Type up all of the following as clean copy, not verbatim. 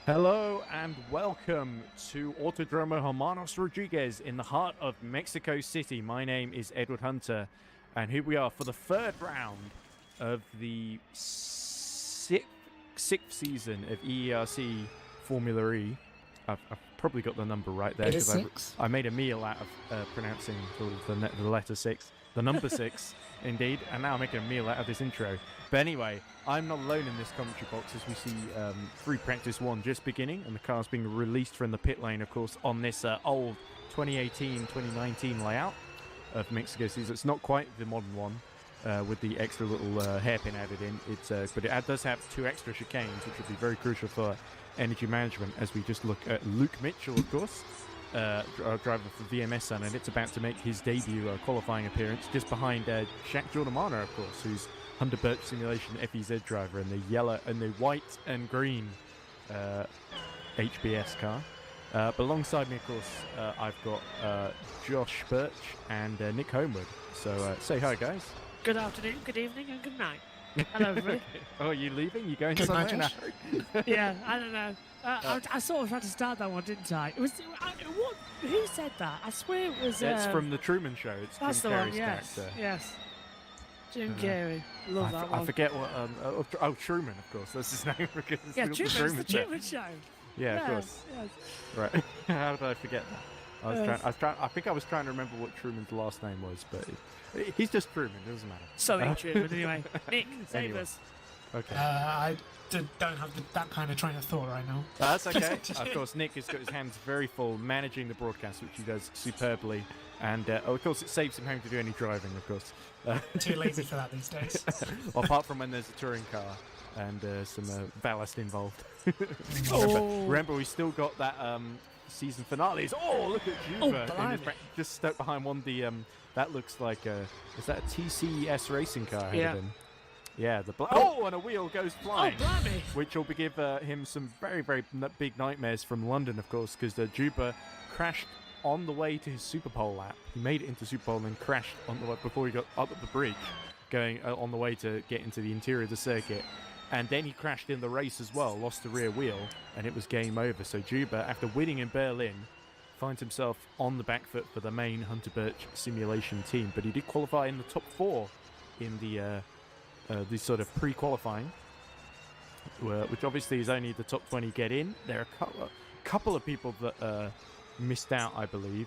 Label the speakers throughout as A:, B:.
A: Hello and welcome to Autodromo Hermanos Rodriguez in the heart of Mexico City. My name is Edward Hunter, and here we are for the third round of the sixth season of EERC Formula E. I've probably got the number right there
B: because
A: I made a meal out of pronouncing the letter 6, the number 6, indeed, and now I'm making a meal out of this intro. But anyway, I'm not alone in this commentary box as we see free practice 1 just beginning, and the car's being released from the pit lane, of course, on this old 2018-2019 layout of Mexico City. It's not quite the modern one with the extra little hairpin added in. But it does have 2 extra chicanes, which will be very crucial for energy management as we just look at Luke Mitchell, of course, driver for VMS, and it's about to make his debut qualifying appearance just behind Jack Giordamano, of course, who's Hunter Birch Simulation FEZ driver in the yellow and the white and green HBS car. But alongside me, of course, I've got Josh Birch and Nick Homewood. So say hi, guys.
C: Good afternoon, good evening, and good night. Hello, everybody.
A: Oh, are you leaving? You going
B: Good
A: somewhere
B: night,
A: now?
B: Josh.
C: Yeah, I don't know. I sort of had to start that one, didn't I? It was what? Who said that? I swear it was.
A: It's from the Truman Show. It's
C: That's
A: Jim
C: the one.
A: Carrey's
C: Yes,
A: character.
C: yes. Jim Carrey. Love that one.
A: I forget what. Truman, of course. That's his name because it's
C: Yeah,
A: the
C: Truman. It's the
A: Truman Show.
C: Truman Show.
A: Yeah, of
C: Yes,
A: course.
C: yes.
A: Right. How did I forget that?
C: Yes.
A: I think I was trying to remember what Truman's last name was, but he's just Truman. It doesn't matter.
C: Something Truman, anyway. Nick, save
A: Anyway.
C: us.
A: Okay.
B: I don't have that kind of train of thought right now.
A: That's okay. Of course, Nick has got his hands very full managing the broadcast, which he does superbly. And, of course, it saves him having to do any driving, of course.
B: Too lazy for that these days.
A: Apart from when there's a touring car and some ballast involved.
C: Oh.
A: Remember, we still got that season finales. Oh, look at Juba.
C: blimey.
A: Just stuck behind one. That looks like is that a TCS racing car?
C: Yeah.
A: Yeah. And a wheel goes
C: Oh,
A: flying.
C: blimey.
A: Which will give him some very, very big nightmares from London, of course, because Juba crashed on the way to his Super Pole lap. He made it into Super Pole and then crashed on the way before he got up at the bridge, going on the way to get into the interior of the circuit. And then he crashed in the race as well, lost the rear wheel, and it was game over. So Juba, after winning in Berlin, finds himself on the back foot for the main Hunter Birch simulation team. But he did qualify in the top 4 in the sort of pre-qualifying, which obviously is only the top 20 get in. There are a couple of people that missed out, I believe.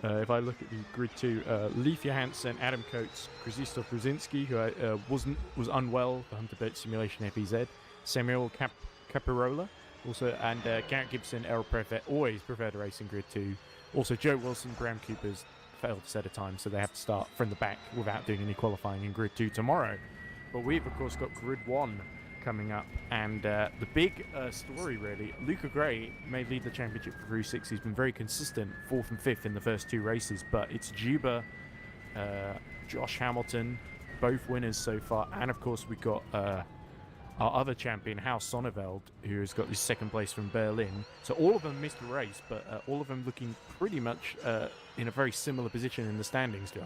A: If I look at the grid 2, Leif Johansson, Adam Coates, Krzysztof Brzezinski, who was unwell for Hunter Birch Simulation FEZ, Samuel Capirola, also, and Garrett Gibson, Errol Prefett, always prefer to race in grid 2. Also, Joe Wilson, Graham Cooper's failed to set a time, so they have to start from the back without doing any qualifying in grid 2 tomorrow. But we've, of course, got grid 1 coming up, and the big story, really, Luca Gray may lead the championship for Crew 6. He's been very consistent, 4th and 5th in the first 2 races, but it's Juba, Josh Hamilton, both winners so far, and of course we've got our other champion, House Sonneveld, who has got his 2nd place from Berlin. So all of them missed a race, but all of them looking pretty much in a very similar position in the standings, Josh.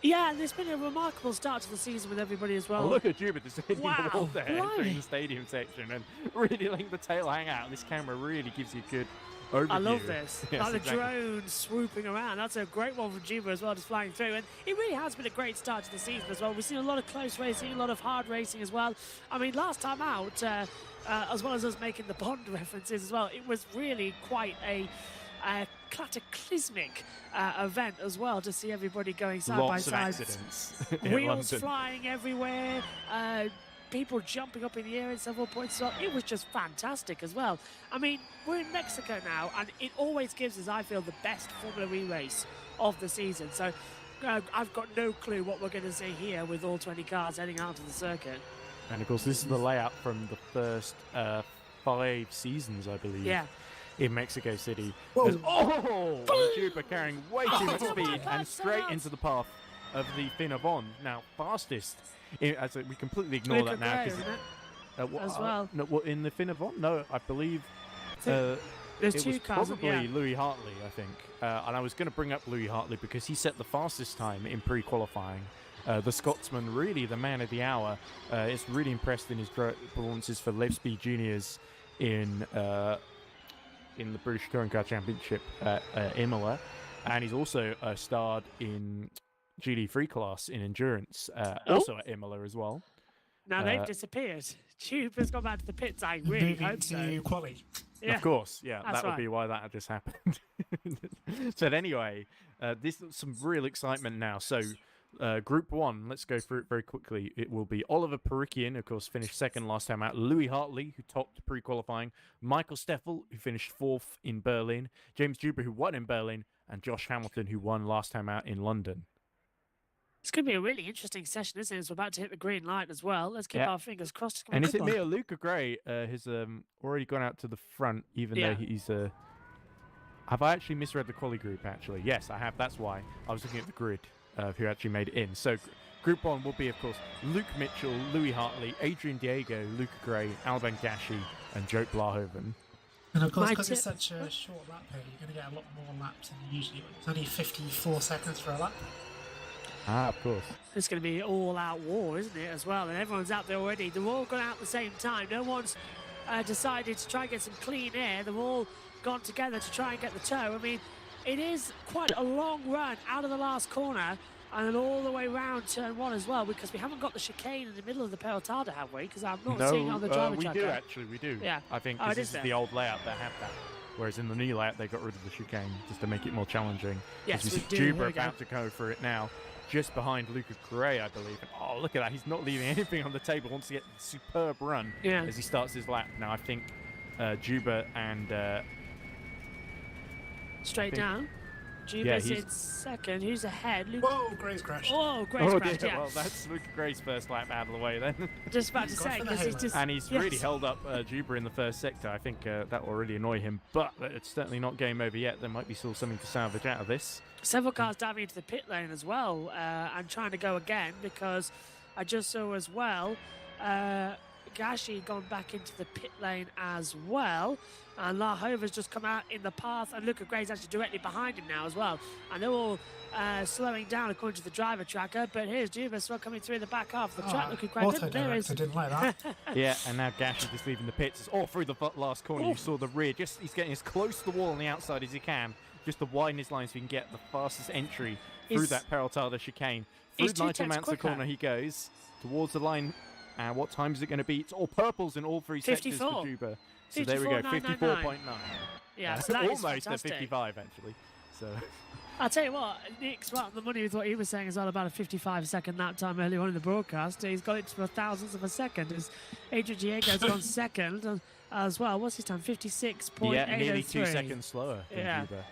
C: Yeah, and it's been a remarkable start to the season with everybody as well.
A: Oh, look at Juba just hitting
C: Wow,
A: the wall there
C: blimey.
A: entering the stadium section and really letting the tail hang out. This camera really gives you a good overview.
C: I love this.
A: Yes,
C: Like the
A: exactly.
C: drone swooping around. That's a great one from Juba as well, just flying through. And it really has been a great start to the season as well. We've seen a lot of close racing, a lot of hard racing as well. I mean, last time out, as well as us making the Bond references as well, it was really quite a cataclysmic event as well to see everybody going side
A: Lots
C: by
A: of
C: side.
A: accidents in
C: Wheels
A: London.
C: flying everywhere. People jumping up in the air at several points as well. It was just fantastic as well. I mean, we're in Mexico now, and it always gives us, I feel, the best Formula E race of the season. So I've got no clue what we're going to see here with all 20 cars heading out to the circuit.
A: And of course, this is the layout from the first 5 seasons, I believe.
C: Yeah.
A: In Mexico City.
B: Whoa.
A: Oh! Juba carrying way too much
C: Oh,
A: speed
C: my
A: and
C: God,
A: straight
C: so
A: into the path of the Finn Avon. Now, fastest. As we completely ignore
C: Luca
A: that now.
C: Gray,
A: 'Cause
C: isn't it? As well.
A: No, what, in the Finn Avon? No, I believe
C: There's
A: it
C: two
A: was
C: cars.
A: probably
C: Yeah.
A: Louis Hartley, I think. And I was going to bring up Louis Hartley because he set the fastest time in pre-qualifying. The Scotsman, really the man of the hour. Is really impressed in his performances for Lev Speed Juniors in the British Touring Car Championship at Imola, and he's also starred in GD3 class in endurance, also at Imola as well.
C: Now they've disappeared. Tuber's gone back to the pits. I really
B: Moving
C: hope so.
B: to quali.
C: Yeah.
A: Of course, yeah,
C: That's
A: that would
C: right.
A: be why that just happened. So anyway, this is some real excitement now. So Group 1, let's go through it very quickly. It will be Oliver Perikian, of course, finished second last time out. Louis Hartley, who topped pre-qualifying. Michael Steffel, who finished fourth in Berlin. James Juber, who won in Berlin. And Josh Hamilton, who won last time out in London.
C: It's going to be a really interesting session, isn't it? It's about to hit the green light as well. Let's keep our fingers crossed. It's gonna
A: And
C: be a
A: is it
C: good
A: me
C: one.
A: or Luca Gray has already gone out to the front, even though he's... Have I actually misread the quali group, actually? Yes, I have. That's why. I was looking at the grid of who actually made it in. So Group 1 will be, of course, Luke Mitchell, Louis Hartley, Adrian Diego, Luca Gray, Alban Gashi, and Joe Blahoven.
B: And of course,
C: My
B: because it's
C: tip-
B: such a short lap here, you're going to get a lot more laps than you usually would. It's only 54 seconds for a lap.
A: Ah, of course.
C: It's going to be all-out war, isn't it, as well? And everyone's out there already. They're all gone out at the same time. No one's decided to try and get some clean air. They've all gone together to try and get the toe. I mean, it is quite a long run out of the last corner and then all the way round turn 1 as well, because we haven't got the chicane in the middle of the Pelotada, have we? Because I'm not seeing it on the driver
A: we
C: tracker.
A: do, actually. We do.
C: Yeah.
A: I think
C: Oh,
A: 'cause
C: it
A: this
C: is
A: is the old layout that had that. Whereas in the new layout, they got rid of the chicane just to make it more challenging.
C: Yes,
A: As
C: we
A: see
C: do. Here
A: Juba
C: we go.
A: about to go for it now, just behind Luca Gray, I believe. And, oh, look at that. He's not leaving anything on the table. Wants to get a superb run
C: Yeah.
A: as he starts his lap. Now, I think Juba and...
C: Straight
A: think-
C: down.
A: Yeah,
C: Juba's
A: he's-
C: in second. Who's ahead? Luke.
B: Whoa, Gray's crashed.
C: Oh, Grace crashed,
A: dear.
C: yeah.
A: Well, that's Luca Gray's first lap out of the way then.
C: Just about to
B: Gone
C: say,
B: for the
C: because he's
B: halo.
C: just...
A: And he's
C: Yes.
A: really held up Juba in the first sector. I think that will really annoy him. But it's certainly not game over yet. There might be still something to salvage out of this.
C: Several cars diving into the pit lane as well and trying to go again, because I just saw as well Gashi gone back into the pit lane as well, and Lahova's just come out in the path, and Luca Gray's actually directly behind him now as well, and they're all slowing down according to the driver tracker. But here's Juba still coming through the back half of the track, looking quite good. There is
B: I didn't like that.
A: Yeah, and now Gashi just leaving the pits. It's all through the last corner. You saw the rear. He's getting as close to the wall on the outside as he can, just to widen his line so he can get the fastest entry through
C: He's-
A: that Pelotada chicane. Through
C: he's 2
A: Nigel
C: tenths
A: Mansell
C: quicker.
A: corner he goes, towards the line. And what time is it going to be? It's all purples in all 3 sectors
C: 54.
A: for Juba. So there we go,
C: 54.999.
A: 54.9.
C: Yeah, so that is
A: almost at
C: fantastic.
A: 55 actually. So
C: I'll tell you what, Nick's right on the money with what he was saying as well about a 55-second lap time earlier on in the broadcast. He's got it to a thousandth of a second. As Adrian Diego's gone second as well. What's his time? 56.803.
A: yeah, nearly 2 seconds slower than
C: Yeah.
A: Juba.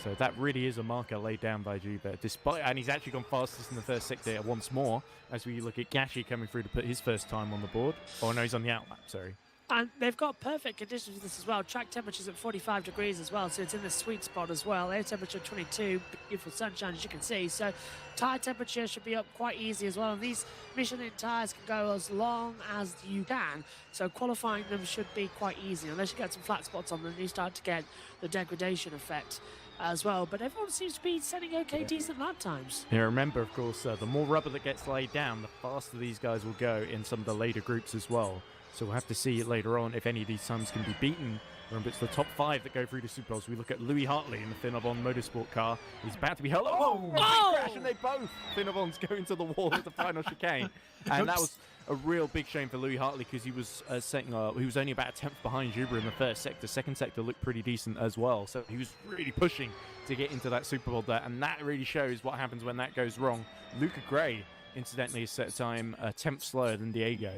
A: So that really is a marker laid down by Juba. And he's actually gone fastest in the first sector once more, as we look at Gashi coming through to put his first time on the board. Oh no, he's on the outlap, sorry.
C: And they've got perfect conditions for this as well. Track temperature's at 45 degrees as well, so it's in the sweet spot as well. Air temperature 22, beautiful sunshine as you can see. So tyre temperature should be up quite easy as well. And these Michelin tyres can go as long as you can. So qualifying them should be quite easy. Unless you get some flat spots on them, you start to get the degradation effect as well. But everyone seems to be setting okay, decent lap times.
A: Yeah, remember, of course, the more rubber that gets laid down, the faster these guys will go in some of the later groups as well. So we'll have to see later on if any of these times can be beaten. Remember, it's the top 5 that go through to Super Bowls. We look at Louis Hartley in the Finnebon Motorsport car. He's about to be held. Oh, big crash, and they both Finnebons go into the wall at the final chicane. And that was a real big shame for Louis Hartley, because he was he was only about a tenth behind Juba in the first sector. Second sector looked pretty decent as well. So he was really pushing to get into that Super Bowl there. And that really shows what happens when that goes wrong. Luca Gray, incidentally, is set time a tenth slower than Diego.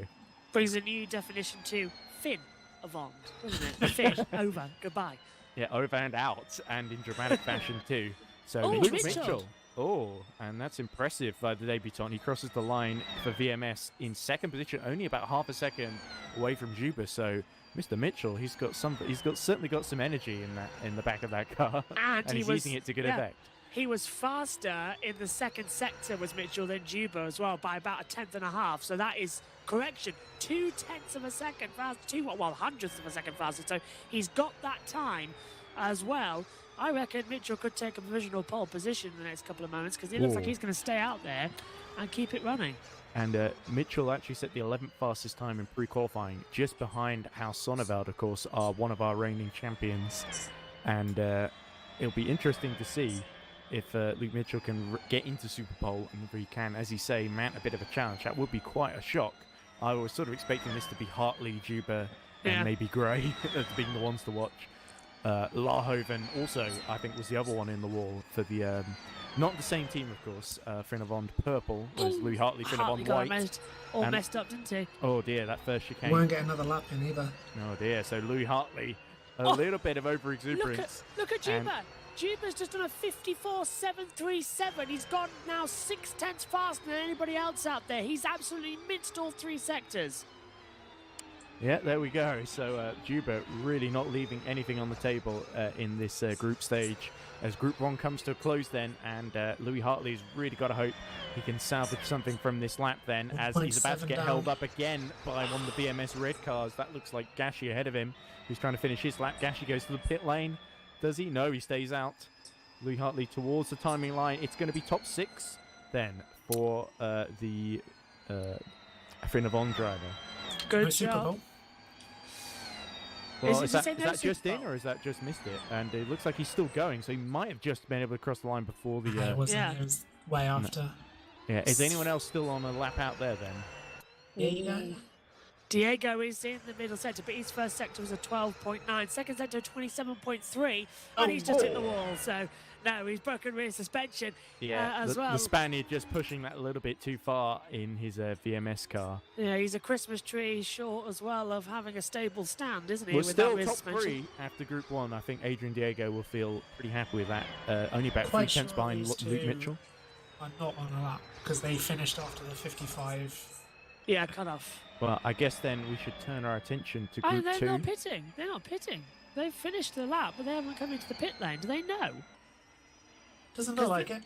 C: Brings a new definition to Finn avant, doesn't it? Finn, over, goodbye.
A: Yeah, over and out, and in dramatic fashion too. So
C: Oh,
A: Luke
C: Mitchell.
A: Mitchell. Oh, and that's impressive by the debutant. He crosses the line for VMS in second position, only about half a second away from Juba. So Mr. Mitchell, he's certainly got some energy in the back of that car,
C: And he
A: he's
C: was-
A: using it to good
C: yeah.
A: effect.
C: He was faster in the second sector, was Mitchell, than Juba as well, by about a tenth and a half. So that is correction, 0.2 of a second faster, hundredths of a second faster. So he's got that time as well. I reckon Mitchell could take a provisional pole position in the next couple of moments, because he looks like he's going to stay out there. and keep it running.
A: And Mitchell actually set the 11th fastest time in pre-qualifying, just behind how Sonneveld, of course, are one of our reigning champions. And it'll be interesting to see if Luke Mitchell can get into Super Pole, and if he can, as you say, mount a bit of a challenge. That would be quite a shock. I was sort of expecting this to be Hartley, Juba, and maybe Gray as being the ones to watch. Larhoven also, I think, was the other one in the wall for the... not the same team, of course. Finavond purple, whereas Louis Hartley, Finavond white.
C: Messed up, didn't he?
A: Oh dear, that first chicane.
B: Won't get another lap in either.
A: Oh dear, so Louis Hartley, a little bit of over-exuberance.
C: Look at Juba. Juba's just done a 54.737. He's gone now 6/10 faster than anybody else out there. He's absolutely minced all 3 sectors.
A: Yeah, there we go. So Juba really not leaving anything on the table in this group stage as Group 1 comes to a close then, and Louis Hartley's really got to hope he can salvage something from this lap then, as he's about to get held up again by one of the BMS red cars. That looks like Gashi ahead of him, who's trying to finish his lap. Gashi goes to the pit lane. Does he? No, he stays out. Louis Hartley towards the timing line. It's going to be top 6 then for the Finavon driver.
C: Good job.
A: Well, is that just in, or is that just missed it? And it looks like he's still going, so he might have just been able to cross the line before the...
B: it wasn't. It was way after.
A: No. Yeah, is anyone else still on a lap out there then?
C: Diego is in the middle sector, but his first sector was a 12.9, second sector 27.3, and he's just hit the wall. So no, he's broken rear suspension as well.
A: The Spaniard just pushing that a little bit too far in his VMS car.
C: Yeah, he's a Christmas tree short as well of having a stable stand, isn't he?
A: We're still top 3 after Group 1. I think Adrian Diego will feel pretty happy with that. Only about 3/10 behind Luke Mitchell.
B: I'm not on a lap because they finished after the 55.
C: Yeah, cut off.
A: Well, I guess then we should turn our attention to Group 2.
C: They're not pitting. They're not pitting. They've finished the lap, but they haven't come into the pit lane. Do they know?
B: Doesn't look like it.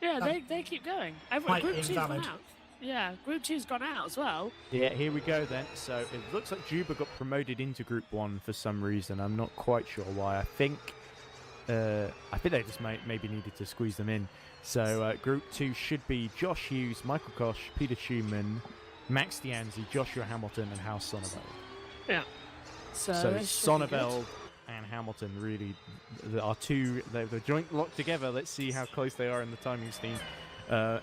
C: Yeah, they keep going. Group 2's gone out. Yeah, Group 2's gone out as well.
A: Yeah, here we go then. So it looks like Juba got promoted into Group 1 for some reason. I'm not quite sure why. I think they just maybe needed to squeeze them in. So Group 2 should be Josh Hughes, Michael Koch, Peter Schumann, Max Dianzi, Joshua Hamilton, and House Sonneveld.
C: Yeah.
A: So Sonneveld and Hamilton really are they're joint locked together. Let's see how close they are in the timing scheme.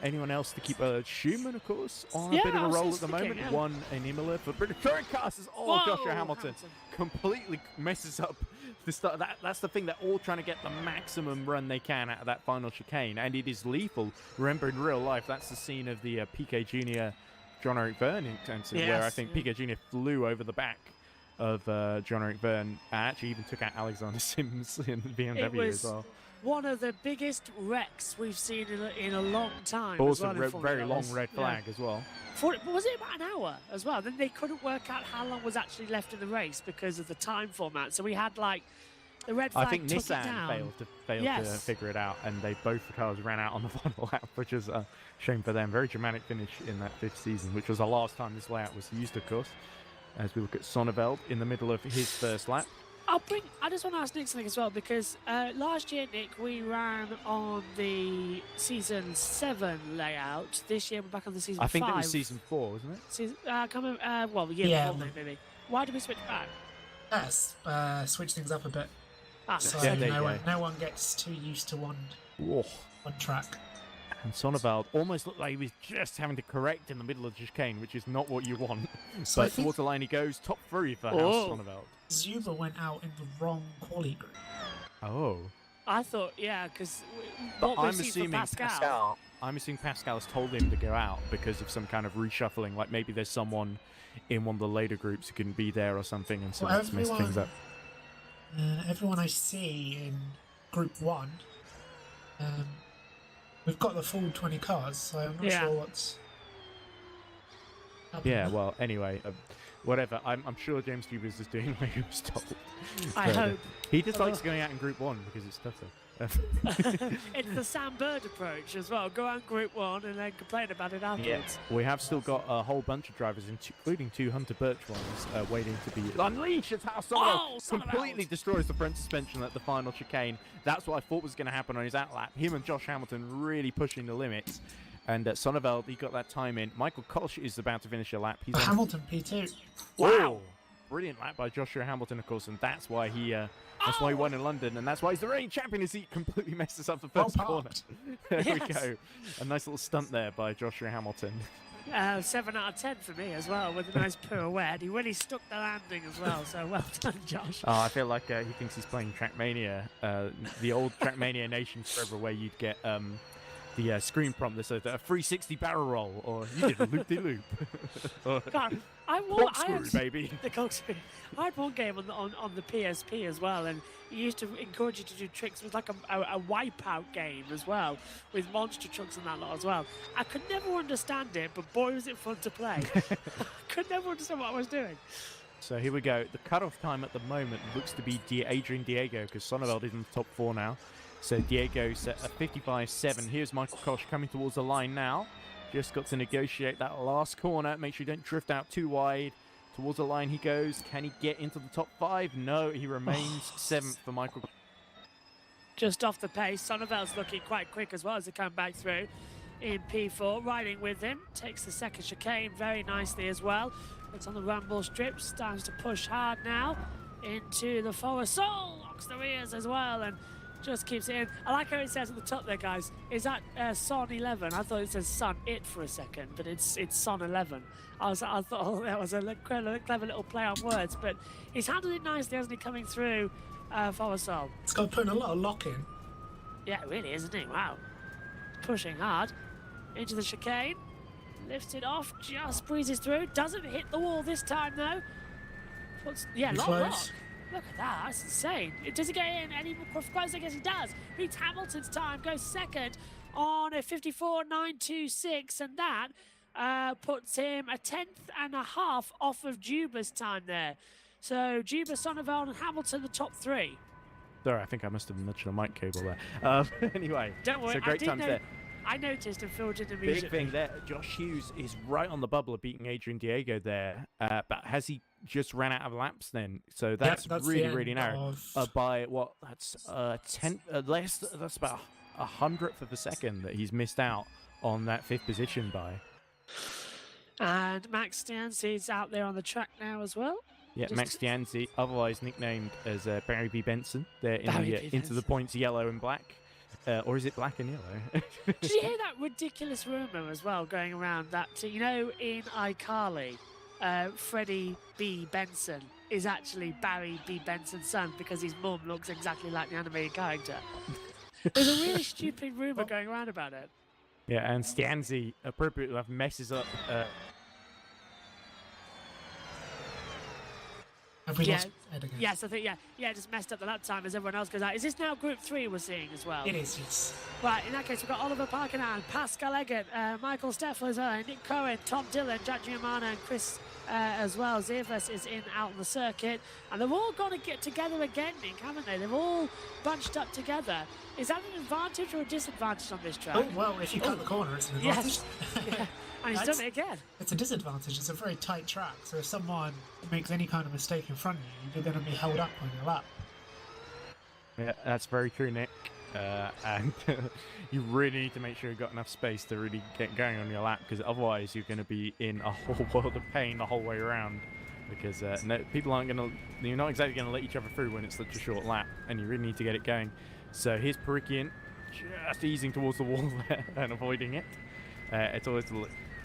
A: Anyone else to keep Schumann, of course, on a bit of a roll at the moment.
C: Yeah.
A: One in Imola for British Touring Cars. Joshua Hamilton completely messes up the start. That's the thing. They're all trying to get the maximum run they can out of that final chicane, and it is lethal. Remember, in real life, that's the scene of the PK Jr. John Eric Verne incident, where I think PK Jr. flew over the back of John Eric Verne. Actually even took out Alexander Sims in BMW as well.
C: One of the biggest wrecks we've seen in a long time.
A: Also, very long red flag as well.
C: Was it about an hour as well? Then they couldn't work out how long was actually left in the race because of the time format. So we had the red flag.
A: I think Nissan failed to figure it out, and both the cars ran out on the final lap, which is a shame for them. Very dramatic finish in that 5th season, which was the last time this layout was used, of course. As we look at Sonneveld in the middle of his first lap.
C: I just want to ask Nick something as well, because last year, Nick, we ran on the Season 7 layout. This year, we're back on the Season 5.
A: I think it was Season 4, wasn't it?
C: Year before, maybe. Why did we switch back?
B: Yes, switch things up a bit. So no one gets too used to one track.
A: And Sonneveld almost looked like he was just having to correct in the middle of the chicane, which is not what you want. But towards the line he goes, top 3 for House Sonneveld.
B: Zuba went out in the wrong quali group.
A: Oh.
C: I thought, because
A: I'm assuming Pascal has told him to go out because of some kind of reshuffling. Like maybe there's someone in one of the later groups who couldn't be there or something, and so it's messed things up.
B: Everyone I see in Group 1, we've got the full 20 cars, so I'm not sure what's happening.
A: Yeah, well, anyway, whatever. I'm sure James Stewart is just doing what he was told.
C: I hope.
A: He just likes going out in Group 1 because it's tougher.
C: It's the Sam Bird approach as well. Go out Group 1 and then complain about it afterwards.
A: Yeah. We have still got a whole bunch of drivers, including 2 Hunter Birch ones, waiting to be unleashed. It's how Sonneveld completely destroys the front suspension at the final chicane. That's what I thought was going to happen on his outlap. Him and Josh Hamilton really pushing the limits. And Sonneveld, he got that time in. Michael Koch is about to finish a lap. He's
B: Hamilton P2.
A: Wow! Brilliant lap by Joshua Hamilton, of course, and that's why he won in London, and that's why he's the reigning champion. As he completely messes up the first corner. There we go. A nice little stunt there by Joshua Hamilton.
C: 7 out of 10 for me as well, with a nice pirouette. He really stuck the landing as well, so well done, Josh.
A: Oh, I feel like he thinks he's playing Trackmania, the old Trackmania Nations forever, where you'd get the screen prompt that says a 360 barrel roll, or you did a loop-de-loop.
C: God,
A: baby.
C: The corkscrew. I had one game on the PSP as well, and he used to encourage you to do tricks. It was like a wipeout game as well, with monster trucks and that lot as well. I could never understand it, but boy was it fun to play. I could never understand what I was doing.
A: So here we go. The cutoff time at the moment looks to be Adrian Diego, because Sonneveld is in the top 4 now. So Diego set a 55.7. Here's Michael Koch coming towards the line now. Just got to negotiate that last corner. Make sure you don't drift out too wide. Towards the line he goes. Can he get into the top 5? No, he remains 7th for Michael.
C: Just off the pace. Sonneveld's looking quite quick as well as they come back through in P4. Riding with him. Takes the second chicane very nicely as well. It's on the rumble strip. Starts to push hard now into the forest. Oh, locks the rears as well and just keeps it in. I like how it says at the top there, guys. Is that Son 11? I thought it says Son It for a second, but it's Son 11. I thought that was a clever little play on words, but he's handled it nicely, hasn't he, coming through Forresol?
B: It's got putting a lot of lock in.
C: Yeah, it really is, isn't it? Wow. Pushing hard into the chicane. Lifts it off, just breezes through. Doesn't hit the wall this time, though. Lock. Look at that, that's insane. Does he get in any more close? I guess he does. Beats Hamilton's time, goes second on a 54.926, and that puts him a 10.5 off of Juba's time there. So Juba, Sonneveld, and Hamilton, the top 3.
A: Sorry, I think I must have mentioned a mic cable there. Anyway,
C: don't worry,
A: so great times there.
C: I noticed and filled in immediately.
A: Big thing there. Josh Hughes is right on the bubble of beating Adrian Diego there. But has he just ran out of laps then? So that's really narrow. By what? That's 10 less. That's about 100th of a second that he's missed out on that 5th position by.
C: And Max Stianzi's out there on the track now as well.
A: Yeah, Max Stianzi, otherwise nicknamed as Barry B. Benson. They're in into the points yellow and black. Or is it black and yellow?
C: Did you hear that ridiculous rumour as well going around that, in iCarly, Freddie B. Benson is actually Barry B. Benson's son because his mum looks exactly like the animated character? There's a really stupid rumour going around about it.
A: Yeah, and Stianzi, appropriately enough, messes up...
B: Have we lost Ed again?
C: Yes, I think, just messed up the lap time as everyone else goes out. Is this now Group 3 we're seeing as well?
B: It is, yes.
C: Right, in that case, we've got Oliver Parkinson, Pascal Eggert, Michael Steffler, Nick Cohen, Tom Dillon, Jack Giamana, and Chris as well. Zirvas is out on the circuit. And they've all got to get together again, Nick, haven't they? They've all bunched up together. Is that an advantage or a disadvantage on this track?
B: Oh, well, if you cut the corner, it's an advantage.
C: Yes. And he's done it again.
B: It's a disadvantage. It's a very tight track, so if someone makes any kind of mistake in front of you, you're going to be held up on your lap.
A: Yeah, that's very true, Nick. And you really need to make sure you've got enough space to really get going on your lap, because otherwise you're going to be in a whole world of pain the whole way around. Because people aren't going to, you're not exactly going to let each other through when it's such a short lap, and you really need to get it going. So here's Perikian, just easing towards the wall there and avoiding it.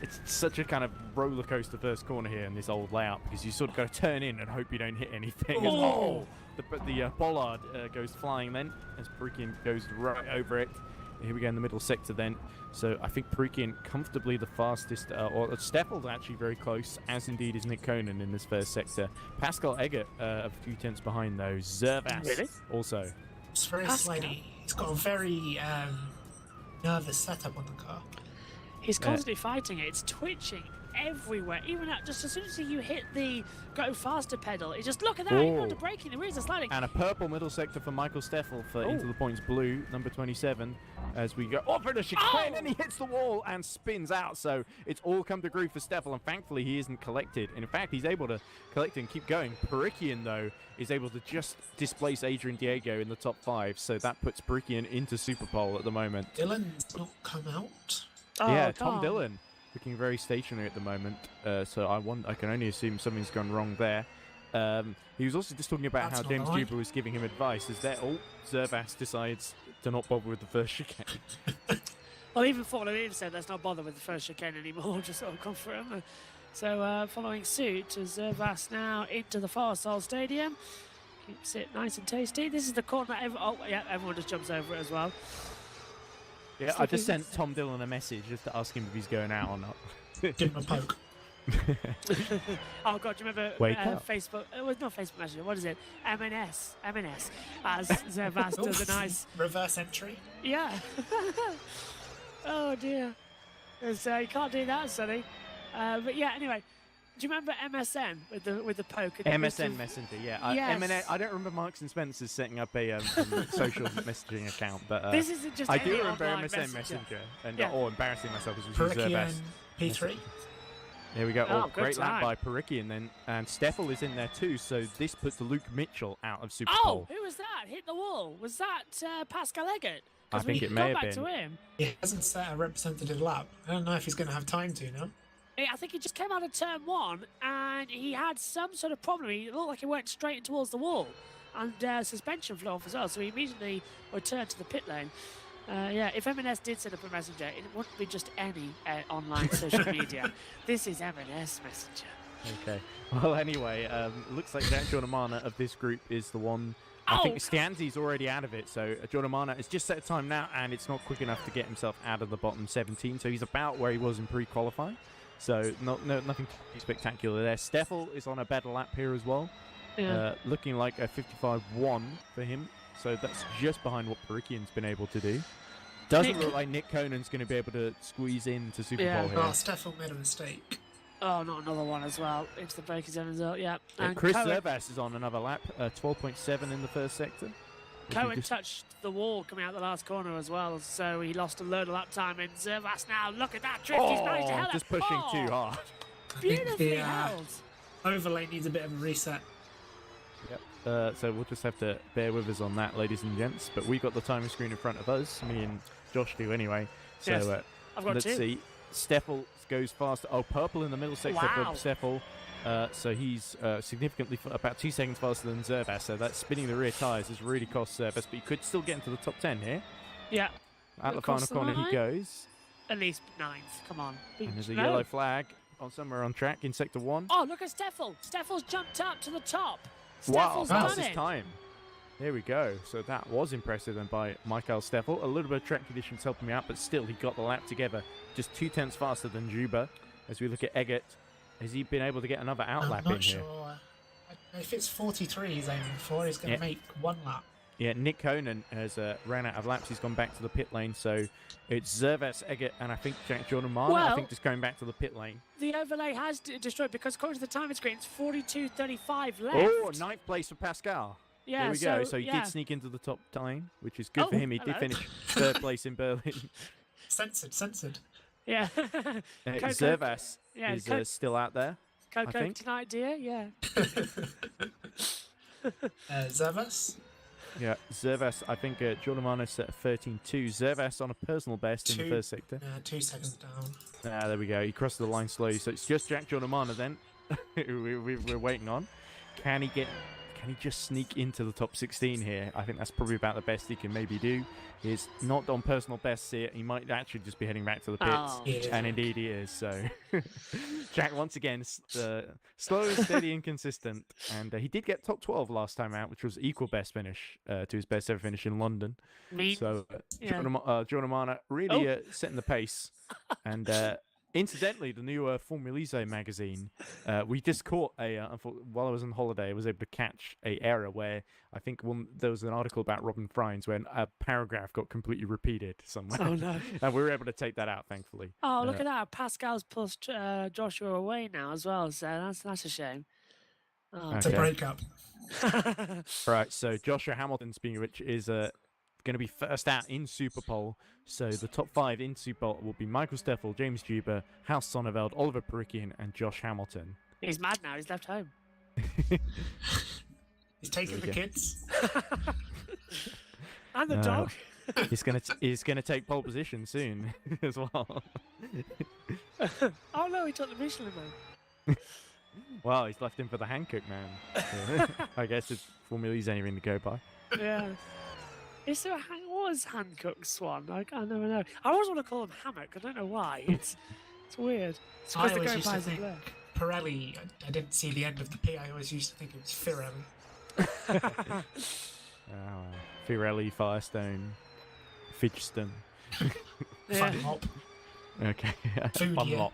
A: It's such a kind of roller coaster first corner here in this old layout, because you sort of got to turn in and hope you don't hit anything. The bollard goes flying then as Perikian goes right over it. Here we go in the middle sector then. So I think Perikian comfortably the fastest, or Steffel's actually very close, as indeed is Nick Conan in this first sector. Pascal Eggert a few tenths behind though. Zervas also.
B: It's very slidey. He's got a very nervous setup on the car.
C: He's constantly fighting it. It's twitching everywhere. Even just as soon as you hit the go faster pedal, it just look at that. You're not braking. The rears are sliding.
A: And a purple middle sector for Michael Steffel for Into the Points blue, number 27. As we go for the chicane, and he hits the wall and spins out. So it's all come to grief for Steffel, and thankfully he isn't collected. And in fact, he's able to collect and keep going. Perikian, though, is able to just displace Adrian Diego in the top 5. So that puts Perikian into Superpole at the moment.
B: Dylan's not come out.
C: Oh,
A: yeah,
C: come
A: Tom
C: on.
A: Dillon looking very stationary at the moment. So I can only assume something's gone wrong there. He was also just talking about
B: That's
A: how
B: not
A: James
B: right.
A: Juba was giving him advice. Is there? Oh, Zervas decides to not bother with the first chicane.
C: Well, even Formula E said let's not bother with the first chicane anymore, just sort of confirm. So following suit, Zervas now into the Farsal Stadium. Keeps it nice and tasty. This is the corner that everyone just jumps over it as well.
A: Yeah, I just sent Tom Dillon a message just to ask him if he's going out or not.
B: Give him a poke.
C: Oh god, do you remember
A: Wake up.
C: Facebook? It was not Facebook Messenger. What is it? M&S. As Zervas does a nice
B: reverse entry.
C: yeah. Oh dear. You can't do that, Sonny. But yeah, anyway. Do you remember MSN with the poke? And
A: MSN Messenger, yeah.
C: Yes.
A: I don't remember Marks and Spencer's setting up a social messaging account, but
C: this isn't just
A: I
C: any
A: do remember
C: online
A: MSN Messenger, and
C: Yeah.
A: embarrassing myself as we
B: Pericki
A: Zervas.
B: and P3.
A: There we go.
C: Oh,
A: Oh,
C: good
A: great lap
C: time.
A: by Pericki, and Steffel is in there too. So this puts Luke Mitchell out of Super
C: Oh,
A: Pole.
C: who was that? Hit the wall. Was that Pascal Eggert?
A: I think it may have
C: back
A: been.
C: to him.
B: He hasn't set a representative lap. I don't know if he's going to have time to now.
C: I think he just came out of turn 1 and he had some sort of problem. He looked like he went straight towards the wall and suspension flew off as well. So he immediately returned to the pit lane. Yeah, if M&S did set up a messenger, it wouldn't be just any online social media. This is M&S Messenger.
A: Okay. Well, anyway, looks like Jack Giordamana of this group is the one. I think Scanzi's already out of it, so Giordamana has just set a time now, and it's not quick enough to get himself out of the bottom 17. So he's about where he was in pre-qualifying. So nothing spectacular there. Steffel is on a better lap here as well, looking like a 55-1 for him. So that's just behind what Perickian's been able to do. Doesn't look like Nick Conan's going to be able to squeeze into Super Bowl here.
B: Oh, Steffel made a mistake.
C: Oh, not another one as well. Into the braking zone as well, yeah. And
A: Chris
C: Cohen,
A: Zervas is on another lap, 12.7 in the first sector.
C: Cohen touched the wall coming out the last corner as well, so he lost a load of lap time. And Zervas now, look at that drift. He's managed to held
A: just
C: it.
A: pushing too hard.
B: I think
C: Beautifully
B: the
C: held.
B: overlay needs a bit of a reset.
A: Yep. So we'll just have to bear with us on that, ladies and gents. But we've got the timing screen in front of us. Me and Josh do anyway. So
C: Yes, I've got
A: let's
C: two.
A: see. Steffel goes faster. Oh, purple in the middle sector
C: Wow.
A: for Steffel. So he's significantly about 2 seconds faster than Zervas. So that spinning the rear tyres has really cost Zervas. But he could still get into the top 10 here.
C: Yeah.
A: At the
C: Across
A: final
C: the
A: corner he
C: line.
A: goes.
C: At least 9th. Come on.
A: And there's a
C: No.
A: yellow flag on somewhere on track in sector 1.
C: Oh, look at Steffel. Steffel's jumped up to the top.
A: Wow,
C: Steffel's
A: that's
C: done
A: his
C: it.
A: time. There we go. So that was impressive then by Michael Steffel. A little bit of track conditions helping me out, but still he got the lap together. Just 2/10 faster than Juba. As we look at Eggert, has he been able to get another
B: I'm
A: outlap
B: not
A: in here?
B: sure. If it's 43 he's aiming for, he's going to make one lap.
A: Yeah, Nick Conan has ran out of laps. He's gone back to the pit lane. So it's Zervas, Eggert, and I think Jack Giordamana. I
C: Well-
A: think just going back to the pit lane.
C: The overlay has destroyed because according to the timing screen, it's 42.35 left.
A: Oh, 9th place for Pascal.
C: yeah,
A: There we go. So he
C: yeah.
A: did sneak into the top time, which is good
C: Oh,
A: for him. He did
C: hello.
A: finish 3rd place in Berlin.
B: Censored.
C: Yeah.
A: Zervas
C: Yeah,
A: is still out there.
C: Coco
A: think.
C: tonight, dear. Yeah.
B: Zervas.
A: Yeah, Zervas, I think Giordamana set a 13.2. Zervas on a personal best in the
B: Two.
A: first sector.
B: 2 seconds down.
A: There we go. He crossed the line slowly. So it's just Jack Giordamana then. We're waiting on. Can he just sneak into the top 16 here? I think that's probably about the best he can maybe do. He's not on personal bests here. He might actually just be heading back to the pits.
C: Oh,
B: Yeah.
A: And indeed he is. So Jack, once again, slow, steady, and consistent. And he did get top 12 last time out, which was equal best finish to his best ever finish in London. So
C: yeah.
A: Giordamana really setting the pace. And incidentally, the new Formula E magazine, we just caught while I was on holiday, I was able to catch a error where I think there was an article about Robin Frines when a paragraph got completely repeated somewhere.
C: Oh no.
A: And we were able to take that out, thankfully.
C: Oh, look at that. Pascal's pushed Joshua away now as well, so that's a shame. Oh,
B: It's a breakup.
A: Right, so Joshua Hamilton, speaking of which, is going to be first out in Super Bowl. So the top 5 in Super Bowl will be Michael Steffel, James Juba, House Sonneveld, Oliver Perickian, and Josh Hamilton.
C: He's mad now. He's left home.
B: He's taking the kids.
C: And the dog.
A: He's gonna take pole position soon as well.
C: Oh no, he took the Michelin man.
A: Well, he's left him for the Hankook man. So, I guess it's Formula E's anything to go by.
C: Yeah. Is there what is Hankook's one? I never know. I always want to call him Hammock. I don't know why. It's weird. It's
B: I
C: because they're
B: always
C: going
B: used
C: by
B: to
C: the
B: think
C: blur.
B: Pirelli. I didn't see the end of the P. I always used to think it was Firelli.
A: Firelli, Firestone, Fidgestone.
C: Yeah.
B: Funlop.
A: Okay.
B: Food,
A: Funlop.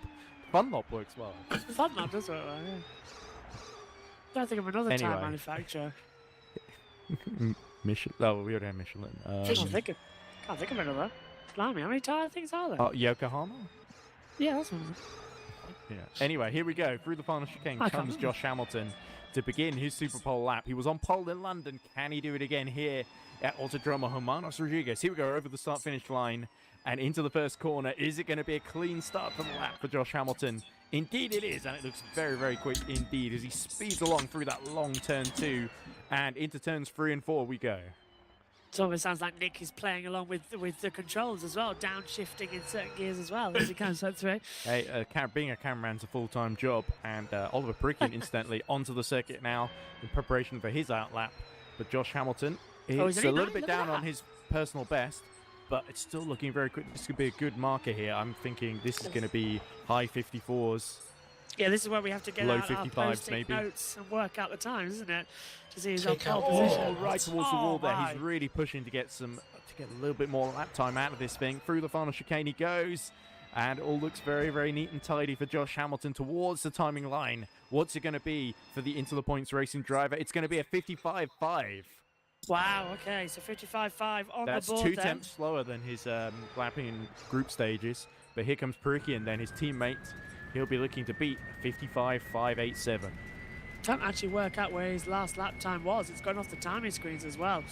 A: Funlop works well.
C: Funlop does work well, yeah. Don't think of another
A: Anyway.
C: tire manufacturer.
A: Michelin. Oh, we already have Michelin.
B: Fisher.
C: Can't think of another. Blimey, how many tire things are there?
A: Oh, Yokohama?
C: Yeah, that's one.
A: Yeah. Anyway, here we go. Through the final chicane
C: I
A: comes
C: can't
A: Josh Hamilton to begin his Super Pole lap. He was on pole in London. Can he do it again here at Autodromo Hermanos Rodriguez? Here we go over the start-finish line and into the first corner. Is it going to be a clean start to the lap for Josh Hamilton? Indeed it is, and it looks very, very quick indeed as he speeds along through that long turn 2 and into turns 3 and 4 we go.
C: It almost sounds like Nick is playing along with the controls as well, downshifting in certain gears as well as he comes through.
A: Hey, being a cameraman's a full-time job, and Oliver Perickin, incidentally, onto the circuit now in preparation for his outlap. But Josh Hamilton is a little bit down on his personal best, but it's still looking very quick. This could be a good marker here. I'm thinking this is going to be high 54s.
C: Yeah, this is where we have to get
A: Low
C: out our
A: 55s
C: post-it
A: maybe.
C: notes and work out the times, isn't it? To see his
B: Take
C: pole
B: out-
C: position.
A: Right towards the wall there.
C: my.
A: He's really pushing to get a little bit more lap time out of this thing. Through the final chicane he goes. And all looks very, very neat and tidy for Josh Hamilton towards the timing line. What's it going to be for the Into the Points racing driver? It's going to be a 55.5.
C: Wow, okay, so 55.5 on
A: That's
C: the board
A: 2
C: then.
A: tenths slower than his lapping in group stages. But here comes Perickin, then his teammate. He'll be looking to beat 55.587.
C: Can't actually work out where his last lap time was. It's gone off the timing screens as well.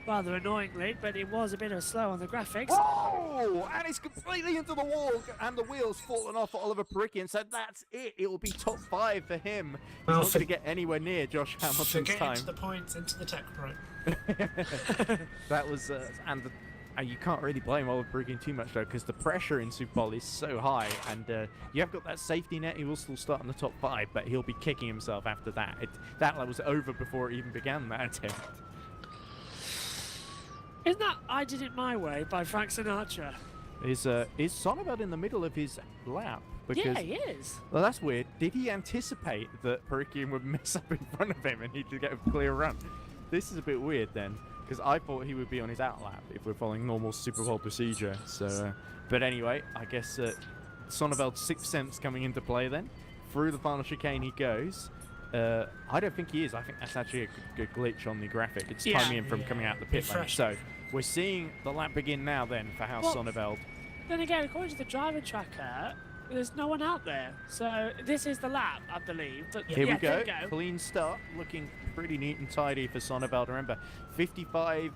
C: Rather annoyingly, but it was a bit of slow on the graphics.
A: Whoa! And it's completely into the wall, and the wheel's fallen off for Oliver Perickin. So that's it. It will be top 5 for him. He's
B: Well,
A: not going to get anywhere near Josh Hamilton's
B: Forget
A: time.
B: into the points, into the tech pro.
A: That was, you can't really blame Oliver Perickin too much though, because the pressure in Super Bowl is so high, and you have got that safety net. He will still start in the top 5, but he'll be kicking himself after that. That was over before it even began, that attempt.
C: Isn't that I Did It My Way by Frank Sinatra?
A: Is Sonneveld in the middle of his lap? Because,
C: Yeah, he is.
A: well, that's weird. Did he anticipate that Perickin would mess up in front of him and he'd get a clear run? This is a bit weird then, because I thought he would be on his outlap if we're following normal Super Bowl procedure. So, but anyway, I guess Sonneveld's 6th sense coming into play then. Through the final chicane he goes. I don't think he is. I think that's actually a good glitch on the graphic. It's timing him from coming out the pit lane.
B: Refresh.
A: So we're seeing the lap begin now then for House Sonneveld.
C: Then again, according to the driver tracker, there's no one out there. So this is the lap, I believe. But
A: Here we
C: yeah,
A: go.
C: there you go.
A: Clean start. Looking pretty neat and tidy for Sonneveld. Remember, 55.8,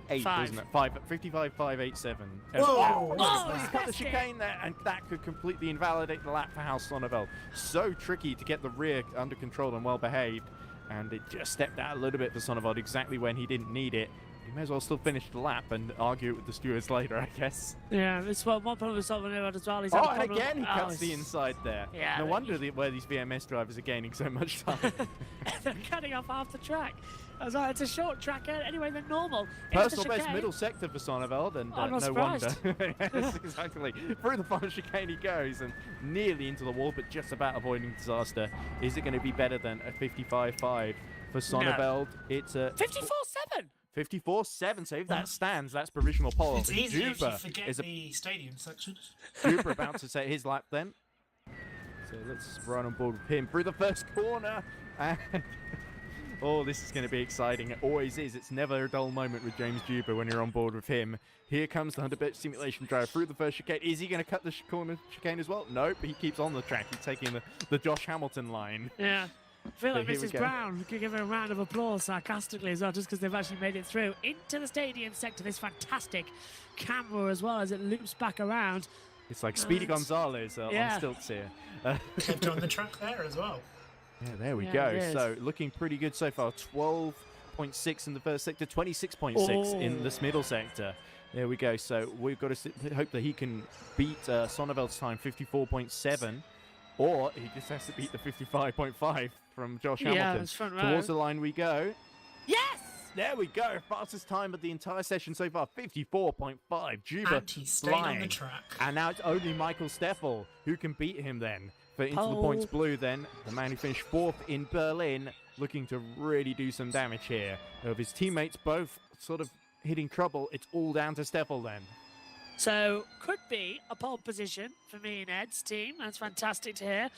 A: isn't it? 55.587.
B: Whoa!
C: Oh,
A: He's
C: he's
A: got the
C: missed it.
A: chicane there, and that could completely invalidate the lap for House Sonneveld. So tricky to get the rear under control and well behaved, and it just stepped out a little bit for Sonneveld exactly when he didn't need it. He may as well still finish the lap and argue it with the stewards later, I guess.
C: Yeah, this one problem with Sonneveld as well. He's
A: Oh,
C: had a
A: and
C: problem.
A: again he cuts the
C: he's-
A: inside there.
C: Yeah,
A: No
C: but
A: wonder where these VMS drivers are gaining so much time.
C: They're cutting off half the track. As well, it's a short track anyway than normal. Into
A: Personal
C: the
A: best
C: chicane.
A: middle sector for Sonneveld, and
C: I'm not
A: no wonder.
C: surprised.
A: Yes, exactly. Through the final chicane he goes, and nearly into the wall, but just about avoiding disaster. Is it going to be better than a 55.5 for Sonneveld? It's a
C: 54.7.
A: 54.7. So if that stands, that's provisional pole.
B: It's easy if you
A: Juba
B: forget
A: is
B: the stadium section.
A: Juba about to set his lap then. So let's run on board with him through the first corner. And oh, this is going to be exciting. It always is. It's never a dull moment with James Juba when you're on board with him. Here comes the 100-bit simulation drive through the first chicane. Is he going to cut the corner chicane as well? Nope. He keeps on the track. He's taking the Josh Hamilton line.
C: Yeah. I feel like
A: So here we
C: Mrs.
A: go.
C: Brown could give her a round of applause sarcastically as well, just because they've actually made it through into the stadium sector. This fantastic camera as well as it loops back around.
A: It's like Speedy
C: Nice.
A: Gonzalez on
C: Yeah.
A: stilts here.
B: Kept on the track there as well.
A: Yeah, there we
C: Yeah,
A: go.
C: it is.
A: So looking pretty good so far. 12.6 in the first sector, 26.6 in this middle sector. There we go. So we've got to hope that he can beat Sonneveld's time, 54.7, or he just has to beat the 55.5 from Josh Hamilton.
C: Front
A: Towards the line we go.
C: Yes!
A: There we go. Fastest time of the entire session so far, 54.5. Juba
B: And he stayed on the track.
A: And now it's only Michael Steffel who can beat him then. For Into the Points Blue then, the man who finished 4th in Berlin, looking to really do some damage here. Of his teammates both sort of hitting trouble, it's all down to Steffel then.
C: So, could be a pole position for me and Ed's team. That's fantastic to hear.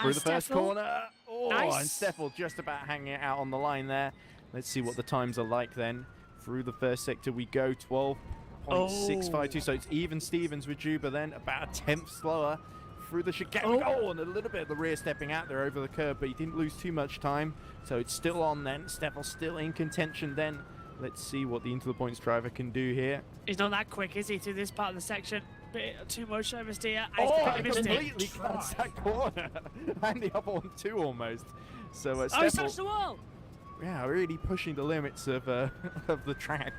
A: Through the first corner. Oh,
C: nice.
A: And Steffel just about hanging out on the line there. Let's see what the times are like then. Through the first sector we go, 12.652. So it's even Stevens with Juba then, about a 10th slower. Through the chicane. Oh, and a little bit of the rear stepping out there over the curb, but he didn't lose too much time. So it's still on then. Steffel still in contention then. Let's see what the Into the Points driver can do here.
C: He's not that quick, is he, through this part of the section? Bit too much oversteer.
A: Oh, completely cuts that corner. And the other one too, almost. So Steffel,
C: he's touched the wall.
A: Yeah, really pushing the limits of the track.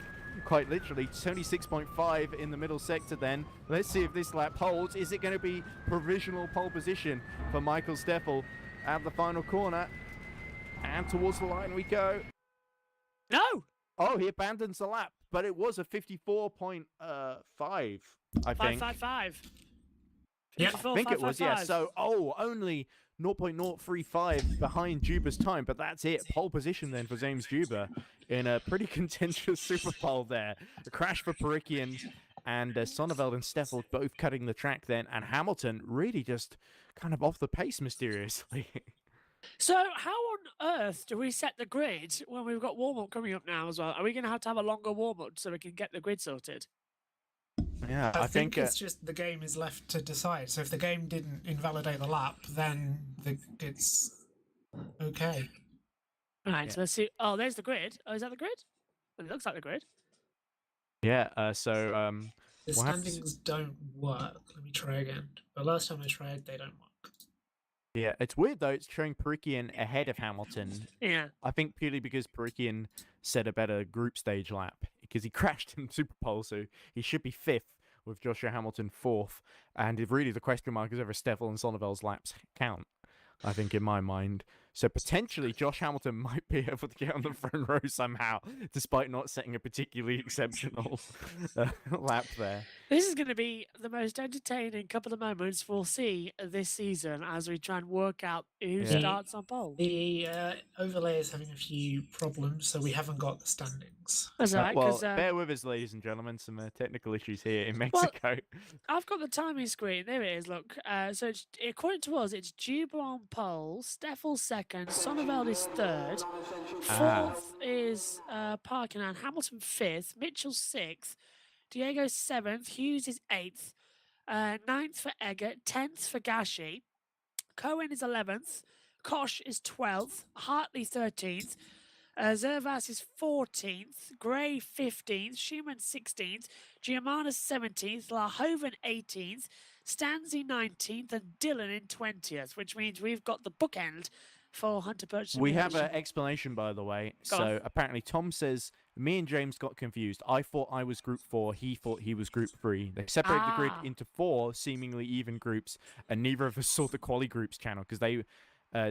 A: Quite literally, 76.5 in the middle sector then. Let's see if this lap holds. Is it going to be provisional pole position for Michael Steffel at the final corner? And towards the line we go.
C: No!
A: Oh, he abandons the lap, but it was a 54.5, I think.
C: 555.
B: Yeah,
A: I think it was, yeah. So, only 0.035 behind Juba's time, but that's it. Pole position then for James Juba in a pretty contentious super pole there. A crash for Perikian and Sonneveld and Steffel both cutting the track then, and Hamilton really just kind of off the pace mysteriously.
C: So how on earth do we set the grid when we've got warm-up coming up now as well? Are we going to have a longer warm-up so we can get the grid sorted?
A: Yeah,
B: I think it's just the game is left to decide. So if the game didn't invalidate the lap, then it's okay.
C: Right, so let's see. Oh, there's the grid. Oh, is that the grid? It looks like the grid.
A: Yeah,
B: The standings don't work. Let me try again. The last time I tried, they don't work.
A: Yeah, it's weird though. It's showing Perikian ahead of Hamilton.
C: Yeah.
A: I think purely because Perikian set a better group stage lap because he crashed in Super Pole, so he should be 5th with Joshua Hamilton 4th. And if really the question mark is whether Steffel and Sonneveld's laps count, I think, in my mind. So potentially Josh Hamilton might be able to get on the front row somehow, despite not setting a particularly exceptional lap there.
C: This is going to be the most entertaining couple of moments we'll see this season as we try and work out who starts on pole.
B: The overlay is having a few problems, so we haven't got the standings.
C: That's right.
A: Well, bear with us, ladies and gentlemen. Some technical issues here in Mexico.
C: Well, I've got the timing screen. There it is. Look. So according to us, it's Juba on pole, Steffel second, Sonneveld is 3rd, 4th is Parkinson, Hamilton 5th, Mitchell 6th, Diego 7th, Hughes is 8th, 9th for Eggert, 10th for Gashi, Cohen is 11th, Kosh is 12th, Hartley 13th, Zervas is 14th, Gray 15th, Schumann 16th, Giamana 17th, Lahoven 18th, Stanzi 19th, and Dylan in 20th, which means we've got the bookend for Hunter Purchase.
A: We have an explanation, by the way. So apparently Tom says, me and James got confused. I thought I was group 4. He thought he was group 3. They separated the grid into 4 seemingly even groups, and neither of us saw the quali groups channel because they...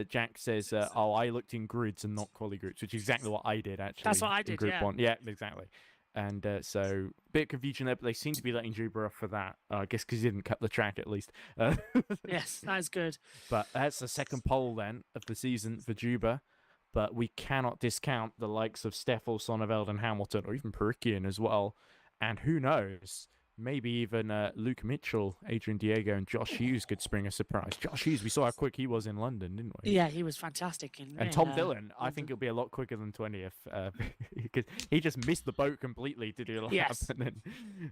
A: Jack says, I looked in grids and not quali groups, which is exactly what I did, actually.
C: That's what I did,
A: group 1. Yeah, exactly. And so, bit of confusion there, but they seem to be letting Juba off for that. I guess because he didn't cut the track, at least.
C: Yes, that is good.
A: But that's the second pole, then, of the season for Juba. But we cannot discount the likes of Steffel, Sonneveld, and Hamilton, or even Perikian as well. And who knows... Maybe even Luke Mitchell, Adrian Diego, and Josh Hughes could spring a surprise. Josh Hughes, we saw how quick he was in London, didn't we?
C: Yeah, he was fantastic.
A: And Tom Dillon, I think he'll be a lot quicker than 20th. Because he just missed the boat completely to do a lap and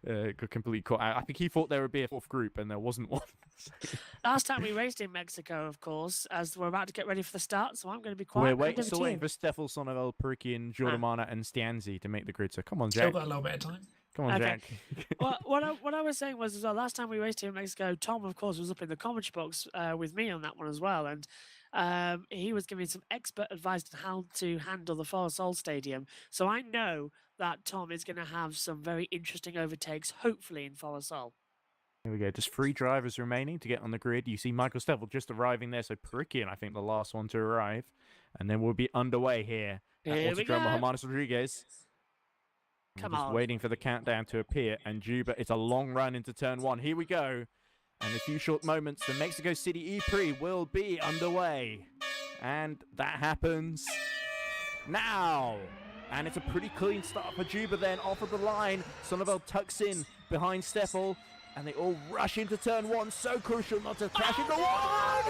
A: then got completely caught out. I think he thought there would be a 4th group, and there wasn't one.
C: Last time we raced in Mexico, of course, as we're about to get ready for the start, so I'm going to be quiet.
A: We're still waiting for Steffel, Sonneveld, Perikian, Giordamana, and Stianzi to make the grid. So come on, Jack.
B: Still got a little bit of time.
A: Come on, Jack.
C: Well, what I was saying was as well, last time we raced here in Mexico, Tom, of course, was up in the commentary box with me on that one as well. And he was giving some expert advice on how to handle the Forest Sol Stadium. So I know that Tom is going to have some very interesting overtakes, hopefully in Forest.
A: Here we go. Just 3 drivers remaining to get on the grid. You see Michael Steffel just arriving there. So Perikian, I think, the last one to arrive. And then we'll be underway here.
C: Here we go.
A: Hermanos Rodriguez.
C: Come
A: just
C: on.
A: waiting for the countdown to appear. And Juba, it's a long run into turn 1. Here we go. And in a few short moments, the Mexico City E-prix will be underway. And that happens now. And it's a pretty clean start for Juba then. Off of the line. Sonneveld tucks in behind Steffel. And they all rush into turn 1. So crucial not to crash into wall.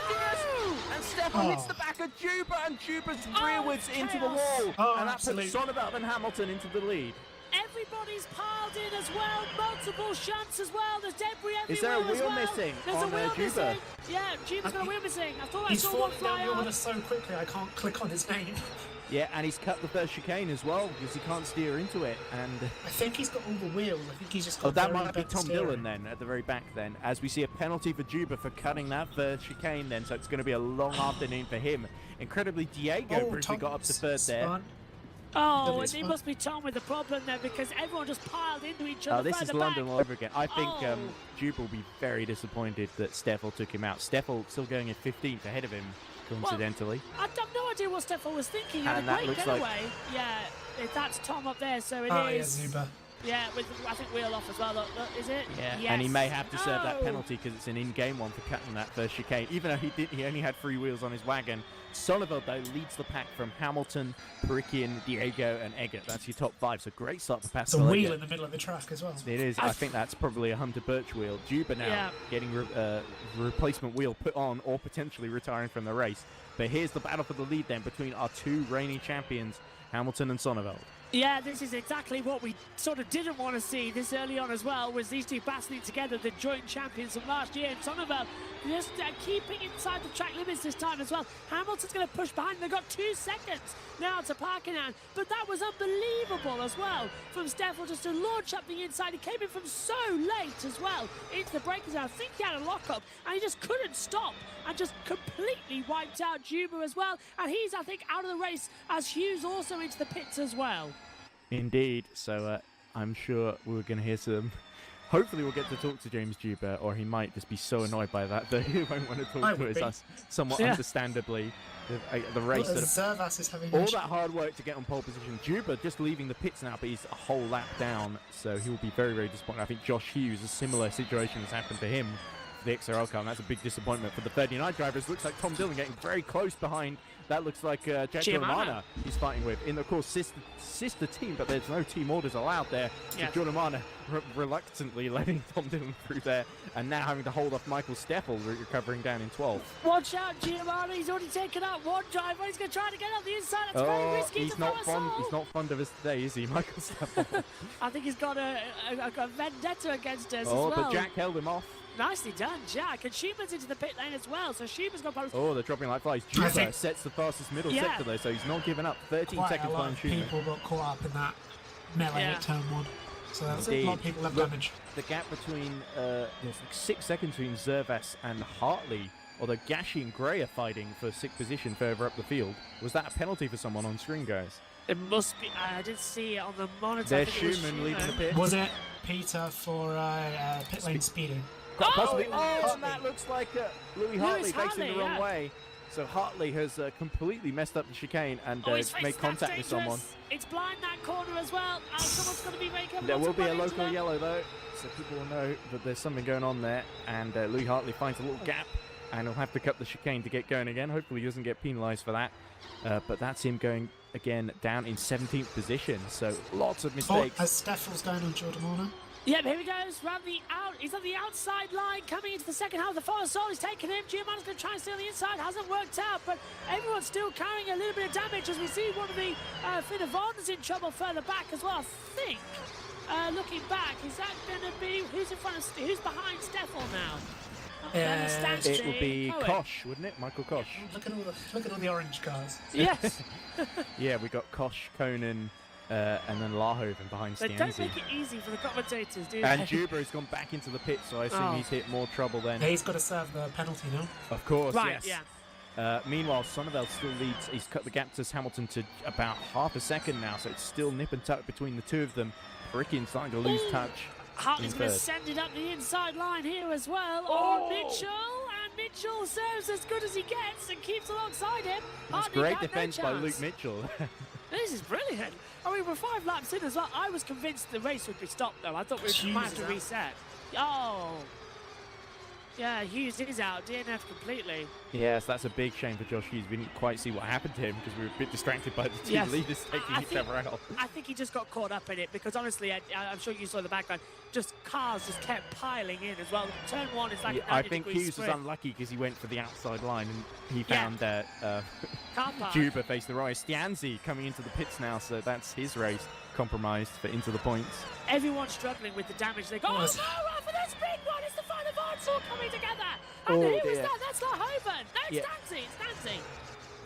A: And Steffel hits the back of Juba. And Juba's rearwards into the wall. And that puts Sonneveld and Hamilton into the lead.
C: Everybody's piled in as well. Multiple shunts as well. There's debris everywhere.
A: Is there a wheel missing?
C: There's a wheel
A: Juba?
C: missing. Yeah, Juba's got a wheel missing. I thought I
B: He's
C: saw one
B: falling
C: fly
B: down the
C: off.
B: order so quickly I can't click on his name.
A: Yeah, and he's cut the first chicane as well because he can't steer into it. And
B: I think he's got all the wheels. I think he's just got
A: that
B: very
A: might be
B: bad
A: Tom
B: steering.
A: Dillon then at the very back then, as we see a penalty for Juba for cutting that first chicane then. So it's going to be a long afternoon for him. Incredibly, Diego briefly got up to third there.
C: Oh, and it must be Tom with the problem there because everyone just piled into each other.
A: Oh, this is London all over again. I think
C: Oh.
A: Juba will be very disappointed that Steffel took him out. Steffel still going in 15th ahead of him, coincidentally.
C: I have no idea what Steffel was thinking.
A: And
C: And
A: that
C: a great
A: looks
C: getaway.
A: like-
C: Yeah, that's Tom up there, so it
B: Oh,
C: is.
B: yeah, Zuba.
C: Yeah, with I think wheel off as well. Look, is it?
A: Yeah,
C: Yes.
A: and he may have to serve that
C: Oh.
A: penalty because it's an in-game one for cutting that first chicane. Even though he only had 3 wheels on his wagon. Sonneveld, though, leads the pack from Hamilton, Perikian, Diego, and Eggert. That's your top 5. So great start for
B: It's a
A: Pascal
B: wheel
A: Eggert.
B: in the middle of the track as well.
A: It is. I think that's probably a Hunter Birch wheel. Juba now
C: Yeah.
A: getting replacement wheel put on or potentially retiring from the race. But here's the battle for the lead then between our 2 reigning champions, Hamilton and Sonneveld.
C: Yeah, this is exactly what we sort of didn't want to see this early on as well, was these 2 battling together, the joint champions of last year. And Sonneveld just keeping inside the track limits this time as well. Hamilton's going to push behind. They've got 2 seconds now to Parkinson. But that was unbelievable as well from Steffel just to launch up the inside. He came in from so late as well into the breakers. I think he had a lockup and he just couldn't stop and just completely wiped out Juba as well. And he's, I think, out of the race as Hughes also into the pits as well.
A: Indeed. So I'm sure we're going to hear some... Hopefully we'll get to talk to James Juba, or he might just be so annoyed by that that he won't want to talk to us somewhat understandably. The race
B: Well,
A: that...
B: Zervas is having
A: All that hard work to get on pole position. Juba just leaving the pits now, but he's a whole lap down, so he'll be very, very disappointed. I think Josh Hughes, a similar situation has happened to him for the XRL car, and that's a big disappointment for the 39 drivers. Looks like Tom Dillon getting very close behind. That looks like Jack Giordamana he's fighting with. In, of course, sister team, but there's no team orders allowed there. So Giordamana reluctantly letting Tom Dillon through there, and now having to hold off Michael Steffel, recovering down in 12th.
C: Watch out, Giordamana. He's already taken out one driver. He's going to try to get up the inside. That's very risky.
A: He's not fond of us today, is he, Michael Steffel?
C: I think he's got a vendetta against us as well.
A: But Jack held him off.
C: Nicely done, Jack. And Schuman's into the pit lane as well, so Schuman's got problems.
A: Oh, they're dropping like flies. Juba sets the fastest middle sector, though, so he's not giving up. 13 seconds behind Schumann.
B: People got caught up in that melee at turn 1. So that's a lot of people have damage.
A: The gap between, there's like 6 seconds between Zervas and Hartley, although Gashi and Gray are fighting for 6th position further up the field. Was that a penalty for someone on screen, guys?
C: It must be. I didn't see it on the monitor.
A: There's Schumann leading the pit.
B: Was it Peter for pit lane speeding?
A: Quite possibly. Oh, and that looks like Louis Hartley facing the wrong way. So Hartley has completely messed up the chicane and made contact with someone.
C: It's blind that corner as well. Someone's going to be very careful.
A: There will be a local yellow though, so people will know that there's something going on there. And Louis Hartley finds a little gap, and he'll have to cut the chicane to get going again. Hopefully he doesn't get penalised for that. But that's him going again down in 17th position. So lots of mistakes.
B: As Steffel's going on Giordamana.
C: Yep, here he goes, round the out. He's on the outside line, coming into the second half. The Forest Soul is taking him. Giordamana's going to try and stay on the inside. Hasn't worked out, but everyone's still carrying a little bit of damage as we see one of the Finavons in trouble further back as well. I think, looking back, is that going to be who's in front of? Who's behind Steffel now?
A: It would be Kosh, wouldn't it? Michael Kosh.
B: Look at all the orange cars.
C: Yes.
A: Yeah, we got Kosh, Conan, and then Lahoven behind
C: They
A: Stianzi.
C: don't make it easy for the commentators, do they?
A: And Juba has gone back into the pit, so I assume he's hit more trouble then.
B: Yeah, he's got to serve the penalty now.
A: Of course,
C: right,
A: yes.
C: yeah.
A: Meanwhile, Sonneveld still leads. He's cut the gap to Hamilton to about half a second now, so it's still nip and tuck between the two of them. Ferrickian starting to lose touch.
C: Hartley's going to send it up the inside line here as well. Oh, Mitchell! And Mitchell serves as good as he gets and keeps alongside him.
A: It's great defense by Luke Mitchell.
C: This is brilliant. I mean, we're 5 laps in as well. I was convinced the race would be stopped, though. I thought we might have to reset. Oh. Yeah, Hughes is out. DNF completely.
A: Yes, that's a big shame for Josh Hughes. We didn't quite see what happened to him because we were a bit distracted by the two leaders taking each other out.
C: I think he just got caught up in it because, honestly, I'm sure you saw the background. Just cars just kept piling in as well. Turn 1 is like a 90-degree
A: I think Hughes was unlucky because he went for the outside line and he found that Juba faced the right. Stianzi coming into the pits now, so that's his race compromised for into the points.
C: Everyone's struggling with the damage. They go, oh no, for this big one, it's the final parts all coming together. And who was that? That's Lahoven. No, it's Stancy. It's Stancy.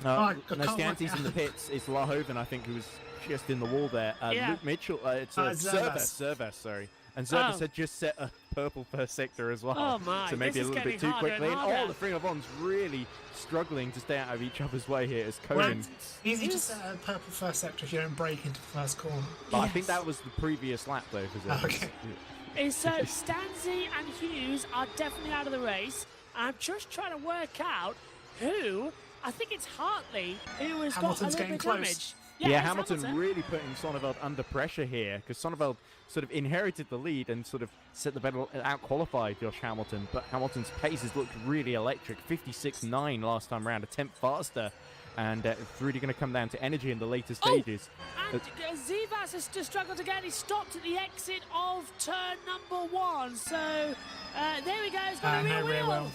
A: No, Stancy's in the pits. It's Lahoven, I think, who was just in the wall there. Luke Mitchell, it's Zervas, sorry. And Zervas had just set a purple first sector as well.
C: Oh my,
A: so maybe a little bit too quickly. And all the three of one's really struggling to stay out of each other's way here as Conan.
B: Easy to set a purple first sector if you don't break into the first corner.
A: I think that was the previous lap, though, for Zervas.
B: Okay.
C: So Stancy and Hughes are definitely out of the race. I'm just trying to work out who. I think it's Hartley who has got a little bit of damage.
A: Yeah, Hamilton really putting Sonneveld under pressure here because Sonneveld sort of inherited the lead and sort of set the battle, out-qualified Josh Hamilton. But Hamilton's pace has looked really electric. 56.9 last time round, a tenth faster. And it's really going to come down to energy in the later stages.
C: And Zivas has just struggled again. He stopped at the exit of turn number 1. So there we go. He's got a rear wheel.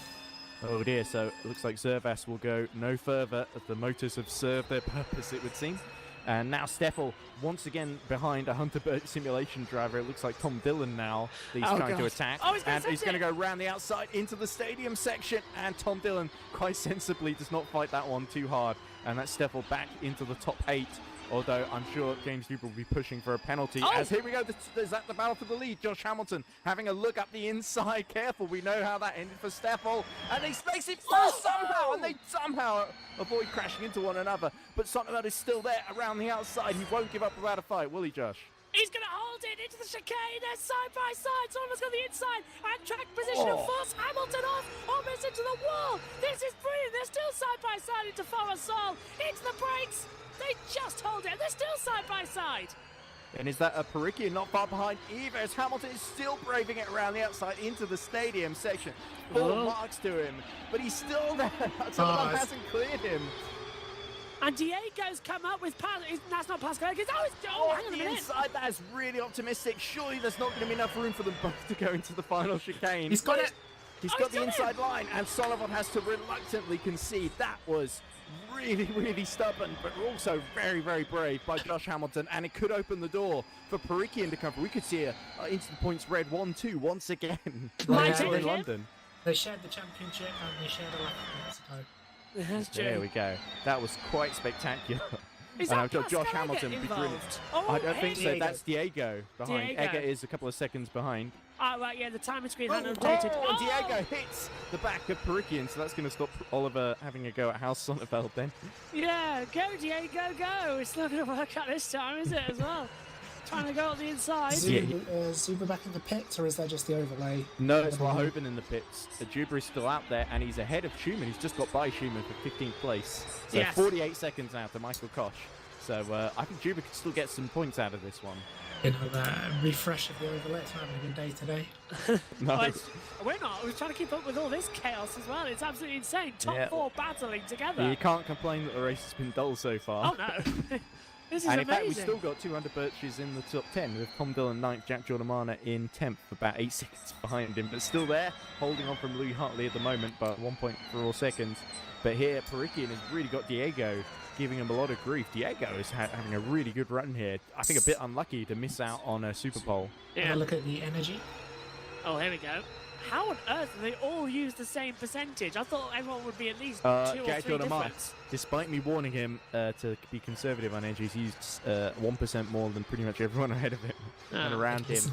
A: Oh dear, so it looks like Zervas will go no further. The motors have served their purpose, it would seem. And now Steffel once again behind a Hunter Birch simulation driver. It looks like Tom Dillon now that he's trying to attack. And he's going to go around the outside into the stadium section. And Tom Dillon quite sensibly does not fight that one too hard. And that's Steffel back into the top 8. Although I'm sure James Duper will be pushing for a penalty. As here we go, is that the battle for the lead? Josh Hamilton having a look up the inside. Careful, we know how that ended for Steffel. And he makes it somehow, and they somehow avoid crashing into one another. But Sonneveld is still there around the outside. He won't give up without a fight, will he, Josh?
C: He's going to hold it into the chicane. They're side by side. Sonnevald's got the inside. And track position and force Hamilton off, almost into the wall. This is brilliant. They're still side by side into Forest-Sol. Into the brakes. They just hold it. They're still side by side.
A: And is that a Ferrickian not far behind either? As Hamilton is still braving it around the outside into the stadium section. 4 marks to him, but he's still there. Someone hasn't cleared him.
C: And Diego's come up with that's not Pascal. Hang on a minute.
A: Inside, that is really optimistic. Surely there's not going to be enough room for them both to go into the final chicane.
B: He's got it.
A: He's got the inside line, and Sullivan has to reluctantly concede. That was really, really stubborn, but also very, very brave by Josh Hamilton, and it could open the door for Ferrickian to come. We could see into the points red 1-2 once again in London.
B: They shared the championship and they shared a lap in Mexico.
C: That's true.
A: There we go. That was quite spectacular.
C: Is that
A: Josh Hamilton would be brilliant. I don't think so. That's Diego behind. Egger is a couple of seconds behind.
C: Oh, right, yeah, the timing screen hadn't updated.
A: Diego hits the back of Ferrickian, so that's going to stop Oliver having a go at House Sonneveld then.
C: Yeah, go Diego, go. It's not going to work out this time, is it, as well? Trying to go up the inside.
B: Zuber back in the pits, or is that just the overlay?
A: No, it's Lahoven in the pits. Juba is still out there, and he's ahead of Schumann. He's just got by Schumann for 15th place. So 48 seconds now to Michael Koch. So I think Juba could still get some points out of this one.
B: You know, that refresh of the overlay. It's not having a good day today.
A: No.
C: We're not. We're trying to keep up with all this chaos as well. It's absolutely insane. Top 4 battling together.
A: You can't complain that the race has been dull so far.
C: Oh, no. This is
A: and
C: amazing.
A: in fact, we've still got 200 Birches in the top 10 with Tom Dillon 9th, Jack Giordamana in 10th, about 8 seconds behind him, but still there, holding on from Louis Hartley at the moment, but 1.4 seconds. But here, Ferrickian has really got Diego giving him a lot of grief. Diego is having a really good run here. I think a bit unlucky to miss out on a Super Pole.
B: Yeah. Have a look at the energy.
C: Oh, here we go. How on earth do they all use the same percentage? I thought everyone would be at least 2 or 3 difference.
A: Despite me warning him to be conservative on energy, he's used 1% more than pretty much everyone ahead of him and around him.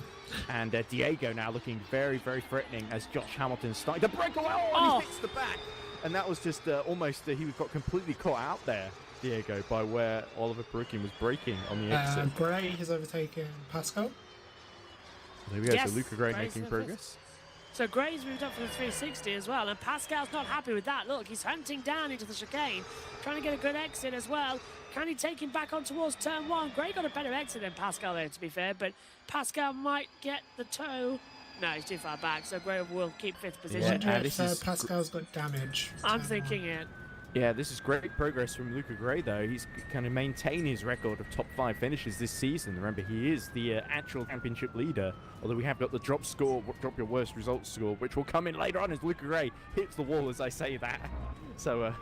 A: And Diego now looking very, very threatening as Josh Hamilton starting to break away. He hits the back and that was just almost he got completely caught out there, Diego, by where Oliver Perucchian was braking on the exit.
B: Gray has overtaken Pascal.
A: There we go.
C: Yes,
A: So Luca Gray
C: Gray's
A: making
C: the
A: progress.
C: So Gray's moved up for the 360 as well, and Pascal's not happy with that. Look, he's hunting down into the chicane, trying to get a good exit as well. Can he take him back on towards turn 1? Gray got a better exit than Pascal there, to be fair, but Pascal might get the toe. No, he's too far back, so Gray will keep 5th position.
B: I wonder if Pascal's got damage.
C: I'm thinking it.
A: Yeah, this is great progress from Luca Gray, though. He's kind of maintained his record of top 5 finishes this season. Remember, he is the actual championship leader, although we have got the drop your worst results score, which will come in later on as Luca Gray hits the wall as I say that. So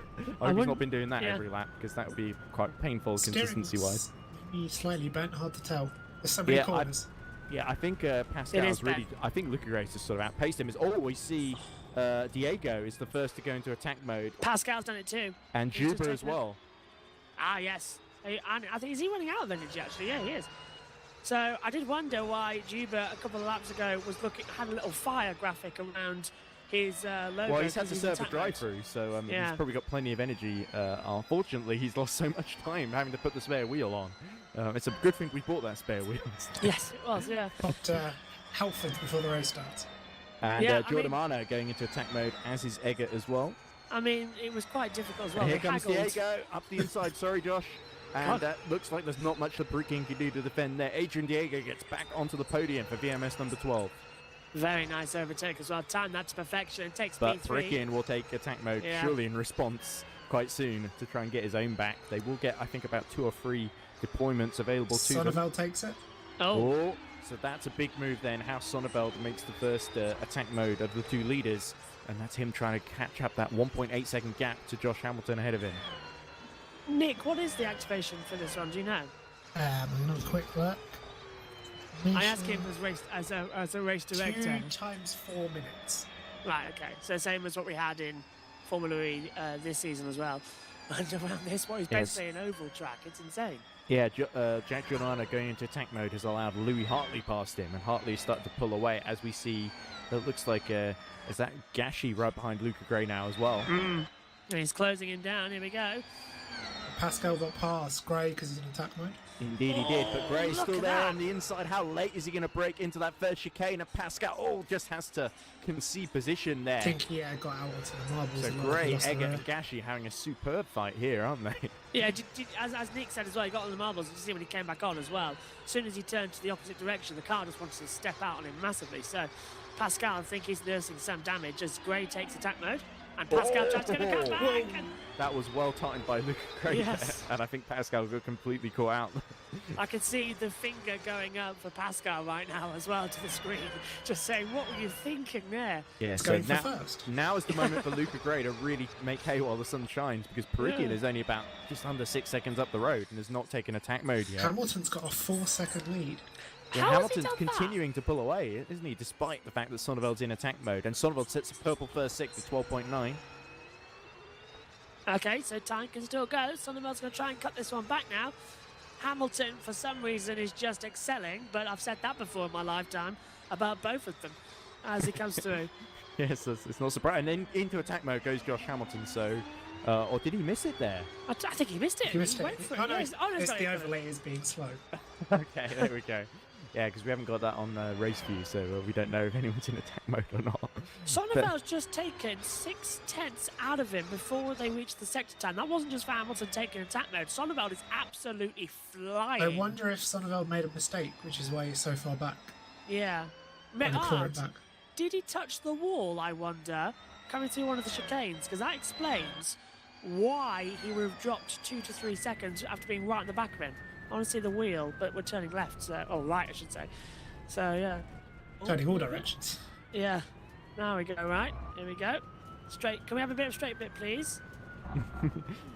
A: I hope he's not been doing that every lap, because that would be quite painful consistency-wise.
B: Maybe slightly bent, hard to tell. There's so many corners.
A: I think Pascal's really... I think Luca Gray's just sort of outpaced him. We see... Diego is the first to go into attack mode.
C: Pascal's done it too.
A: And Juba as well.
C: Ah, yes. And I think, is he running out of energy, actually? Yeah, he is. So I did wonder why Juba, a couple of laps ago, had a little fire graphic around his logo.
A: Well, he's had to serve a drive-through, so he's probably got plenty of energy. Unfortunately, he's lost so much time having to put the spare wheel on. It's a good thing we bought that spare wheel.
C: Yes, it was, yeah.
B: But Halford before the race starts.
A: And Giordamano going into attack mode, as is Eggert as well.
C: I mean, it was quite difficult as well.
A: And here comes Diego up the inside. Sorry, Josh. And that looks like there's not much the Perucchian can do to defend there. Adrian Diego gets back onto the podium for VMS number 12.
C: Very nice overtake as well. Time that to perfection. It takes
A: But
C: P3.
A: Perucchian will take attack mode surely in response quite soon to try and get his own back. They will get, I think, about 2 or 3 deployments available to them.
B: Sonneveld takes it.
A: Oh. So that's a big move then, how Sonneveld makes the first attack mode of the 2 leaders. And that's him trying to catch up that 1.8 second gap to Josh Hamilton ahead of him.
C: Nick, what is the activation for this one? Do you know?
B: Another quick look.
C: I asked him as a race director.
B: 2 times 4 minutes.
C: Right, okay. So same as what we had in Formula E this season as well. And around this, he's basically an oval track. It's insane.
A: Yeah, Jack Giordano going into attack mode has allowed Louis Hartley past him, and Hartley is starting to pull away as we see. It looks like is that Gashi right behind Luca Gray now as well.
C: And he's closing him down. Here we go.
B: Pascal got past Gray because he's in attack mode.
A: Indeed he did, but Gray's still there on the inside. How late is he going to break into that first chicane? And Pascal just has to concede position there.
B: I think he got out onto the marbles.
A: So Gray, Eggert and Gashi having a superb fight here, aren't they?
C: Yeah, as Nick said as well, he got on the marbles. You see when he came back on as well. As soon as he turned to the opposite direction, the car just wanted to step out on him massively. So Pascal, I think he's nursing some damage as Gray takes attack mode. And Pascal tries to get a cut back.
A: That was well timed by Luca Gray.
C: Yes.
A: And I think Pascal got completely caught out.
C: I can see the finger going up for Pascal right now as well to the screen. Just saying, what were you thinking there?
A: Yeah, so now is the moment for Luca Gray to really make hay while the sun shines, because Perucchian is only about just under 6 seconds up the road and has not taken attack mode yet.
B: Hamilton's got a 4-second lead.
A: Yeah, Hamilton's continuing to pull away, isn't he, despite the fact that Sonneveld's in attack mode. And Sonneveld sets a purple first six at 12.9.
C: Okay, so time can still go. Sonneveld's going to try and cut this one back now. Hamilton, for some reason, is just excelling, but I've said that before in my lifetime about both of them as he comes through.
A: Yes, it's not surprising. And then into attack mode goes Josh Hamilton, so... or did he miss it there?
C: I think he missed it.
B: He missed it.
C: Went for it.
B: It's the overlay is being slow.
A: Okay, there we go. Yeah, because we haven't got that on race view, so we don't know if anyone's in attack mode or not.
C: Sonneveld's just taken 6/10 out of him before they reached the sector time. That wasn't just for Hamilton taking attack mode. Sonneveld is absolutely flying.
B: I wonder if Sonneveld made a mistake, which is why he's so far back.
C: Yeah. Did he touch the wall, I wonder, coming through one of the chicanes? Because that explains why he would have dropped 2 to 3 seconds after being right in the back of him. I want to see the wheel, but we're turning left, so... Oh, right, I should say. So, yeah.
B: Turning all directions.
C: Yeah. Now we go, right. Here we go. Straight. Can we have a bit of straight bit, please?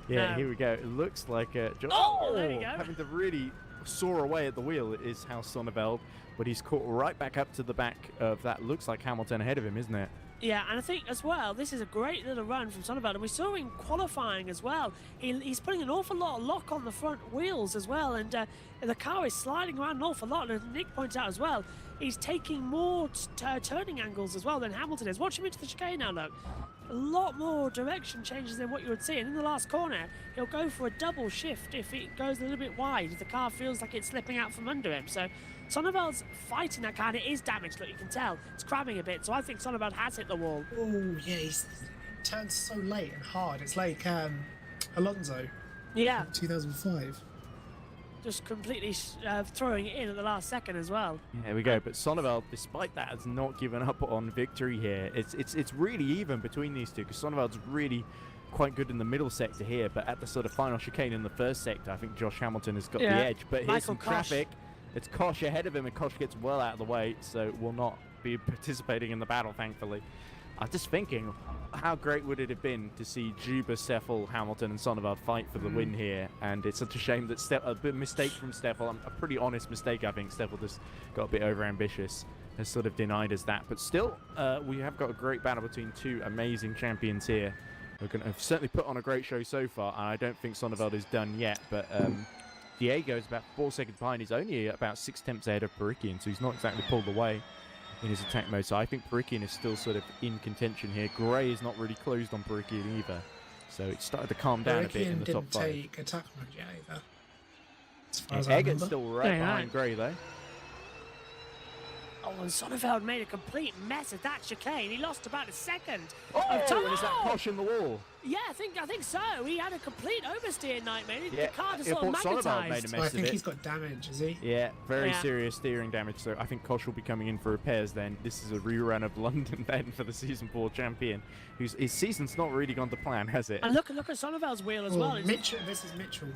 A: Yeah, here we go. It looks like...
C: there we go.
A: Having to really soar away at the wheel is how Sonneveld but he's caught right back up to the back of that. Looks like Hamilton ahead of him, isn't it?
C: Yeah, and I think as well, this is a great little run from Sonneveld, and we saw him qualifying as well. He's putting an awful lot of lock on the front wheels as well, and the car is sliding around an awful lot, and as Nick points out as well, he's taking more turning angles as well than Hamilton is. Watch him into the chicane now, look. A lot more direction changes than what you would see, and in the last corner, he'll go for a double shift if it goes a little bit wide, if the car feels like it's slipping out from under him. So Sonneveld's fighting that car, and it is damaged, look, you can tell. It's crabbing a bit, so I think Sonneveld has hit the wall.
B: Oh, yeah, he turns so late and hard. It's like Alonso.
C: Yeah.
B: 2005.
C: Just completely throwing it in at the last second as well.
A: Yeah, there we go. But Sonneveld, despite that, has not given up on victory here. It's really even between these two, because Sonneveld's really quite good in the middle sector here, but at the sort of final chicane in the first sector, I think Josh Hamilton has got the edge. But here's some traffic. It's Kosh ahead of him, and Kosh gets well out of the way, so will not be participating in the battle, thankfully. I'm just thinking, how great would it have been to see Juba, Steffel, Hamilton, and Sonneveld fight for the win here? And it's such a shame that a bit mistake from Steffel, a pretty honest mistake, I think. Steffel just got a bit overambitious, has sort of denied us that. But still, we have got a great battle between two amazing champions here. We're going to have certainly put on a great show so far, and I don't think Sonneveld is done yet. But Diego is about 4 seconds behind. He's only about 6 tenths ahead of Perikian, so he's not exactly pulled away in his attack mode. So I think Perikian is still sort of in contention here. Gray is not really closed on Perikian either. So it started to calm down a bit in the top 5.
B: Perikian didn't take attack mode yet either. As far
A: Yeah,
B: as I
A: Eggert's
B: remember.
A: still right behind Gray though.
C: Oh, and Sonneveld made a complete mess of that chicane. He lost about a second.
A: Oh,
C: of time.
A: and is that Kosh in the wall?
C: Yeah, I think so. He had a complete oversteer nightmare.
A: Yeah,
C: The car just
A: I
C: sort of
A: thought Sonneveld made a
C: magnetised.
A: mess
B: I
A: of
B: think
A: it.
B: he's got damage, is he?
A: Yeah, very serious steering damage. So I think Kosh will be coming in for repairs then. This is a rerun of London then for the Season 4 champion. His season's not really gone to plan, has it?
C: And look at Sonneveld's wheel as well.
B: Mitchell, this is Mitchell.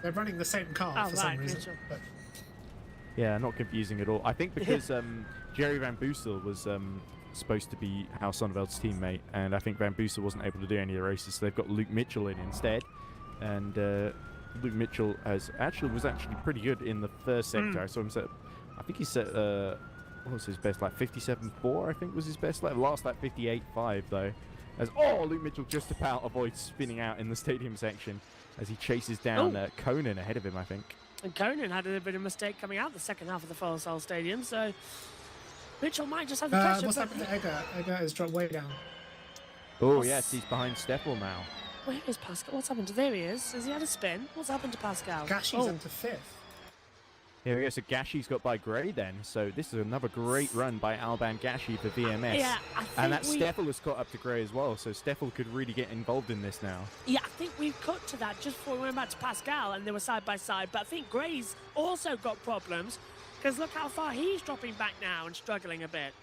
B: They're running the same car
C: Oh,
B: for some
C: right,
B: reason.
C: Mitchell.
B: But
A: Yeah, not confusing at all. I think because Jerry Van Boosel was supposed to be Hal Sonneveld's teammate, and I think Van Boosel wasn't able to do any of the races, so they've got Luke Mitchell in instead. And Luke Mitchell was actually pretty good in the first sector. I saw him set, I think he set, what was his best lap? 57.4, I think was his best lap. Last lap 58.5 though. Luke Mitchell just about avoids spinning out in the stadium section as he chases down Conan ahead of him, I think.
C: And Conan had a bit of a mistake coming out the second half of the Full Sail Stadium, so Mitchell might just have the pressure.
B: what's happened to Egger? Egger has dropped way down.
A: Oh, yes, he's behind Steffel now.
C: Where is Pascal? What's happened to... There he is. Has he had a spin? What's happened to Pascal?
B: Gashy's into 5th.
A: Here we go, so Gashy's got by Gray then. So this is another great run by Alban Gashy for VMS.
C: Yeah, I think
A: and that Steffel has caught up to Gray as well, so Steffel could really get involved in this now.
C: Yeah, I think we've cut to that just before we went back to Pascal, and they were side by side. But I think Gray's also got problems, because look how far he's dropping back now and struggling a bit.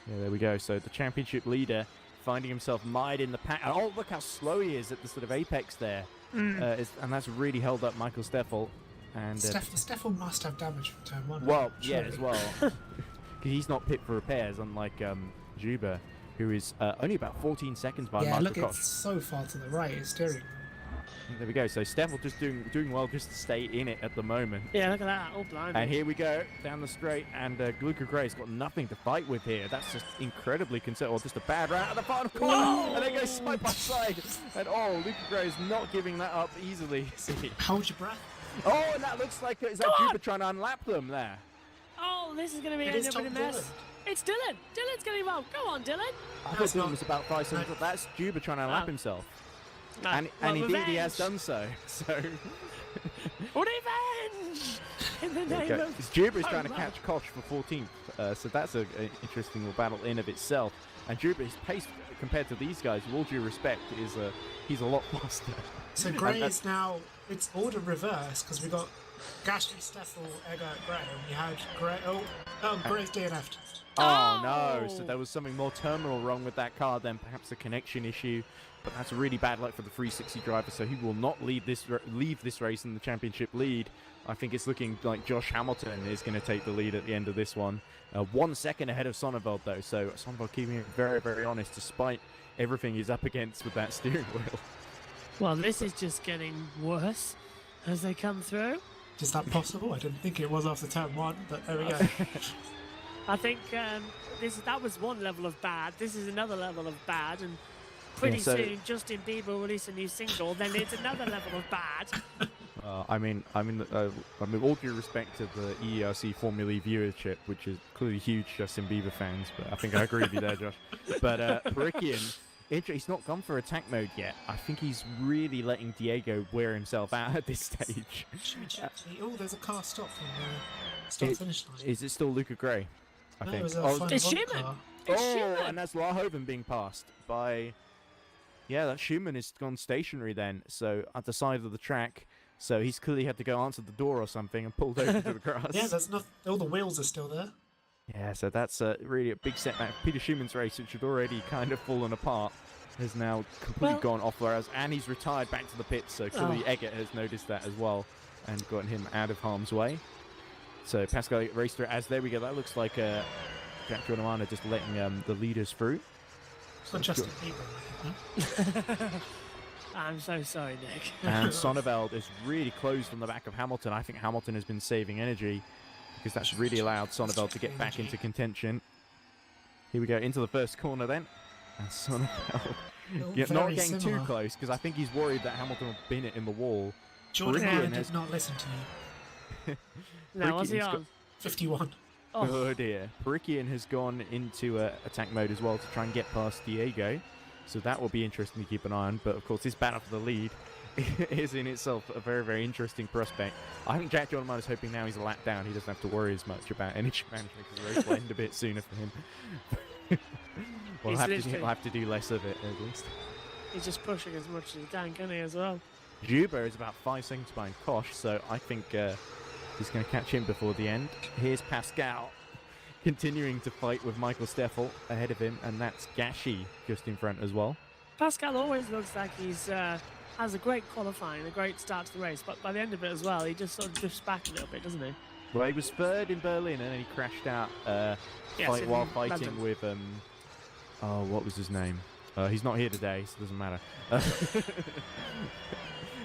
A: Yeah, there we go. So the championship leader finding himself mired in the pack. Oh, look how slow he is at the sort of apex there. And that's really held up Michael Steffel. And
B: Steffel must have damage from turn 1.
A: Well, yeah, as well. Because he's not picked for repairs, unlike Juba, who is only about 14 seconds behind Michael Koch.
B: Yeah, look, it's so far to the right, his steering.
A: There we go. So Steffel just doing well just to stay in it at the moment.
C: Yeah, look at that, all blind.
A: And here we go, down the straight, and Luca Gray's got nothing to fight with here. That's just incredibly concerned, or just a bad round at the final corner. And they go side by side. And Luca Gray is not giving that up easily.
B: Hold your breath.
A: Oh, and that looks like is that Juba trying to unlap them there.
C: Oh, this is going to be
B: It is
C: a mess.
B: Dylan.
C: It's Dylan. Dylan's getting involved. Go on, Dylan.
A: I thought Dylan was about 5 seconds, but that's Juba trying to unlap himself.
C: No.
A: And indeed he has done so.
C: Revenge! In the name of...
A: Juba is trying to catch Koch for 14th, so that's an interesting little battle in of itself. And Juba, his pace compared to these guys, with all due respect, is he's a lot faster.
B: So Gray is now, it's order reverse, because we got Gashy, Steffel, Egger, Gray, and we had Gray, Gray's DNF'd.
A: Oh no, so there was something more terminal wrong with that car than perhaps a connection issue. But that's really bad luck for the 360 driver, so he will not leave this race in the championship lead. I think it's looking like Josh Hamilton is going to take the lead at the end of this one. 1 second ahead of Sonneveld, though, so Sonneveld keeping it very, very honest, despite everything he's up against with that steering wheel.
C: Well, this is just getting worse as they come through.
B: Is that possible? I didn't think it was after turn 1, but there we go.
C: I think that was one level of bad. This is another level of bad, and pretty soon Justin Bieber will release a new single. Then it's another level of bad.
A: I mean, all due respect to the EERC Formula E viewership, which is clearly huge Justin Bieber fans, but I think I agree with you there, Josh. But Perikian, he's not gone for attack mode yet. I think he's really letting Diego wear himself out at this stage.
B: Should we check? Oh, there's a car stop from the start-finish line.
A: Is it still Luca Gray? I
B: No,
A: think.
B: it was a
C: It's Schumann.
B: car.
A: And that's Lahoven being passed by... Yeah, that Schumann has gone stationary then, so at the side of the track. So he's clearly had to go answer the door or something and pulled over to the grass.
B: Yeah, there's not. All the wheels are still there.
A: Yeah, so that's really a big setback. Peter Schumann's race, which had already kind of fallen apart, has now completely gone off the rails, and he's retired back to the pits. So clearly Eggert has noticed that as well and gotten him out of harm's way. So Pascal raced through. As there we go. That looks like Jack Giordano just letting the leaders through.
B: It's not Justin Bieber. Huh?
C: I'm so sorry, Nick.
A: And Sonneveld is really closed on the back of Hamilton. I think Hamilton has been saving energy because that's really allowed Sonneveld to get back into contention. Here we go into the first corner then. And Sonneveld not getting too close because I think he's worried that Hamilton will bin it in the wall.
B: Jordan did not listen to me.
C: No, what's he on?
B: 51.
A: Oh dear. Perikian has gone into attack mode as well to try and get past Diego. So that will be interesting to keep an eye on. But of course, this battle for the lead is in itself a very, very interesting prospect. I think Jack Giordano is hoping now he's a lap down. He doesn't have to worry as much about energy management because the race will end a bit sooner for him. He'll have to do less of it at least.
C: He's just pushing as much as he can he, as well?
A: Juba is about 5 seconds behind Koch, so I think he's going to catch him before the end. Here's Pascal continuing to fight with Michael Steffel ahead of him, and that's Gashi just in front as well.
C: Pascal always looks like he's has a great qualifying, a great start to the race, but by the end of it as well, he just sort of drifts back a little bit, doesn't he?
A: Well, he was third in Berlin, and then he crashed out while fighting
C: London.
A: with what was his name? He's not here today, so it doesn't matter. But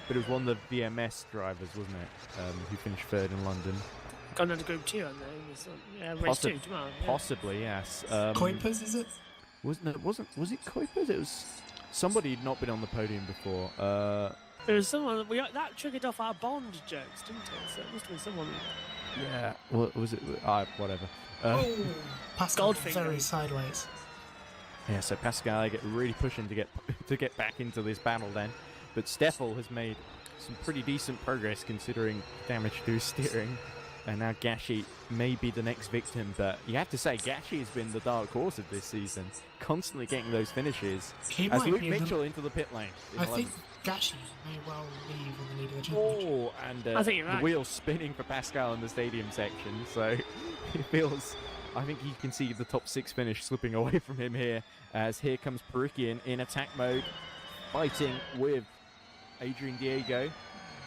A: it was one of the VMS drivers, wasn't it? Who finished third in London.
C: Gone under Group 2, aren't they? Race 2 tomorrow. Yeah.
A: Possibly, yes.
B: Kuipers, is it?
A: Was it Kuipers? It was somebody who'd not been on the podium before.
C: There was someone that triggered off our Bond jokes, didn't it? So it must have been someone.
A: Yeah. What was it? Whatever.
B: Pascal
C: Goldfinger.
B: very sideways.
A: Yeah. So Pascal get really pushing to get back into this battle then, but Steffel has made some pretty decent progress considering damage to his steering. And now Gashi may be the next victim, but you have to say Gashi has been the dark horse of this season, constantly getting those finishes.
B: He
A: As
B: might
A: Luke
B: be
A: Mitchell into the pit lane.
B: I think Gashi may well leave in the lead of the championship.
A: And
C: I think you're right.
A: the wheel's spinning for Pascal in the stadium section, so it feels... I think he can see the top 6 finish slipping away from him here, as here comes Perikian in attack mode, fighting with Adrian Diego.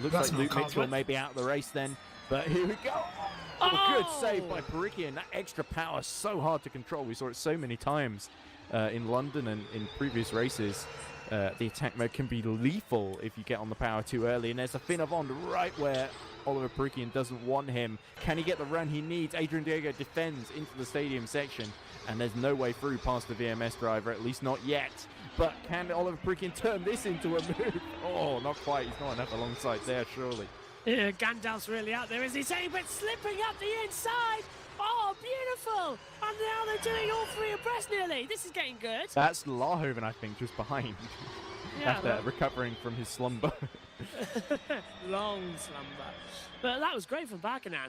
A: Looks like Luke Mitchell may be out of the race then. But here we go. Good save by Perikian. That extra power, so hard to control. We saw it so many times in London and in previous races. The attack mode can be lethal if you get on the power too early. And there's a Finn Avond right where Oliver Perikian doesn't want him. Can he get the run he needs? Adrian Diego defends into the stadium section. And there's no way through past the VMS driver, at least not yet. But can Oliver Perikian turn this into a move? Oh, not quite. He's not enough alongside there, surely.
C: Yeah, Gandalf's really out there, is he saying, but slipping up the inside. Oh, beautiful! And now they're doing all 3 abreast nearly. This is getting good.
A: That's Lahoven, I think, just behind.
C: Yeah,
A: after recovering from his slumber.
C: Long slumber. But that was great from Barkanan.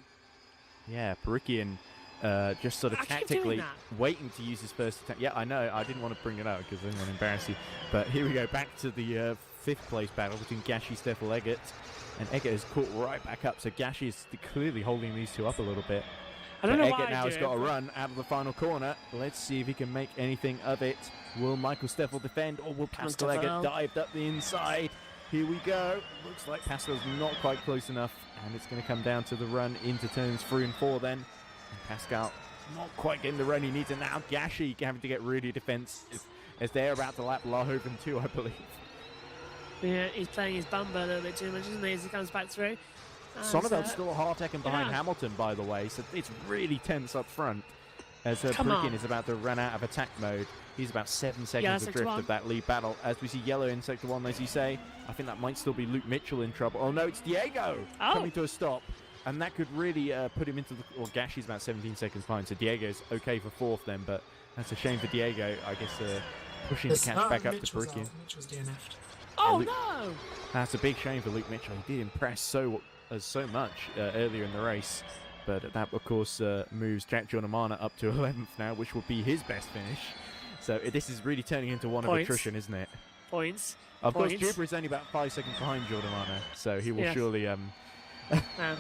A: Yeah, Perikian just sort of tactically waiting to use his first attack. Yeah, I know. I didn't want to bring it up because I didn't want to embarrass you. But here we go, back to the 5th place battle between Gashi, Steffel, Eggert. And Eggert is caught right back up, so Gashi is clearly holding these two up a little bit.
C: I don't know
A: Eggert
C: why
A: now has got a run out of the final corner. Let's see if he can make anything of it. Will Michael Steffel defend, or will Pascal Eggert dive up the inside? Here we go. Looks like Pascal's not quite close enough, and it's going to come down to the run into turns 3 and 4 then. And Pascal not quite getting the run he needs, and now Gashi having to get really defensive as they're about to lap Lahoven too, I believe.
C: Yeah, he's playing his bumper a little bit too much, isn't he, as he comes back through.
A: Sonneveld's still a hard second behind
C: yeah.
A: Hamilton, by the way, so it's really tense up front. As
C: Come on.
A: Brickin is about to run out of attack mode. He's about 7 seconds
C: Sector
A: adrift
C: one.
A: of that lead battle. As we see yellow in Sector 1, as you say, I think that might still be Luke Mitchell in trouble. Oh no, it's Diego coming to a stop. And that could really put him into the... Well, Gashy's about 17 seconds behind, so Diego's okay for 4th then, but that's a shame for Diego, I guess, pushing the catch back up to Brickin.
B: Mitchell's DNF'd.
C: Oh,
A: Luke,
C: no!
A: That's a big shame for Luke Mitchell. He did impress so much earlier in the race. But that, of course, moves Jack Giordamana up to 11th now, which would be his best finish. So this is really turning into one of attrition, isn't it?
C: Points.
A: Of course, Juba is only about 5 seconds behind Giordamana, so he will surely...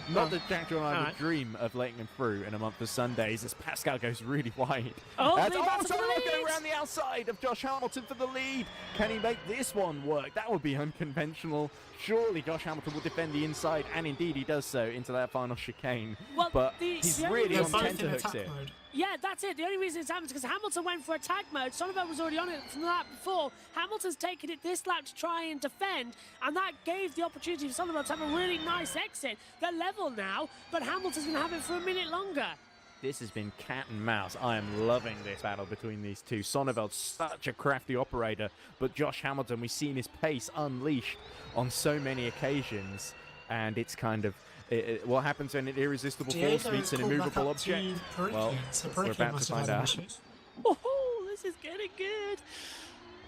A: Not that Jack Giordamana would dream of letting him through in a month of Sundays, as Pascal goes really wide. Sonneveld's going around the outside of Josh Hamilton for the lead. Can he make this one work? That would be unconventional. Surely Josh Hamilton will defend the inside, and indeed he does so into that final chicane.
C: Well,
A: but he's really on tenterhooks here.
C: Yeah, that's it. The only reason it's happened is because Hamilton went for attack mode. Sonneveld was already on it from the lap before. Hamilton's taken it this lap to try and defend, and that gave the opportunity for Sonneveld to have a really nice exit. They're level now, but Hamilton's going to have it for a minute longer.
A: This has been cat and mouse. I am loving this battle between these two. Sonneveld's such a crafty operator, but Josh Hamilton, we've seen his pace unleashed on so many occasions, and it's kind of... what happens when an irresistible force meets an immovable object? Well, we're about to find out.
C: Oh, this is getting good.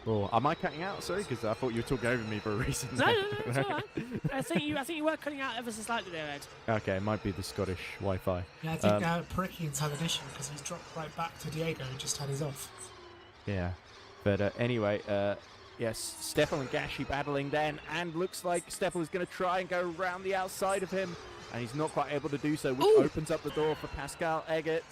A: Oh, am I cutting out? Sorry, because I thought you were talking over me for a reason.
C: No, it's all right. I think you were cutting out ever so slightly there, Ed.
A: Okay, it might be the Scottish Wi-Fi.
B: Yeah, I think Perikian's had an issue because he's dropped right back to Diego and just had his off.
A: Yeah, but anyway, yes, Steffel and Gashy battling then, and looks like Steffel is going to try and go around the outside of him, and he's not quite able to do so, which opens up the door for Pascal Eggert.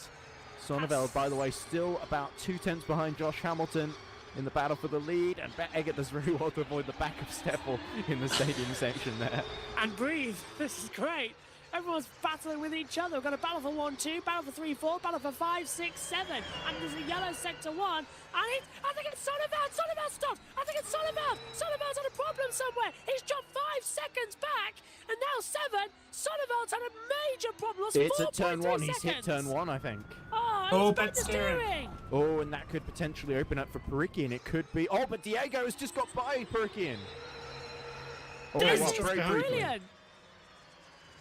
A: Sonneveld, by the way, still about 2 tenths behind Josh Hamilton in the battle for the lead, and Eggert does very well to avoid the back of Steffel in the stadium section there.
C: And breathe. This is great. Everyone's battling with each other. We've got a battle for 1-2, battle for 3-4, battle for 5-6-7. And there's a yellow sector 1. And I think it's Sonneveld. Sonneveld stopped. I think it's Sonneveld. Sonneveld's had a problem somewhere. He's dropped 5 seconds back. And now 7. Sonneveld's had a major problem.
A: It's at turn 1. He's hit turn 1, I think.
C: Oh, he's bent the steering.
A: Oh, and that could potentially open up for Perikian. It could be. Oh, but Diego has just got by Perikian. Oh,
C: this is brilliant.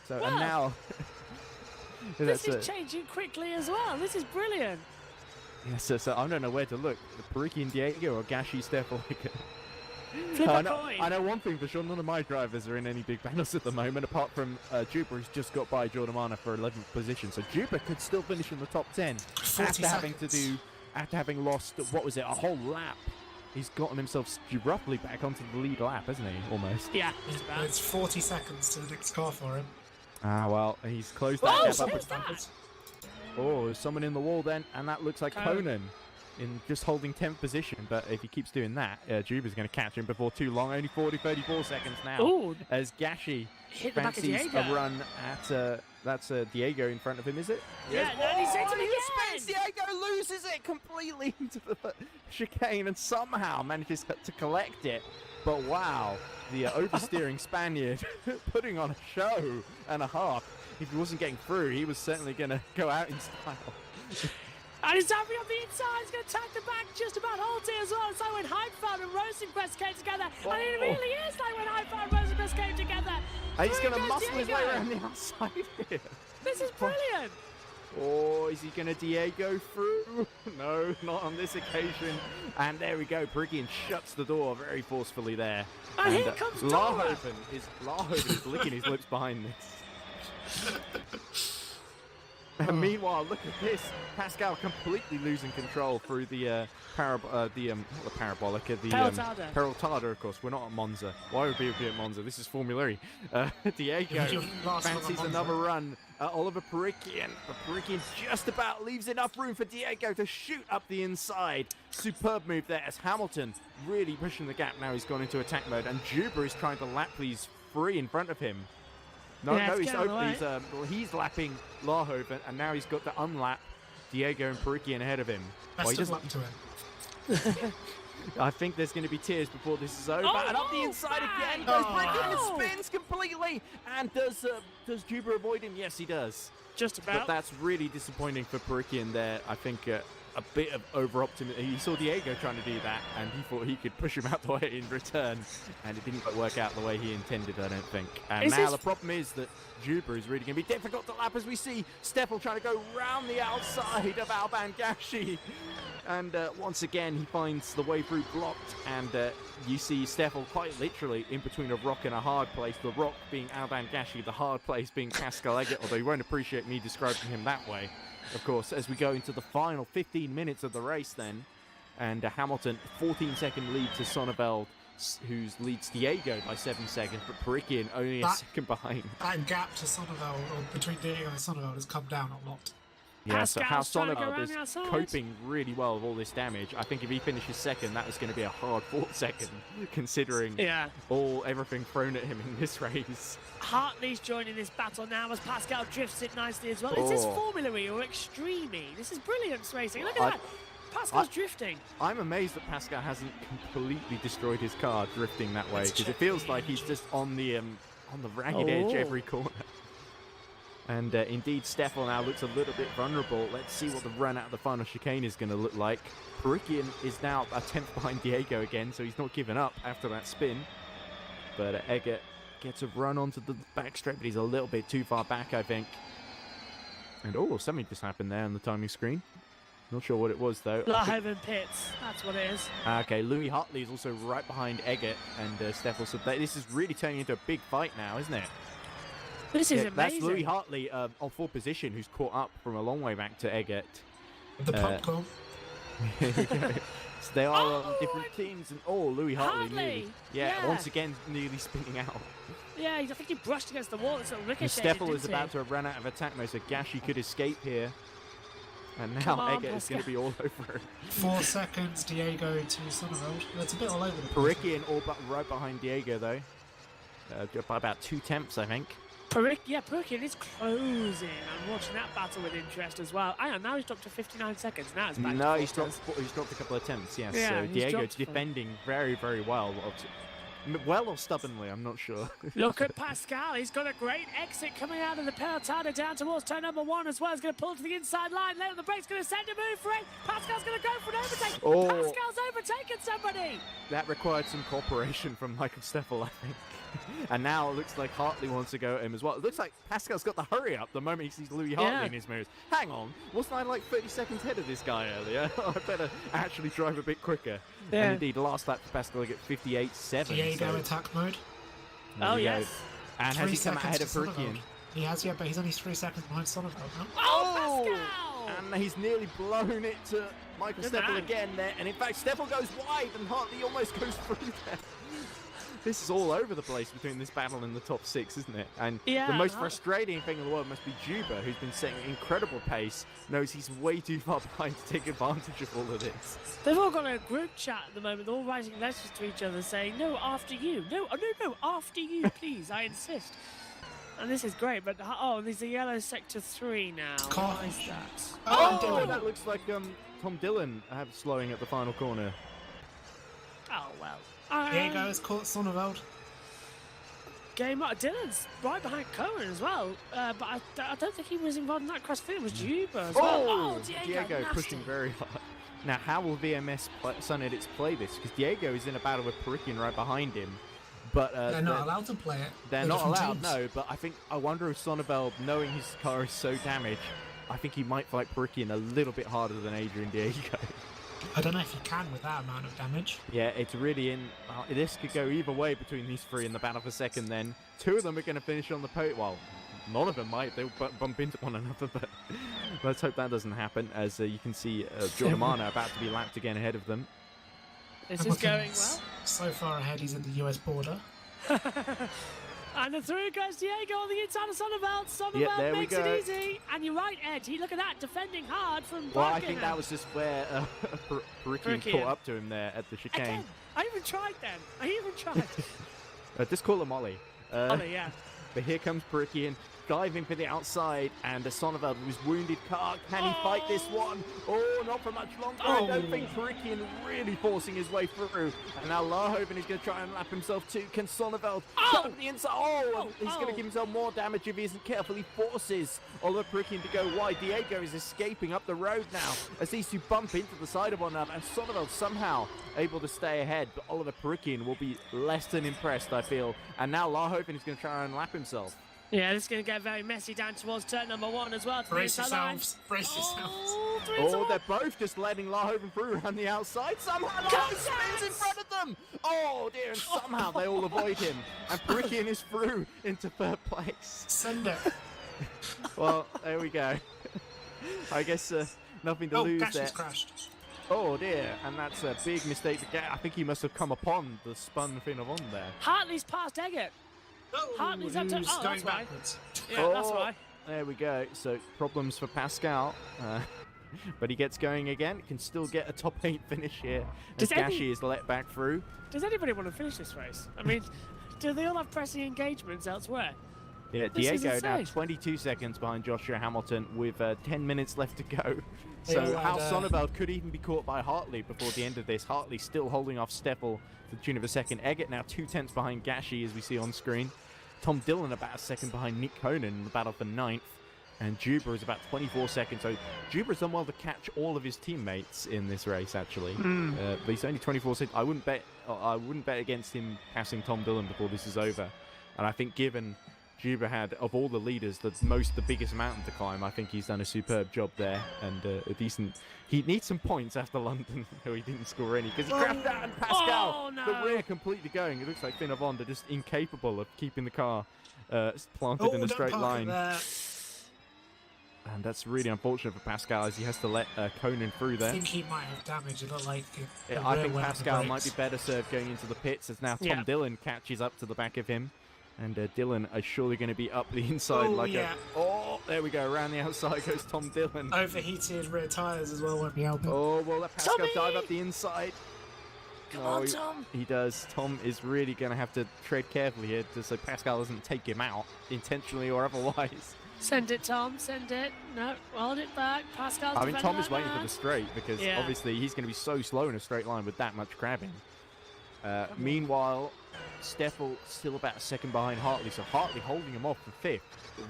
A: So, and now...
C: this is changing quickly as well. This is brilliant.
A: Yeah, so I don't know where to look. The Perikian Diego or Gashy Steffel.
C: Flip a coin.
A: I know one thing for sure. None of my drivers are in any big battles at the moment, apart from Juba, who's just got by Giordamana for 11th position. So Juba could still finish in the top 10 after having lost, what was it, a whole lap. He's gotten himself roughly back onto the lead lap, hasn't he? Almost.
C: Yeah.
B: It's 40 seconds to the next car for him.
A: Ah, well, he's closed that gap up. Oh, there's someone in the wall then, and that looks like Conan in just holding 10th position. But if he keeps doing that, Juba's going to catch him before too long. Only 34 seconds now.
C: Ooh.
A: As Gashy
C: fancies
A: a run at, that's Diego in front of him, is it?
C: Yeah, and he's hit him again.
A: Diego loses it completely into the chicane and somehow manages to collect it. But wow, the oversteering Spaniard putting on a show and a half. If he wasn't getting through, he was certainly going to go out in style.
C: And he's tapping up the inside. He's going to tag the back, just about holds it as well. It's like when Heidfeld and Rosenquist came together. And it really is like when Heidfeld and Rosenquist came together.
A: And he's going to muscle his way around the outside here.
C: This is brilliant.
A: Oh, is he going to Diego through? No, not on this occasion. And there we go. Perikian shuts the door very forcefully there.
C: And here comes
A: Larhoven is licking his lips behind this. And meanwhile, look at this. Pascal completely losing control through the Peraltada, of course. We're not at Monza. Why would we be at Monza? This is Formula E. Diego fancies another run at Oliver Perikian. But Perikian just about leaves enough room for Diego to shoot up the inside. Superb move there as Hamilton really pushing the gap. Now he's gone into attack mode. And Juba is trying to lap these three in front of him. He's lapping Larhoven, and now he's got to unlap Diego and Perikian ahead of him.
B: Best of luck to him.
A: I think there's going to be tears before this is over.
C: Oh,
A: And up the
C: oh,
A: inside
C: bang.
A: again goes
B: Oh.
A: Bricky and
C: Oh.
A: spins completely. And does Juba avoid him? Yes, he does.
C: Just
A: But
C: about.
A: that's really disappointing for Perikian there. I think a bit of over-optimism. He saw Diego trying to do that, and he thought he could push him out the way in return, and it didn't quite work out the way he intended, I don't think. And
C: Is
A: now
C: this-
A: the problem is that Juba is really going to be difficult to lap, as we see Steffel trying to go round the outside of Alban Gashi. And once again, he finds the way through blocked, and you see Steffel quite literally in between a rock and a hard place. The rock being Alban Gashi, the hard place being Pascal Eggert, although you won't appreciate me describing him that way. Of course, as we go into the final 15 minutes of the race then, and Hamilton, 14-second lead to Sonneveld, who leads Diego by 7 seconds, but Perikian only a second behind.
B: That gap to Sonneveld, or between Diego and Sonneveld, has come down a lot.
A: Yeah, so how
C: Pascal's trying to go
A: Sonneveld
C: around
A: is
C: the outside.
A: coping really well with all this damage. I think if he finishes second, that was going to be a hard fourth second, considering
C: Yeah.
A: everything thrown at him in this race.
C: Hartley's joining this battle now as Pascal drifts it nicely as well. Is this
A: Oh.
C: Formula E or Extreme E? This is brilliant racing. Look at
A: I-
C: that. Pascal's drifting.
A: I'm amazed that Pascal hasn't completely destroyed his car drifting that way,
B: Let's
A: because it
B: check
A: feels
B: the
A: like he's
B: engine.
A: just on the ragged edge
C: Oh.
A: every corner. And indeed, Steffel now looks a little bit vulnerable. Let's see what the run out of the final chicane is going to look like. Perikian is now a tenth behind Diego again, so he's not given up after that spin. But Eggert gets a run onto the back straight, but he's a little bit too far back, I think. And something just happened there on the timing screen. Not sure what it was, though.
C: Live in pits. That's what it is.
A: Okay, Louis Hartley is also right behind Eggert and Steffel. So this is really turning into a big fight now, isn't it?
C: This is
A: Yeah, that's
C: amazing.
A: Louis Hartley on full position, who's caught up from a long way back to Eggert.
B: The popcorn.
A: So they are on
C: Oh,
A: different
C: and-
A: teams, and Louis Hartley nearly,
C: Hartley!
A: yeah, once again nearly spinning out.
C: Yeah, I think he brushed against the wall. It's a
A: And
C: ricochet.
A: Steffel is about to run out of attack mode, so Gashi could escape here. And now
C: Come on,
A: Eggert is going to be all over him.
B: 4 seconds, Diego to Sonneveld. It's a bit all over the place.
A: Perikian right behind Diego, though. By about 2 tenths, I think.
C: Perikian is closing. I'm watching that battle with interest as well. Hang on, now he's dropped to 59 seconds. Now it's back to
A: No, he's
C: 4
A: dropped a couple of attempts, yes.
C: Yeah,
A: So
C: he's
A: Diego's
C: dropped from-
A: defending very, very well. Well or stubbornly, I'm not sure.
C: Look at Pascal. He's got a great exit coming out of the peloton and down towards turn number 1 as well. He's going to pull to the inside line. Late on the brakes, going to send a move for it. Pascal's going to go for an overtake.
A: Oh.
C: Pascal's overtaken somebody.
A: That required some cooperation from Michael Steffel, I think. And now it looks like Hartley wants to go at him as well. It looks like Pascal's got the hurry up the moment he sees Louis Hartley
C: Yeah.
A: in his moves. Hang on, wasn't I like 30 seconds ahead of this guy earlier? I better actually drive a bit quicker.
C: Yeah.
A: And indeed, last lap for Pascal, I get 58.7.
B: Diego
A: so
B: attack mode.
A: there
C: Oh,
A: we go.
C: yes.
A: And
B: 3
A: has he come
B: seconds
A: ahead of
B: to Sonneveld.
A: Perikian?
B: He has, yeah, but he's only 3 seconds behind Sonneveld now.
C: Oh, Pascal.
A: And he's nearly blown it to Michael
C: Good
A: Steffel
C: man.
A: again there. And in fact, Steffel goes wide and Hartley almost goes through there. This is all over the place between this battle in the top 6, isn't it? And
C: Yeah,
A: the most
C: and
A: frustrating thing in the world must be Juba, who's been setting incredible pace, knows he's way too far behind to take advantage of all of this.
C: They've all got a group chat at the moment. They're all writing letters to each other saying, no, after you. No, no, after you, please. I insist. And this is great, but there's a yellow sector 3 now.
B: Car-
C: What is that?
B: Oh,
A: That looks like Tom Dillon slowing at the final corner.
C: Oh, well.
B: Diego has caught Sonneveld.
C: Game up. Dylan's right behind Cohen as well, but I don't think he was involved in that cross field. It was Juba as well. Oh, Diego, nasty.
A: pushing very hard. Now, how will VMS Sun Edits play this? Because Diego is in a battle with Perikian right behind him. But
B: They're not allowed to play it.
A: They're not
B: different
A: allowed,
B: teams.
A: no. But I wonder if Sonneveld, knowing his car is so damaged, I think he might fight Perikian a little bit harder than Adrian Diego.
B: I don't know if you can with that amount of damage.
A: Yeah, it's really in. This could go either way between these three in the battle for second. Then 2 of them are going to finish on the podium. Well, none of them might. They'll bump into one another, but let's hope that doesn't happen. As you can see, Giordamano about to be lapped again ahead of them.
C: This is
B: Hamilton's
C: going well.
B: So far ahead, he's at the US border.
C: And the through goes Diego on the inside of Sonneveld.
A: Yeah,
C: Sonneveld
A: there we
C: makes
A: go.
C: it easy. And you're right, Ed. Look at that, defending hard from
A: Well, I
C: Buckingham.
A: think that was just where Perikian
C: Perikian.
A: caught up to him there at the chicane.
C: Again, I even tried then. I even tried.
A: Just call him Ollie.
C: Ollie, yeah.
A: But here comes Perikian. diving for the outside, and Sonneveld with his wounded car. Can he fight this one? Oh, not for much longer. I don't think Perikian really forcing his way through. And now Larhoven is going to try and lap himself too. Can Sonneveld cut up the inside? He's going to give himself more damage if he isn't careful. He forces Oliver Perikian to go wide. Diego is escaping up the road now as these two bump into the side of one another, and Sonneveld somehow able to stay ahead, but Oliver Perikian will be less than impressed, I feel. And now Larhoven is going to try and lap himself.
C: Yeah, this is going to get very messy down towards turn number 1 as well.
B: Brace yourselves. Brace yourselves.
A: Oh, they're both just letting Larhoven through around the outside. Somehow Larhoven spins in front of them. Oh, dear. And somehow they all avoid him. And Perikian is through into third place.
B: Send it.
A: Well, there we go. I guess nothing to lose there.
B: Crashed.
A: Oh, dear. And that's a big mistake to get. I think he must have come upon the spun fin of on there.
C: Hartley's past Eggert. Hartley's up to...
B: going
C: that's
B: backwards.
C: Why. Yeah, that's why.
A: There we go. So problems for Pascal. But he gets going again. Can still get a top 8 finish here. As Gashi is let back through.
C: Does anybody want to finish this race? I mean, do they all have pressing engagements elsewhere?
A: Yeah, Diego now 22 seconds behind Joshua Hamilton with 10 minutes left to go. So how Sonneveld could even be caught by Hartley before the end of this. Hartley still holding off Steffel to the tune of a second. Eggert now 2/10 behind Gashi, as we see on screen. Tom Dillon about a second behind Nick Conan in the battle for 9th. And Juba is about 24 seconds. So Juba's done well to catch all of his teammates in this race, actually. But he's only 24 seconds. I wouldn't bet against him passing Tom Dillon before this is over. And I think given Juba had, of all the leaders, the biggest mountain to climb, I think he's done a superb job there, and a decent... He needs some points after London, though he didn't score any, because he crashed out, and Pascal, the rear completely going. It looks like Finn Avon are just incapable of keeping the car planted in a straight line. And that's really unfortunate for Pascal, as he has to let Conan through there.
B: I think he might have damage. It looked like
A: I think Pascal might be better served going into the pits, as now Tom Dillon catches up to the back of him. And Dillon is surely going to be up the inside there we go. Around the outside goes Tom Dillon.
B: Overheated rear tyres as well won't be helping.
A: Oh, well, let Pascal dive up the inside.
C: Come on, Tom.
A: He does. Tom is really going to have to tread carefully here so Pascal doesn't take him out, intentionally or otherwise.
C: Send it, Tom. Send it. No, hold it back. Pascal's
A: I mean, Tom is waiting for the straight, because obviously he's going to be so slow in a straight line with that much crabbing. Meanwhile, Steffel still about a second behind Hartley, so Hartley holding him off for 5th.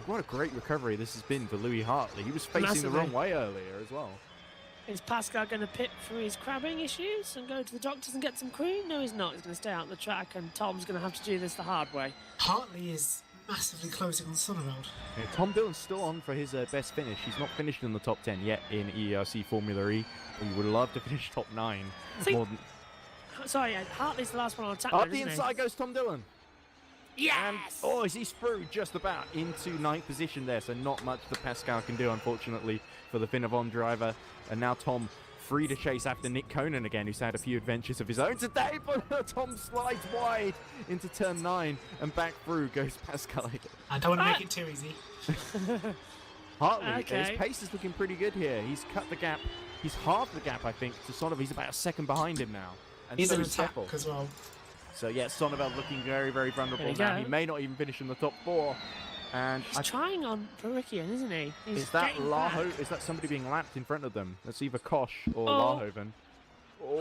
A: What a great recovery this has been for Louis Hartley. He was facing the wrong way earlier as well.
C: Is Pascal going to pit for his crabbing issues and go to the doctors and get some cream? No, he's not. He's going to stay out on the track, and Tom's going to have to do this the hard way.
B: Hartley is massively closing on Sonneveld.
A: Yeah, Tom Dillon's still on for his best finish. He's not finished in the top 10 yet in EERC Formula E. He would love to finish top 9.
C: Sorry, Hartley's the last one on attack.
A: Up the inside goes Tom Dillon.
C: Yes!
A: And, he's through just about into 9th position there, so not much that Pascal can do, unfortunately, for the Finn Avon driver. And now Tom free to chase after Nick Conan again, who's had a few adventures of his own today, but Tom slides wide into turn 9, and back through goes Pascal again.
B: I don't want to make it too easy.
A: Hartley, his pace is looking pretty good here. He's cut the gap. He's halved the gap, I think, to Sonneveld. He's about a second behind him now. And
B: he's
A: so
B: an
A: is
B: attack
A: Steffel.
B: as well.
A: So, yeah, Sonneveld looking very, very vulnerable now. He may not even finish in the top 4. And
C: he's trying on Perikian, isn't he?
A: Is that somebody being lapped in front of them? That's either Kosh or Larhoven.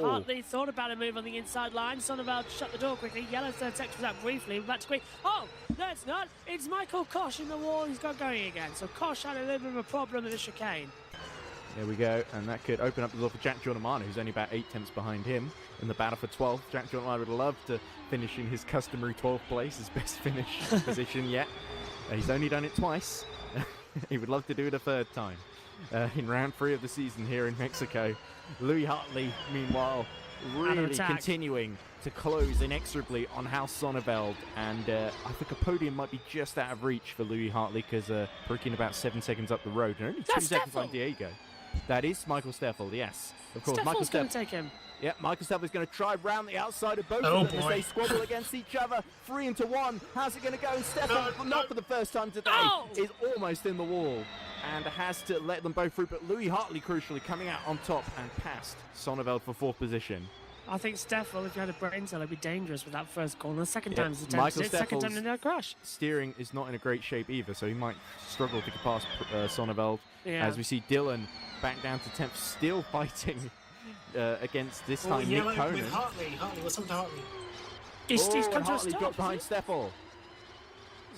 C: Hartley thought about a move on the inside line. Sonneveld shut the door quickly. Yellow third sector was out briefly. We're about to squeeze. Oh, no, it's not. It's Michael Kosh in the wall. He's got going again. So Kosh had a little bit of a problem with the chicane.
A: There we go, and that could open up the door for Jack Giordamano, who's only about 8/10 behind him in the battle for 12th. Jack Giordamano would love to finish in his customary 12th place, his best finish position yet. He's only done it twice. He would love to do it a 3rd time in round 3 of the season here in Mexico. Louis Hartley, meanwhile, really continuing to close inexorably on House Sonneveld, and I think a podium might be just out of reach for Louis Hartley, because Perikian about 7 seconds up the road, and only 2 seconds behind Diego. That is Michael Steffel, yes. Of course,
C: Steffel's going to take him.
A: Yeah, Michael Steffel is going to try round the outside of both of them as they squabble against each other. 3 into 1. How's it going to go? And Steffel, not for the first time today, is almost in the wall and has to let them both through. But Louis Hartley, crucially, coming out on top and past Sonneveld for 4th position.
C: I think Steffel, if you had a brain cell, would be dangerous with that first corner. Second
A: Yeah,
C: time is a
A: Michael
C: second time
A: Steffel's-
C: in a crash.
A: Steering is not in a great shape either, so he might struggle to get past Sonneveld.
C: Yeah.
A: As we see Dylan back down to 10th, still fighting against this time Nick
B: yellow
A: Conan.
B: with Hartley. Hartley, what's up to Hartley?
C: He's
A: and
C: come to a
A: Hartley
C: stop.
A: got behind Steffel.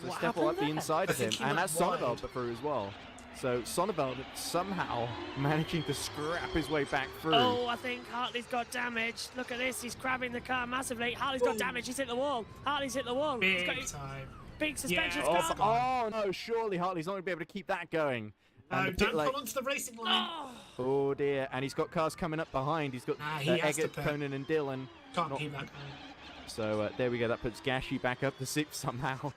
A: So
C: What
A: Steffel
C: happened
A: up the
C: there?
A: inside
B: I
A: of him,
B: think he
A: and
B: went
A: that's Sonneveld
B: wide.
A: but through as well. So Sonneveld somehow managing to scrap his way back through.
C: Oh, I think Hartley's got damage. Look at this. He's crabbing the car massively. Hartley's got
B: Whoa.
C: damage. He's hit the wall. Hartley's hit the wall. He's
B: Big
C: got his
B: time.
C: big suspension
B: Yeah.
C: car.
A: Oh no, surely Hartley's not going to be able to keep that going. And
B: No,
A: the pit
B: don't
A: lane-
B: pull onto the racing line.
C: Oh,
A: Oh dear, and he's got cars coming up behind. He's got
B: Nah, he has to
A: Eggert,
B: pit.
A: Conan and Dylan.
B: Can't
A: not-
B: keep that going.
A: So there we go. That puts Gashi back up to 6th somehow.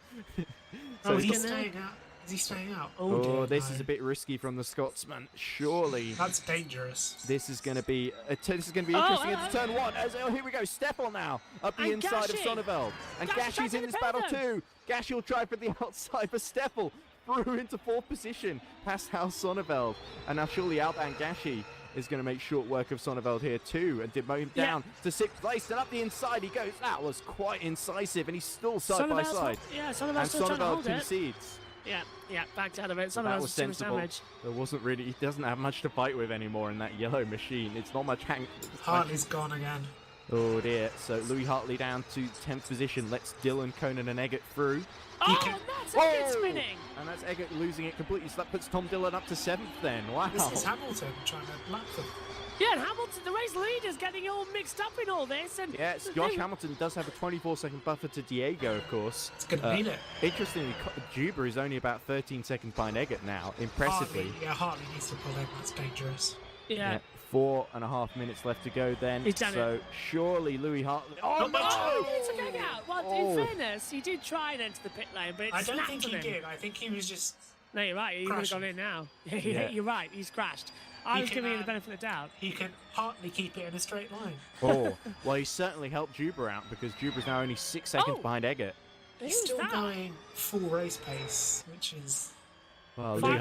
B: Oh,
A: he's
B: he's
A: got-
B: staying out. Is he staying out?
A: Oh,
B: dear,
A: this
B: no.
A: is a bit risky from the Scotsman. Surely
B: That's dangerous.
A: this is going to be this is going to be
C: Oh,
A: interesting into turn 1. Here we go. Steffel now up the
C: And
A: inside of
C: Gashi.
A: Sonneveld, and
C: Gashi tries
A: Gashi's
C: to
A: in this
C: defend
A: battle
C: them.
A: too. Gashi will try for the outside, but Steffel through into 4th position past Hal Sonneveld, and now surely outbound Gashi is going to make short work of Sonneveld here too, and did mow him
C: Yeah.
A: down to 6th place, and up the inside he goes. That was quite incisive, and he's still side by
C: Sonneveld's-
A: side,
C: Yeah,
A: and
C: Sonneveld's still trying to
A: Sonneveld
C: hold it.
A: concedes.
C: Yeah, backed out of it.
A: That
C: Sonneveld's
A: was
C: too much
A: sensible.
C: damage.
A: There wasn't really. He doesn't have much to fight with anymore in that yellow machine. It's not much hang.
B: Hartley's gone again.
A: Oh dear. So Louis Hartley down to 10th position. Lets Dylan, Conan, and Eggert through.
C: Oh,
B: can-
C: and that's Eggert
A: Whoa!
C: spinning.
A: And that's Eggert losing it completely. So that puts Tom Dillon up to 7th then. Wow.
B: This is Hamilton trying to lap them.
C: Yeah, and Hamilton, the race leader's getting all mixed up in all this. And
A: Yes, Josh Hamilton does have a 24-second buffer to Diego, of course.
B: It's going to beat it.
A: Interestingly, Juba is only about 13 seconds behind Eggert now, impressively.
B: Hartley needs to pull in. That's dangerous.
C: yeah.
A: 4.5 minutes left to go then.
C: He's done
A: so surely Louis Hartley. Oh no!
C: Oh, it's a kick out. Well,
A: Oh.
C: in fairness, he did try and enter the pit lane, but it
B: I don't
C: snapped
B: think
C: on
B: he
C: him.
B: did. I think he was just.
C: No, you're right. He would have
B: Crashing.
C: gone in now.
A: Yeah.
C: You're right. He's crashed. I
B: He
C: was
B: can,
C: giving him the benefit of the doubt.
B: He can Hartley keep it in a straight line.
A: Oh, well, he certainly helped Juba out because Juba's now only 6 seconds
C: Oh.
A: behind Eggert.
B: He's
C: Who's
B: still
C: that?
B: going full race pace, which is.
A: Well,
B: Fine.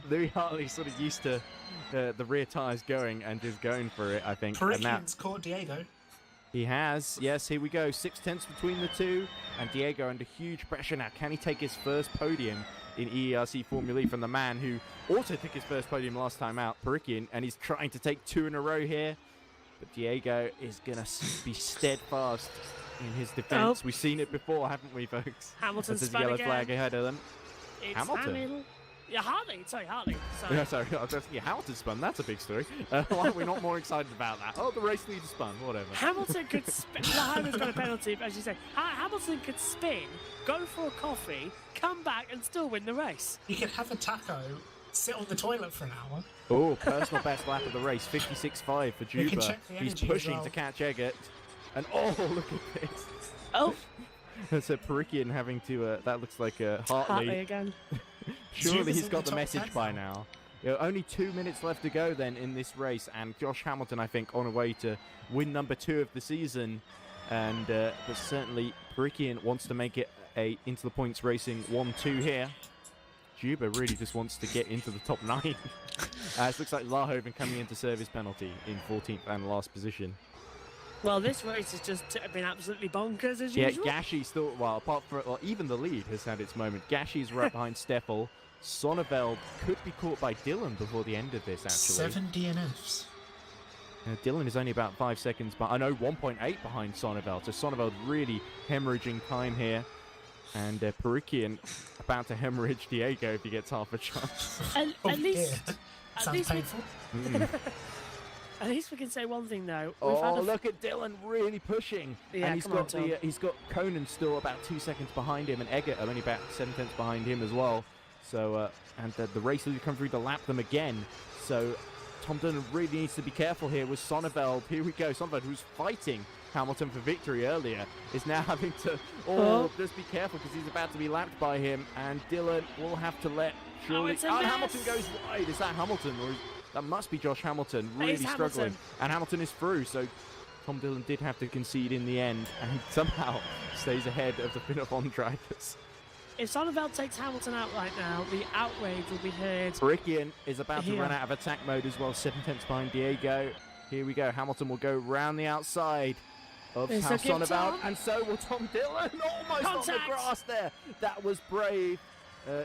A: Louis Hartley's sort of used to the rear tyres going and just going for it, I think. And now
B: Perikian's caught Diego.
A: he has. Yes, here we go. 6/10 between the two. And Diego under huge pressure now. Can he take his first podium in EERC Formula E from the man who also took his first podium last time out, Perikian, and he's trying to take 2 in a row here. But Diego is going to be steadfast in his defence.
C: Oh.
A: We've seen it before, haven't we, folks?
C: Hamilton's
A: There's a
C: spun
A: yellow
C: again.
A: flag ahead of them.
C: It's
A: Hamilton?
C: Hamilton. Yeah, Hartley. Sorry, Hartley. Sorry.
A: Yeah, sorry, I was just thinking Hamilton spun. That's a big story. Why are we not more excited about that? Oh, the race leader spun. Whatever.
C: Hamilton could spin. Hamilton's got a penalty, as you say. Hamilton could spin, go for a coffee, come back, and still win the race.
B: He can have a taco, sit on the toilet for an hour.
A: Oh, personal best lap of the race, 56.5 for
B: can
A: Juba.
B: check the
A: He's
B: energy as
A: pushing
B: well.
A: to catch Eggert. And oh, look at this.
C: Oh,
A: That's a Perikian having to, that looks like
C: Hartley
A: Hartley.
C: again.
A: Surely
B: Juba's
A: he's
B: in
A: got
B: the
A: the
B: top
A: message
B: 10
A: by
B: now.
A: now. Only 2 minutes left to go then in this race. And Josh Hamilton, I think, on a way to win number 2 of the season. And but certainly Perikian wants to make it into the points racing 1-2 here. Juba really just wants to get into the top 9. It looks like Lahoven coming into service penalty in 14th and last position.
C: Well, this race has just been absolutely bonkers as
A: Yeah,
C: usual.
A: Gashi still, well, apart from, well, even the lead has had its moment. Gashi's right behind Steffel. Sonneveld could be caught by Dylan before the end of this, actually.
B: 7 DNFs.
A: Dylan is only about 5 seconds, but I know 1.8 behind Sonneveld. So Sonneveld really hemorrhaging time here. And Perikian about to hemorrhage Diego if he gets half a chance.
C: At,
B: Oh,
C: at least,
B: dear.
C: at
B: Sounds
C: least, we,
B: painful.
C: at least we can say one thing though. We've had
A: Oh,
C: a
A: look at Dylan really pushing.
C: Yeah,
A: and he's
C: come on,
A: got
C: Tom.
A: he's got Conan still about 2 seconds behind him, and Eggert only about 7/10 behind him as well. So and the race leader come through to lap them again. So Tom Dillon really needs to be careful here with Sonneveld. Here we go. Sonneveld, who's fighting Hamilton for victory earlier, is now having to just be careful because he's about to be lapped by him, and Dillon will have to let surely.
C: it's a
A: and
C: mess.
A: Hamilton goes wide. Is that Hamilton or that must be Josh Hamilton?
C: It
A: Really
C: is
A: struggling,
C: Hamilton.
A: and Hamilton is through. So Tom Dillon did have to concede in the end, and somehow stays ahead of the Finafon drivers.
C: If Sonneveld takes Hamilton out right now, the outrage will be heard.
A: Perikian is about to
C: Here.
A: run out of attack mode as well, 7/10 behind Diego. Here we go. Hamilton will go round the outside of
C: It's
A: House
C: a gift,
A: Sonnebaut,
C: Tom.
A: and so will Tom Dillon. Almost on the
C: Contact.
A: grass there. That was brave.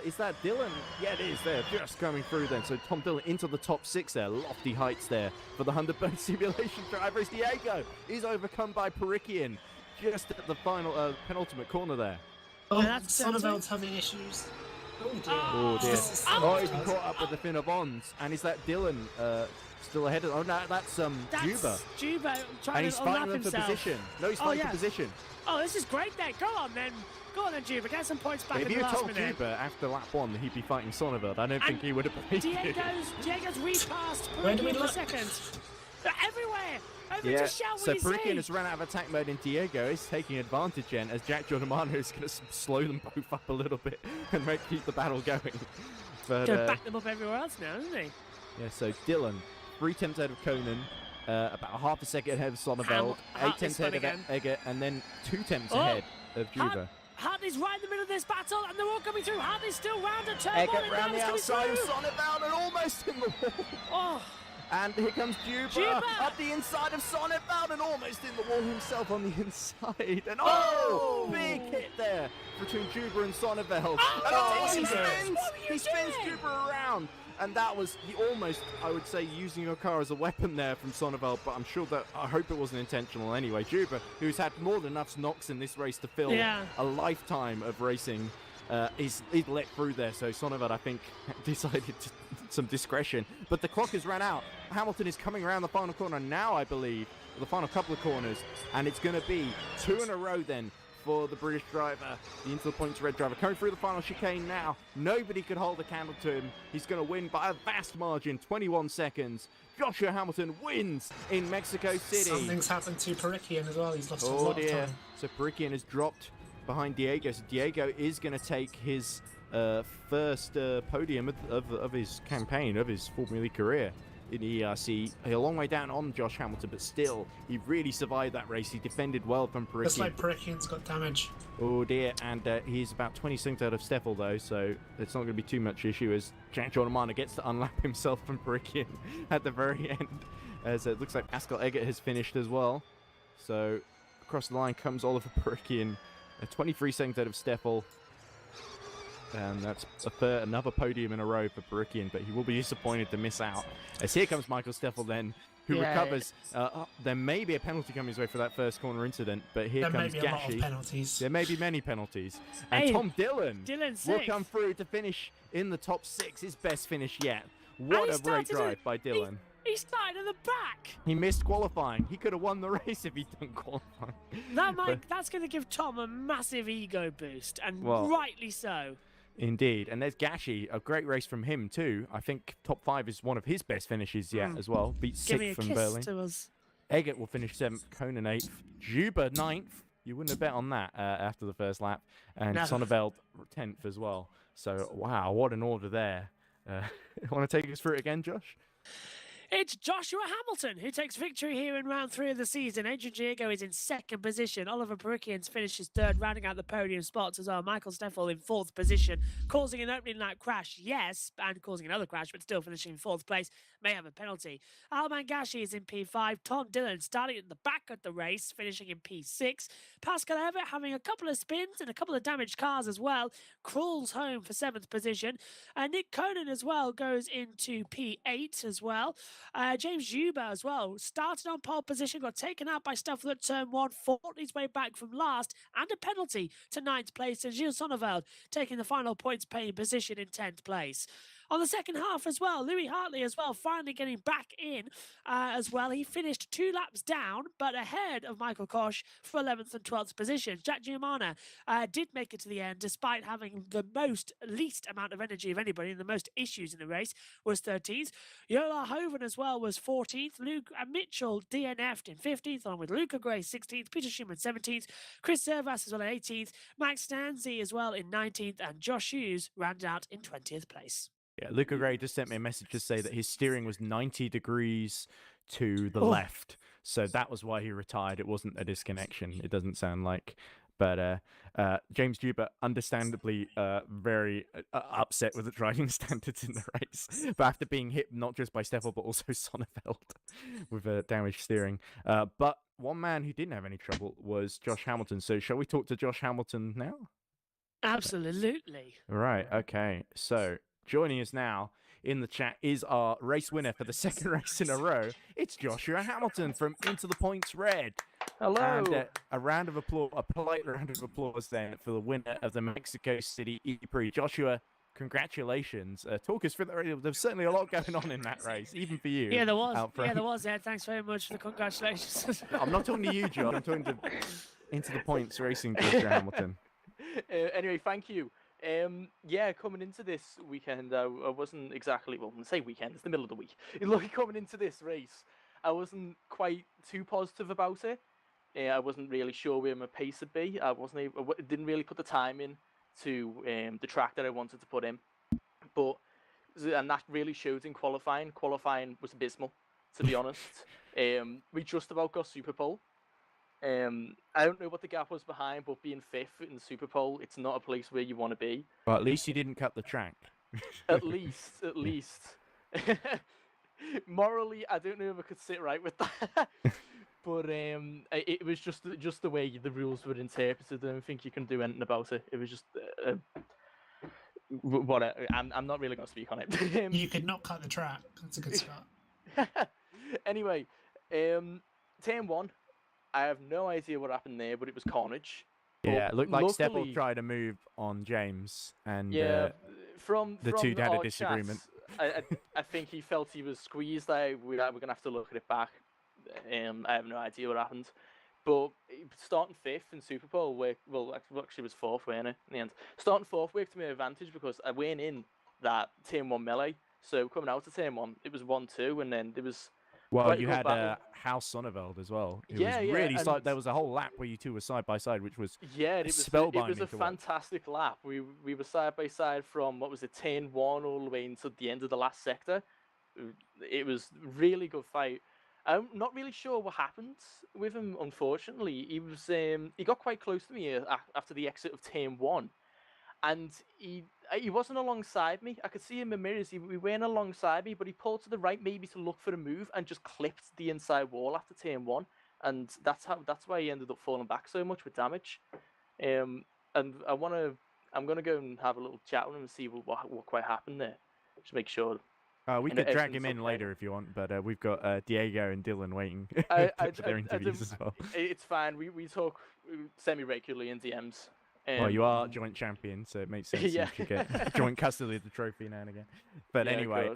A: Is that Dillon? Yeah, it is there. Just coming through then. So Tom Dillon into the top 6 there. Lofty heights there for the 100-point simulation driver. As Diego is overcome by Perikian just at the final penultimate corner there.
B: Oh,
C: that's
B: Sonneveld's having issues. Oh dear.
A: Oh dear.
B: This is
A: Oh, he's
B: Sonneveld's.
A: caught up with the Finn of Ons. And is that Dillon still ahead of... Oh, no, that's Juba.
C: Juba trying
A: And he's
C: to
A: fighting
C: unlap
A: them for
C: himself.
A: position. No, he's
C: Oh,
A: fighting
C: yeah.
A: for position.
C: Oh, this is great then. Go on then, Juba. Get some points back
A: If
C: in
A: you
C: the last
A: told
C: minute.
A: Juba after lap 1 that he'd be fighting Sonneveld, I don't think he would have believed you.
C: Diego's repassed
B: Where do we
C: Perikian for
B: look?
C: second. They're everywhere. Over
A: Yeah,
C: to shout
A: so
C: what you
A: Perikian
C: say.
A: has run out of attack mode and Diego is taking advantage then as Jack Giordamano is going to slow them both up a little bit and keep the battle going. But
C: Gonna back them up everywhere else now, isn't he?
A: yeah, so Dillon, 3 tenths ahead of Conan, about half a second ahead of Sonneveld, 8 tenths ahead of Eggert, and then 2 tenths ahead of Juba.
C: Hartley's right in the middle of this battle, and they're all coming through. Hartley's still round at turn
A: Eggert
C: 1, and
A: round the
C: Dan's
A: outside
C: coming
A: of
C: through.
A: Sonneveld and almost in the wall.
C: Oh,
A: And here comes Juba,
C: Juba!
A: up the inside of Sonneveld and almost in the wall himself on the inside. And oh, big hit there between Juba and Sonneveld.
C: Oh,
A: and he
C: Jesus!
A: spins,
C: What were you
A: he spins
C: doing?
A: Juba around. And that was almost, I would say, using your car as a weapon there from Sonneveld, but I hope it wasn't intentional anyway. Juba, who's had more than enough knocks in this race to fill
C: Yeah.
A: a lifetime of racing, is let through there. So Sonneveld, I think, decided some discretion. But the clock has run out. Hamilton is coming around the final corner now, I believe, the final couple of corners. And it's going to be 2 in a row then for the British driver, the into the points red driver. Coming through the final chicane now. Nobody could hold a candle to him. He's going to win by a vast margin, 21 seconds. Joshua Hamilton wins in Mexico City.
B: Something's happened to Perikian as well. He's lost a
A: Oh
B: lot of
A: dear.
B: time.
A: So Perikian has dropped behind Diego. So Diego is going to take his first podium of his campaign, of his Formula E career in EERC. A long way down on Josh Hamilton, but still, he really survived that race. He defended well from
B: Looks
A: Perikian.
B: like Perikian's got damage.
A: Oh dear, and he's about 20 seconds out of Steffel though, so it's not going to be too much issue as Jack Giordamano gets to unlap himself from Perikian at the very end. As it looks like Pascal Eggert has finished as well. So across the line comes Oliver Perikian, 23 seconds out of Steffel. And that's another podium in a row for Perikian, but he will be disappointed to miss out. As here comes Michael Steffel then, who recovers. There may be a penalty coming his way for that first corner incident, but here
B: There may
A: comes
B: be a lot of
A: Gashi.
B: penalties.
A: There may be many penalties. And
C: Hey,
A: Tom Dillon
C: Dillon
A: will
C: sixth.
A: come through to finish in the top 6, his best finish yet.
C: he
A: What a great
C: started
A: drive
C: it-
A: by Dillon.
C: He started at the back.
A: He missed qualifying. He could have won the race if he'd done qualifying.
C: That's going to give Tom a massive ego boost, and
A: Well,
C: rightly so.
A: Indeed. And there's Gashi, a great race from him too. I think top 5 is one of his best finishes yet as well. Beat
C: Give me a
A: 6th from
C: kiss
A: Berlin.
C: to us.
A: Eggert will finish 7th, Conan 8th, Juba 9th. You wouldn't have bet on that after the first lap. And
C: No.
A: Sonneveld 10th as well. So, wow, what an order there. Want to take us through it again, Josh?
C: It's Joshua Hamilton who takes victory here in round 3 of the season. Adrian Diego is in second position. Oliver Perikian finishes third, rounding out the podium spots as well. Michael Steffel in fourth position, causing an opening lap crash, yes, and causing another crash, but still finishing in fourth place. May have a penalty. Alman Gashi is in P5. Tom Dillon starting at the back of the race, finishing in P6. Pascal Everett having a couple of spins and a couple of damaged cars as well, crawls home for 7th position. Nick Conan as well goes into P8 as well. James Juba as well started on pole position, got taken out by Steffel at turn 1, fought his way back from last, and a penalty to 9th place, and Gilles Sonneveld taking the final points paying position in 10th place. On the second half as well, Louis Hartley as well, finally getting back in as well. He finished 2 laps down, but ahead of Michael Koch for 11th and 12th positions. Jack Giordamano did make it to the end, despite having the least amount of energy of anybody and the most issues in the race, was 13th. Yola Hoven as well was 14th. Luke Mitchell DNF'd in 15th, along with Luca Gray 16th, Peter Schumann 17th, Chris Servas as well in 18th, Max Stanzi as well in 19th, and Josh Hughes rounded out in 20th place.
A: Yeah, Luca Gray just sent me a message to say that his steering was 90 degrees to the left. So that was why he retired. It wasn't a disconnection. It doesn't sound like. But James Juba, understandably, very upset with the driving standards in the race, but after being hit not just by Steffel but also Sonnefeld with damaged steering. But one man who didn't have any trouble was Josh Hamilton. So shall we talk to Josh Hamilton now?
C: Absolutely.
A: Right. Okay. So joining us now in the chat is our race winner for the second race in a row. It's Joshua Hamilton from Into the Points Red.
D: Hello.
A: And a round of applause, a polite round of applause then for the winner of the Mexico City E-prix. Joshua, congratulations. Talk us through the race. There's certainly a lot going on in that race, even for you.
C: Yeah, there was. Yeah, there was. Yeah, thanks very much for the congratulations.
A: I'm not talking to you, John. I'm talking to Into the Points Racing, Joshua Hamilton.
D: Anyway, thank you. Yeah, coming into this weekend, I wasn't exactly, well, I say weekend, it's the middle of the week. Coming into this race, I wasn't quite too positive about it. I wasn't really sure where my pace would be. I didn't really put the time in to the track that I wanted to put in. And that really showed in qualifying. Qualifying was abysmal, to be honest. We just about got Super Pole. I don't know what the gap was behind, but being fifth in the Super Pole, it's not a place where you want to be.
A: Well, at least you didn't cut the track.
D: At least. Morally, I don't know if I could sit right with that. But it was just the way the rules were interpreted. I don't think you can do anything about it. It was just what I'm not really going to speak on it.
B: You could not cut the track. That's a good start.
D: Anyway, turn 1. I have no idea what happened there, but it was carnage.
A: Yeah, it looked like Steffel tried to move on James, and
D: from
A: the two had a disagreement.
D: Chat, I think he felt he was squeezed. We're going to have to look at it back. I have no idea what happened. But starting 5th in Super Bowl, actually was 4th, weren't it, in the end? Starting 4th worked to my advantage because I went in that turn 1 melee. So coming out of turn 1, it was 1-2, and then there was...
A: Well, you had House Sonneveld as well. It was really there was a whole lap where you two were side by side, which was spellbinding.
D: It was a fantastic lap. We were side by side from, turn 1 all the way into the end of the last sector. It was really good fight. I'm not really sure what happened with him, unfortunately. He got quite close to me after the exit of turn 1. And he wasn't alongside me. I could see him in mirrors. He weren't alongside me, but he pulled to the right maybe to look for a move and just clipped the inside wall after turn 1. And that's why he ended up falling back so much with damage. And I'm gonna go and have a little chat with him and see what quite happened there. Just make sure.
A: We could drag him in later if you want, but we've got Diego and Dylan waiting for their interviews as well.
D: It's fine. We talk semi-regularly in DMs.
A: Well, you are joint champion, so it makes sense you should get joint custody of the trophy now and again. But anyway,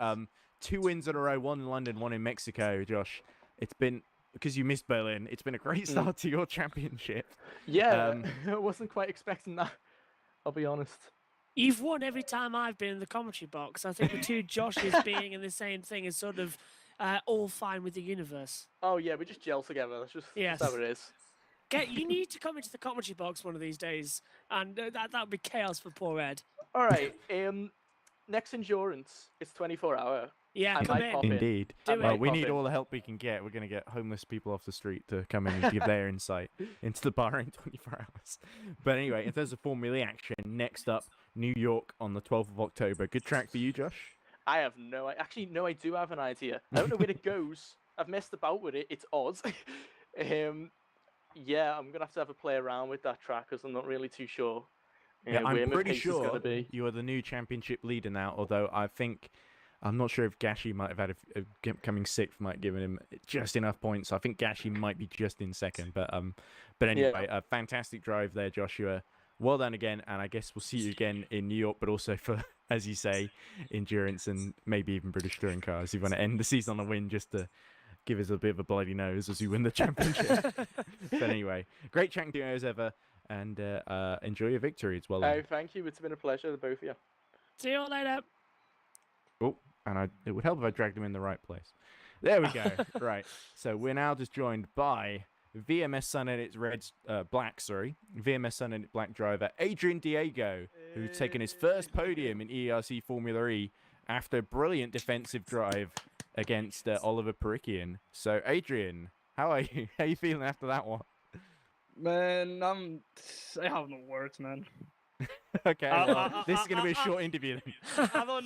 A: 2 wins in a row, 1 in London, 1 in Mexico, Josh. It's been, because you missed Berlin, it's been a great start to your championship.
D: Yeah, I wasn't quite expecting that, I'll be honest.
C: You've won every time I've been in the commentary box. I think the two Joshes being in the same thing is sort of all fine with the universe.
D: Oh, yeah, we just gel together. That's how it is.
C: You need to come into the commentary box one of these days, and that would be chaos for poor Ed.
D: All right. Next endurance, it's 24-hour.
C: Yeah, come in.
A: Indeed. Well, we need all the help we can get. We're going to get homeless people off the street to come in and give their insight into the bar in 24 hours. But anyway, in terms of Formula E action, next up, New York on the 12th of October. Good track for you, Josh?
D: I have no... Actually, no, I do have an idea. I don't know where it goes. I've messed about with it. It's odd. Yeah, I'm going to have a play around with that track because I'm not really too sure
A: I'm pretty sure you are the new championship leader now, although I'm not sure if Gashi might have had coming 6th might give him just enough points. I think Gashi might be just in 2nd, but anyway, a fantastic drive there, Joshua. Well done again, and I guess we'll see you again in New York, but also for, as you say, endurance and maybe even British touring cars. You want to end the season on a win just to give us a bit of a bloody nose as you win the championship. But anyway, great chatting to you as ever, and enjoy your victory as well.
D: Oh, thank you. It's been a pleasure to both of you.
C: See you later.
A: Oh, and it would help if I dragged him in the right place. There we go. Right. So we're now just joined by VMS Sun Edit's VMS Sun Edit Black driver Adrian Diego, who's taken his first podium in EERC Formula E after a brilliant defensive drive against Oliver Perikian. So, Adrian, how are you? How are you feeling after that one?
E: Man, I have no words, man.
A: Okay,
E: I-
A: well,
E: I-
A: this is
E: I-
A: going to be a
E: I-
A: short interview then.
E: I don't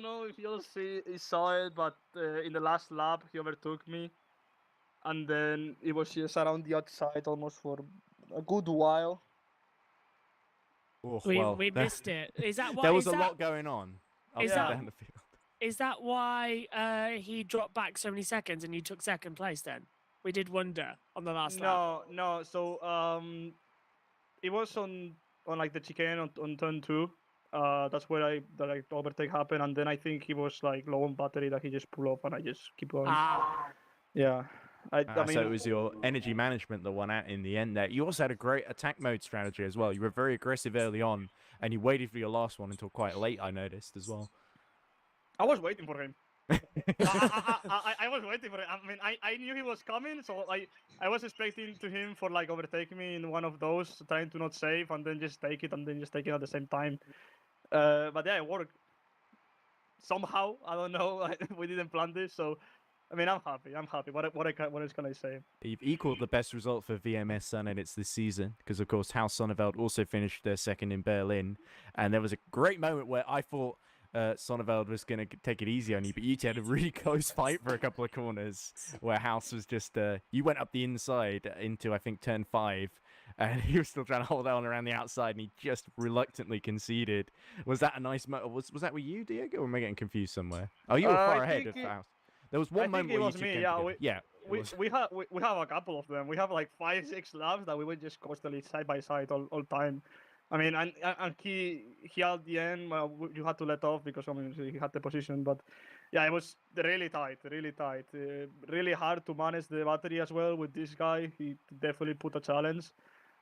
E: know if he saw it, but in the last lap he overtook me, and then it was just around the outside almost for a good while.
A: Oh,
C: We
A: well,
C: we missed it. Is that why?
A: there was
C: is
A: a
C: that,
A: lot going on up
C: is
A: and
C: that-
A: down the field.
C: Is that why he dropped back so many seconds and you took second place? Then we did wonder on the last lap.
E: No. So it was on like the chicane on turn 2. That's where that overtake happened, and then I think he was like low on battery that he just pulled off, and I just keep going.
C: Ah,
E: Yeah, I mean,
A: So it was your energy management that won out in the end there. You also had a great attack mode strategy as well. You were very aggressive early on, and you waited for your last one until quite late, I noticed as well.
E: I was waiting for him. I was waiting for it. I mean, I knew he was coming, so I was expecting to him for like overtaking me in one of those, trying to not save and then just take it and then just take it at the same time. But yeah, it worked. Somehow, I don't know. We didn't plan this, so I mean, I'm happy. What else can I say?
A: You've equaled the best result for VMS Sun Edits this season, because of course House Sonneveld also finished their second in Berlin, and there was a great moment where I thought Sonneveld was going to take it easy on you, but you two had a really close fight for a couple of corners where House was just, you went up the inside into, I think, turn 5, and he was still trying to hold on around the outside, and he just reluctantly conceded. Was that a nice moment? Was that with you, Diego, or am I getting confused somewhere? Oh, you were far
E: I
A: ahead
E: think
A: of
E: it-
A: House. There was one
E: I
A: moment
E: think it
A: where
E: was
A: you two
E: me,
A: came
E: yeah,
A: together. Yeah, it
E: We
A: was.
E: we have a couple of them. We have like 5-6 laps that we were just constantly side by side all time. I mean, and he at the end you had to let off because I mean he had the position, but yeah, it was really tight, really hard to manage the battery as well with this guy. He definitely put a challenge,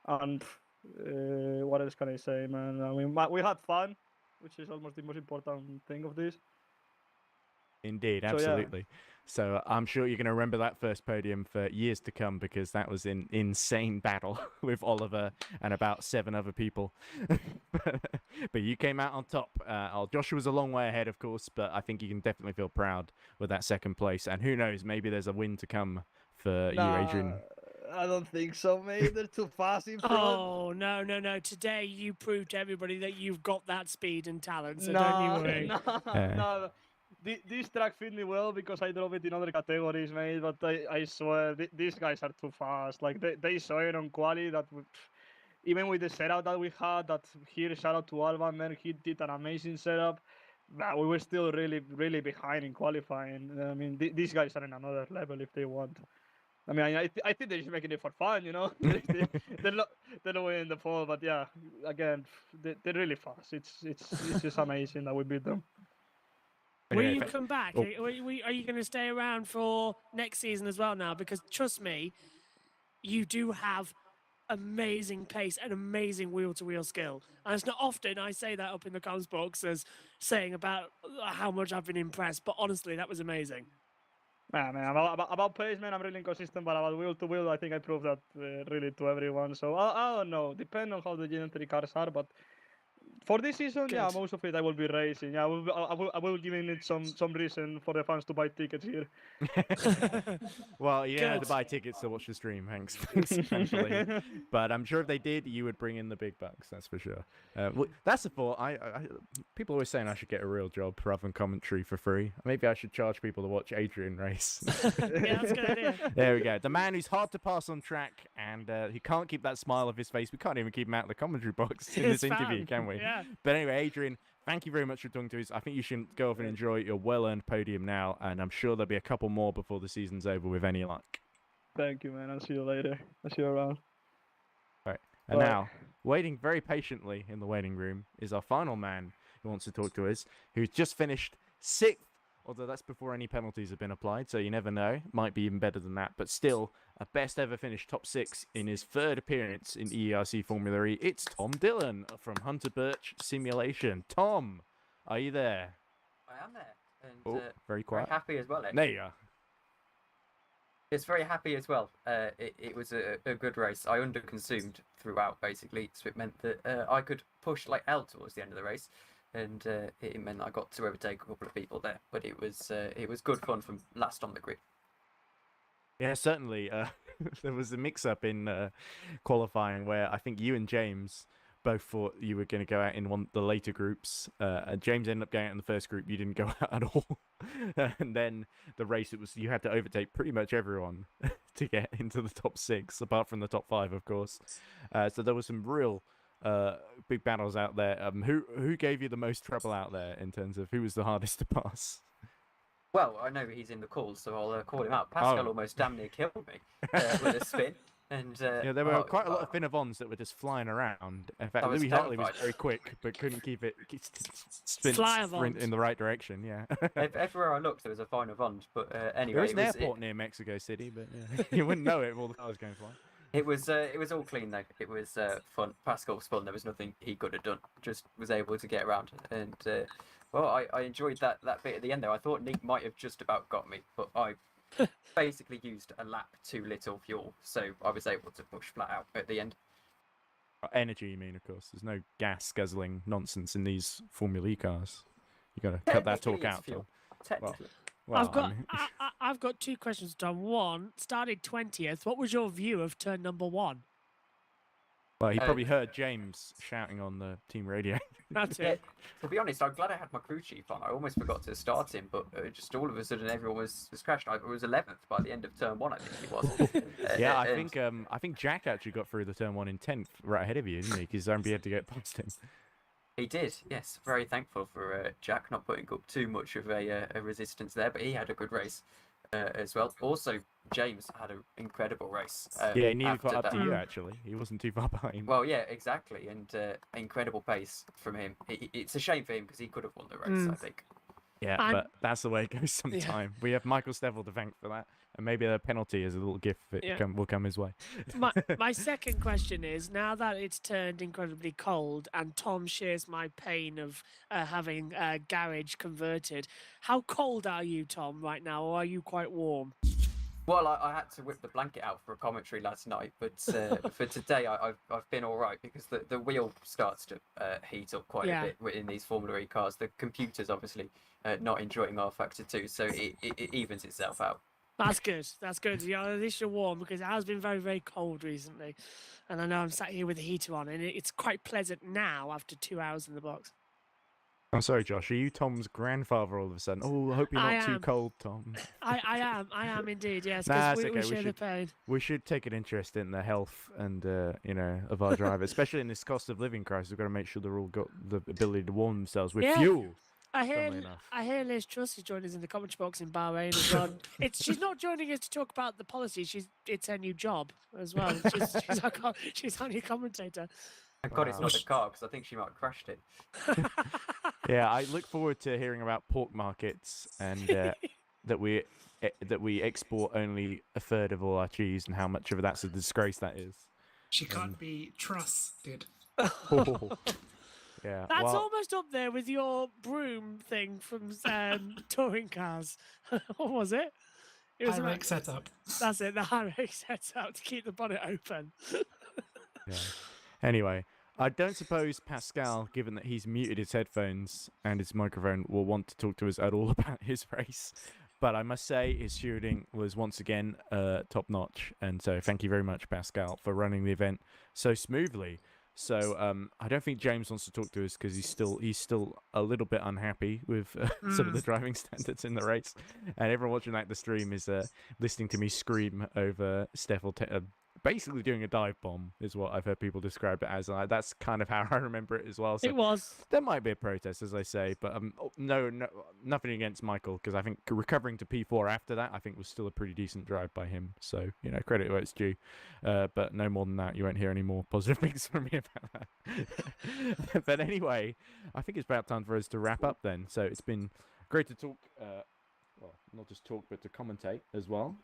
E: and what else can I say, man? I mean, we had fun, which is almost the most important thing of this.
A: Indeed,
E: So, yeah.
A: absolutely. So I'm sure you're going to remember that first podium for years to come, because that was an insane battle with Oliver and about 7 other people. But you came out on top. Joshua was a long way ahead, of course, but I think you can definitely feel proud with that second place. And who knows, maybe there's a win to come for you, Adrian.
E: I don't think so, mate. They're too fast in front.
C: oh no! Today you proved to everybody that you've got that speed and talent. So don't you worry.
E: No. This track fit me well because I drove it in other categories, mate. But I swear, these guys are too fast. Like they saw it on quali that even with the setup that we had, that here shout out to Alban, man, he did an amazing setup. But we were still really behind in qualifying. I mean, these guys are in another level if they want. I mean, I think they're just making it for fun, you know. they're not winning the pole, but yeah, again, they're really fast. It's just amazing that we beat them.
C: Will
A: Anyway,
C: you come back?
A: Oh.
C: Are you going to stay around for next season as well now? Because trust me, you do have amazing pace and amazing wheel-to-wheel skill. And it's not often I say that up in the comms box as saying about how much I've been impressed. But honestly, that was amazing.
E: Man, about pace, man, I'm really inconsistent, but about wheel to wheel, I think I proved that really to everyone. So I don't know, depend on how the Gen3 cars are, but for this season, yeah,
C: Good.
E: most of it I will be racing. Yeah, I will giving it some reason for the fans to buy tickets here.
A: Well, you don't have to
C: Good.
A: buy tickets to watch the stream, thanks, thankfully. But I'm sure if they did, you would bring in the big bucks, that's for sure. That's the thought. People always saying I should get a real job rather than commentary for free. Maybe I should charge people to watch Adrian race.
C: Yeah, that's a good idea.
A: There we go. The man who's hard to pass on track, and he can't keep that smile off his face. We can't even keep him out of the commentary box in this
C: It's
A: interview,
C: fun.
A: can we?
C: Yeah.
A: But anyway, Adrian, thank you very much for talking to us. I think you should go off and enjoy your well-earned podium now, and I'm sure there'll be a couple more before the season's over with any luck.
E: Thank you, man. I'll see you later. I'll see you around.
A: And
E: Bye.
A: now, waiting very patiently in the waiting room is our final man who wants to talk to us, who's just finished 6th, although that's before any penalties have been applied, so you never know. Might be even better than that, but still, a best ever finished top 6 in his 3rd appearance in EERC Formula E. It's Tom Dillon from Hunter Birch Simulation. Tom, are you there?
F: I am there, and
A: Oh, very
F: very
A: quiet.
F: happy as well.
A: There you are.
F: It's very happy as well. It was a good race. I underconsumed throughout, basically, so it meant that I could push like L towards the end of the race, and it meant I got to overtake a couple of people there. But it was good fun from last on the grid.
A: Yeah, certainly. there was a mix-up in qualifying where I think you and James both thought you were going to go out in one the later groups. James ended up going out in the first group. You didn't go out at all. And then the race, you had to overtake pretty much everyone to get into the top 6, apart from the top 5, of course. So there was some real big battles out there. Who gave you the most trouble out there in terms of who was the hardest to pass?
F: Well, I know he's in the call, so I'll call him out. Pascal almost damn near killed me with a spin. And
A: yeah, there were quite a lot of Finavons that were just flying around. In fact, Louis Hartley was very quick, but couldn't keep it sprint in the right direction. Yeah.
F: Everywhere I looked, there was a Finavond. But anyway,
A: there is an airport near Mexico City, but yeah, you wouldn't know it with all the cars going flying.
F: It was all clean though. It was fun. Pascal spun. There was nothing he could have done. Just was able to get around. And well, I enjoyed that bit at the end there. I thought Nick might have just about got me, but I basically used a lap too little fuel, so I was able to push flat out at the end.
A: Energy, you mean? Of course, there's no gas guzzling nonsense in these Formula E cars. You got to cut that talk out.
F: Fuel. Technically.
A: Well,
C: I've got 2 questions, Tom. One, started 20th. What was your view of turn number 1?
A: Well, he probably heard James shouting on the team radio.
C: That's
F: Yeah,
C: it.
F: to be honest, I'm glad I had my crew chief on. I almost forgot to start him, but just all of a sudden everyone was crashed. I was 11th by the end of turn 1, I think he was.
A: Yeah, I think Jack actually got through the turn 1 in 10th, right ahead of you, didn't he? Because Zombie had to get past him.
F: He did, yes. Very thankful for Jack not putting up too much of a resistance there, but he had a good race as well. Also, James had an incredible race.
A: Yeah, he nearly caught up to you, actually. He wasn't too far behind.
F: Well, yeah, exactly, and incredible pace from him. It's a shame for him because he could have won the race, I think.
A: Yeah, but that's the way it goes sometime. Yeah. We have Michael Stevel to thank for that. And maybe a penalty as a little gift will come his way.
C: My second question is, now that it's turned incredibly cold and Tom shares my pain of having a garage converted, how cold are you, Tom, right now, or are you quite warm?
F: Well, I had to whip the blanket out for a commentary last night, but for today I've been all right because the wheel starts to heat up quite a bit in these Formula E cars. The computer's obviously not enjoying R-Factor 2, so it evens itself out.
C: That's good. That's good. At least you're warm because it has been very, very cold recently. And I know I'm sat here with the heater on and it's quite pleasant now after 2 hours in the box.
A: I'm sorry, Josh. Are you Tom's grandfather all of a sudden? Oh, I hope you're not too cold, Tom.
C: I am indeed, yes.
A: Nah,
C: we share the pain.
A: We should take an interest in the health and, of our drivers, especially in this cost of living crisis. We've got to make sure they've all got the ability to warm themselves with fuel.
C: I hear Liz Truss is joining us in the commentary box in Bahrain as well. She's not joining us to talk about the policy. It's her new job as well. She's only a commentator.
F: Thank God it's not a car because I think she might have crashed it.
A: Yeah, I look forward to hearing about pork markets and that we export only a third of all our cheese and how much of that's a disgrace that is.
B: She can't be trusted.
A: Yeah,
C: that's almost up there with your broom thing from touring cars. What was it? It was
B: high-rake setup.
C: That's it, the high-rake setup to keep the bonnet open.
A: Yeah. Anyway, I don't suppose Pascal, given that he's muted his headphones and his microphone, will want to talk to us at all about his race. But I must say his stewarding was once again top-notch. And so thank you very much, Pascal, for running the event so smoothly. So I don't think James wants to talk to us because he's still a little bit unhappy with some of the driving standards in the race, and everyone watching the stream is listening to me scream over Steffel basically doing a dive bomb is what I've heard people describe it as. And that's kind of how I remember it as well. So
C: it was.
A: There might be a protest, as I say, but no, nothing against Michael, because I think recovering to P4 after that, I think was still a pretty decent drive by him. So, credit where it's due. But no more than that. You won't hear any more positive things from me about that. But anyway, I think it's about time for us to wrap up then. So it's been great to talk, well, not just talk, but to commentate as well.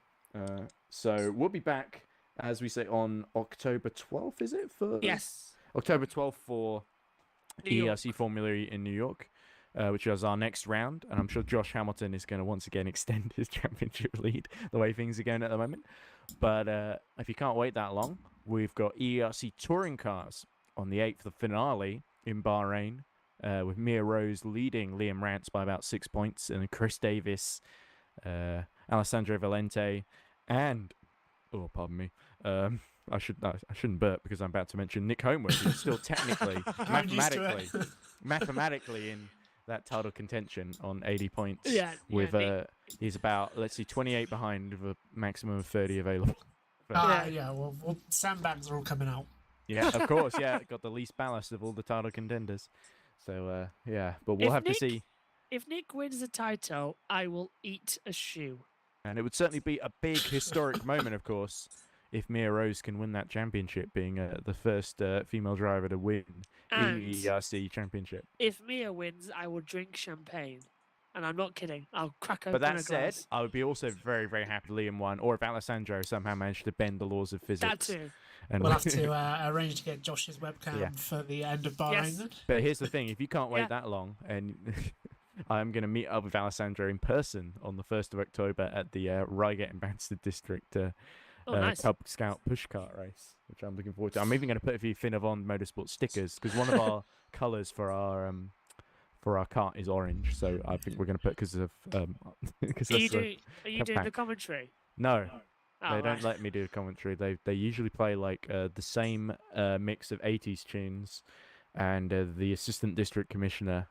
A: So we'll be back, as we say, on October 12th, is it?
C: Yes.
A: October 12th for EERC Formula E in New York, which is our next round. And I'm sure Josh Hamilton is going to once again extend his championship lead, the way things are going at the moment. But if you can't wait that long, we've got EERC Touring Cars on the 8th, the finale in Bahrain, with Mia Rose leading Liam Rance by about 6 points, and Chris Davis, Alessandro Valente, and Oh, pardon me. I shouldn't burp because I'm about to mention Nick Homewood, who's still technically,
B: I'm used to it.
A: mathematically in that title contention on 80 points.
C: Yeah,
A: With
C: Nick-
A: he's about 28 behind with a maximum of 30 available.
B: Yeah, well, sandbags are all coming out.
A: Yeah, of course. Yeah, got the least ballast of all the title contenders. So yeah, but we'll
C: If
A: have to
C: Nick-
A: see.
C: If Nick wins the title, I will eat a shoe.
A: And it would certainly be a big historic moment, of course, if Mia Rose can win that championship, being the first female driver to win
C: And
A: EERC championship.
C: if Mia wins, I will drink champagne. And I'm not kidding. I'll crack open
A: But that
C: a
A: said,
C: glass.
A: I would be also very, very happy Liam won, or if Alessandro somehow managed to bend the laws of physics.
C: That too.
A: And
B: We'll have to arrange to get Josh's webcam
A: Yeah.
B: for the end of Bahrain
C: Yes.
B: then.
A: But here's the thing: if you can't wait
C: Yeah.
A: that long, and I'm going to meet up with Alessandro in person on the 1st of October at the Reigate and Banstead District
C: Nice.
A: Cub Scout pushcart race, which I'm looking forward to. I'm even going to put a few Finnavon Motorsport stickers because one of our colours for our cart is orange, so I think we're going to put because
C: Are you doing the
A: campaign.
C: commentary?
A: No,
C: Oh,
A: they don't
C: right.
A: let me do commentary. They usually play like the same mix of 80s tunes, and the assistant district commissioner,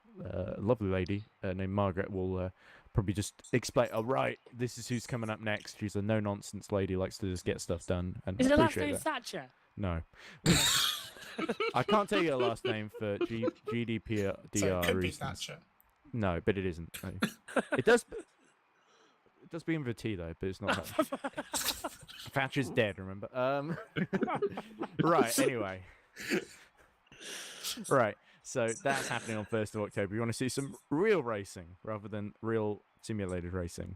A: lovely lady named Margaret, will probably just explain. Oh right, this is who's coming up next. She's a no nonsense lady, likes to just get stuff done. And
C: Is
A: I
C: the last
A: appreciate
C: name
A: that.
C: Thatcher?
A: No. I can't tell you her last name for GDPR
B: So it could be
A: reasons.
B: Thatcher.
A: No, but it isn't. No. It does. It does begin with a T though, but it's not that. Thatcher's dead. Remember? Right. Anyway. Right. So that's happening on 1st of October. You want to see some real racing rather than real simulated racing.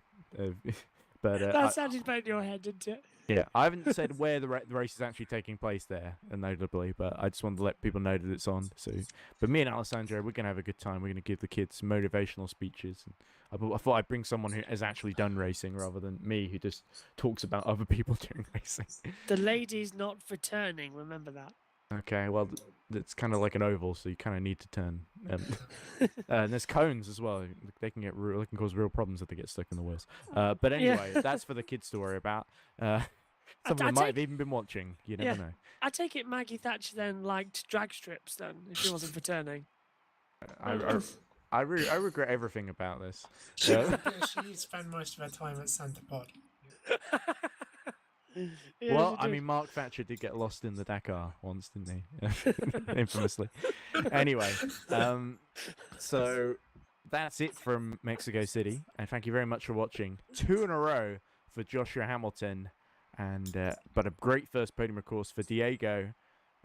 A: But
C: That sounded better in your head, didn't it?
A: yeah, I haven't said where the race is actually taking place there, notably, but I just wanted to let people know that it's on. So, but me and Alessandro, we're gonna have a good time. We're gonna give the kids motivational speeches. And I thought I'd bring someone who has actually done racing rather than me, who just talks about other people doing racing.
C: The lady's not for turning. Remember that.
A: Okay, well, it's kind of like an oval, so you kind of need to turn. And there's cones as well. They can cause real problems if they get stuck in the wheels. But anyway, that's for the kids to worry about. Some of them might have even been watching. You never know.
C: I take it Maggie Thatcher then liked drag strips then, if she wasn't for turning.
A: I regret everything about this.
B: She spent most of her time at Santa Pod.
C: Yeah,
A: Well,
C: she
A: I
C: did.
A: mean, Mark Thatcher did get lost in the Dakar once, didn't he? Infamously. Anyway, so that's it from Mexico City, and thank you very much for watching. 2 in a row for Joshua Hamilton, and but a great first podium, of course, for Diego,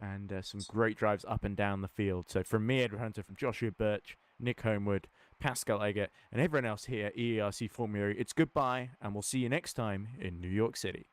A: and some great drives up and down the field. So from me, Edward Hunter, from Joshua Birch, Nick Homewood, Pascal Eggert, and everyone else here at EERC Formula E, it's goodbye, and we'll see you next time in New York City.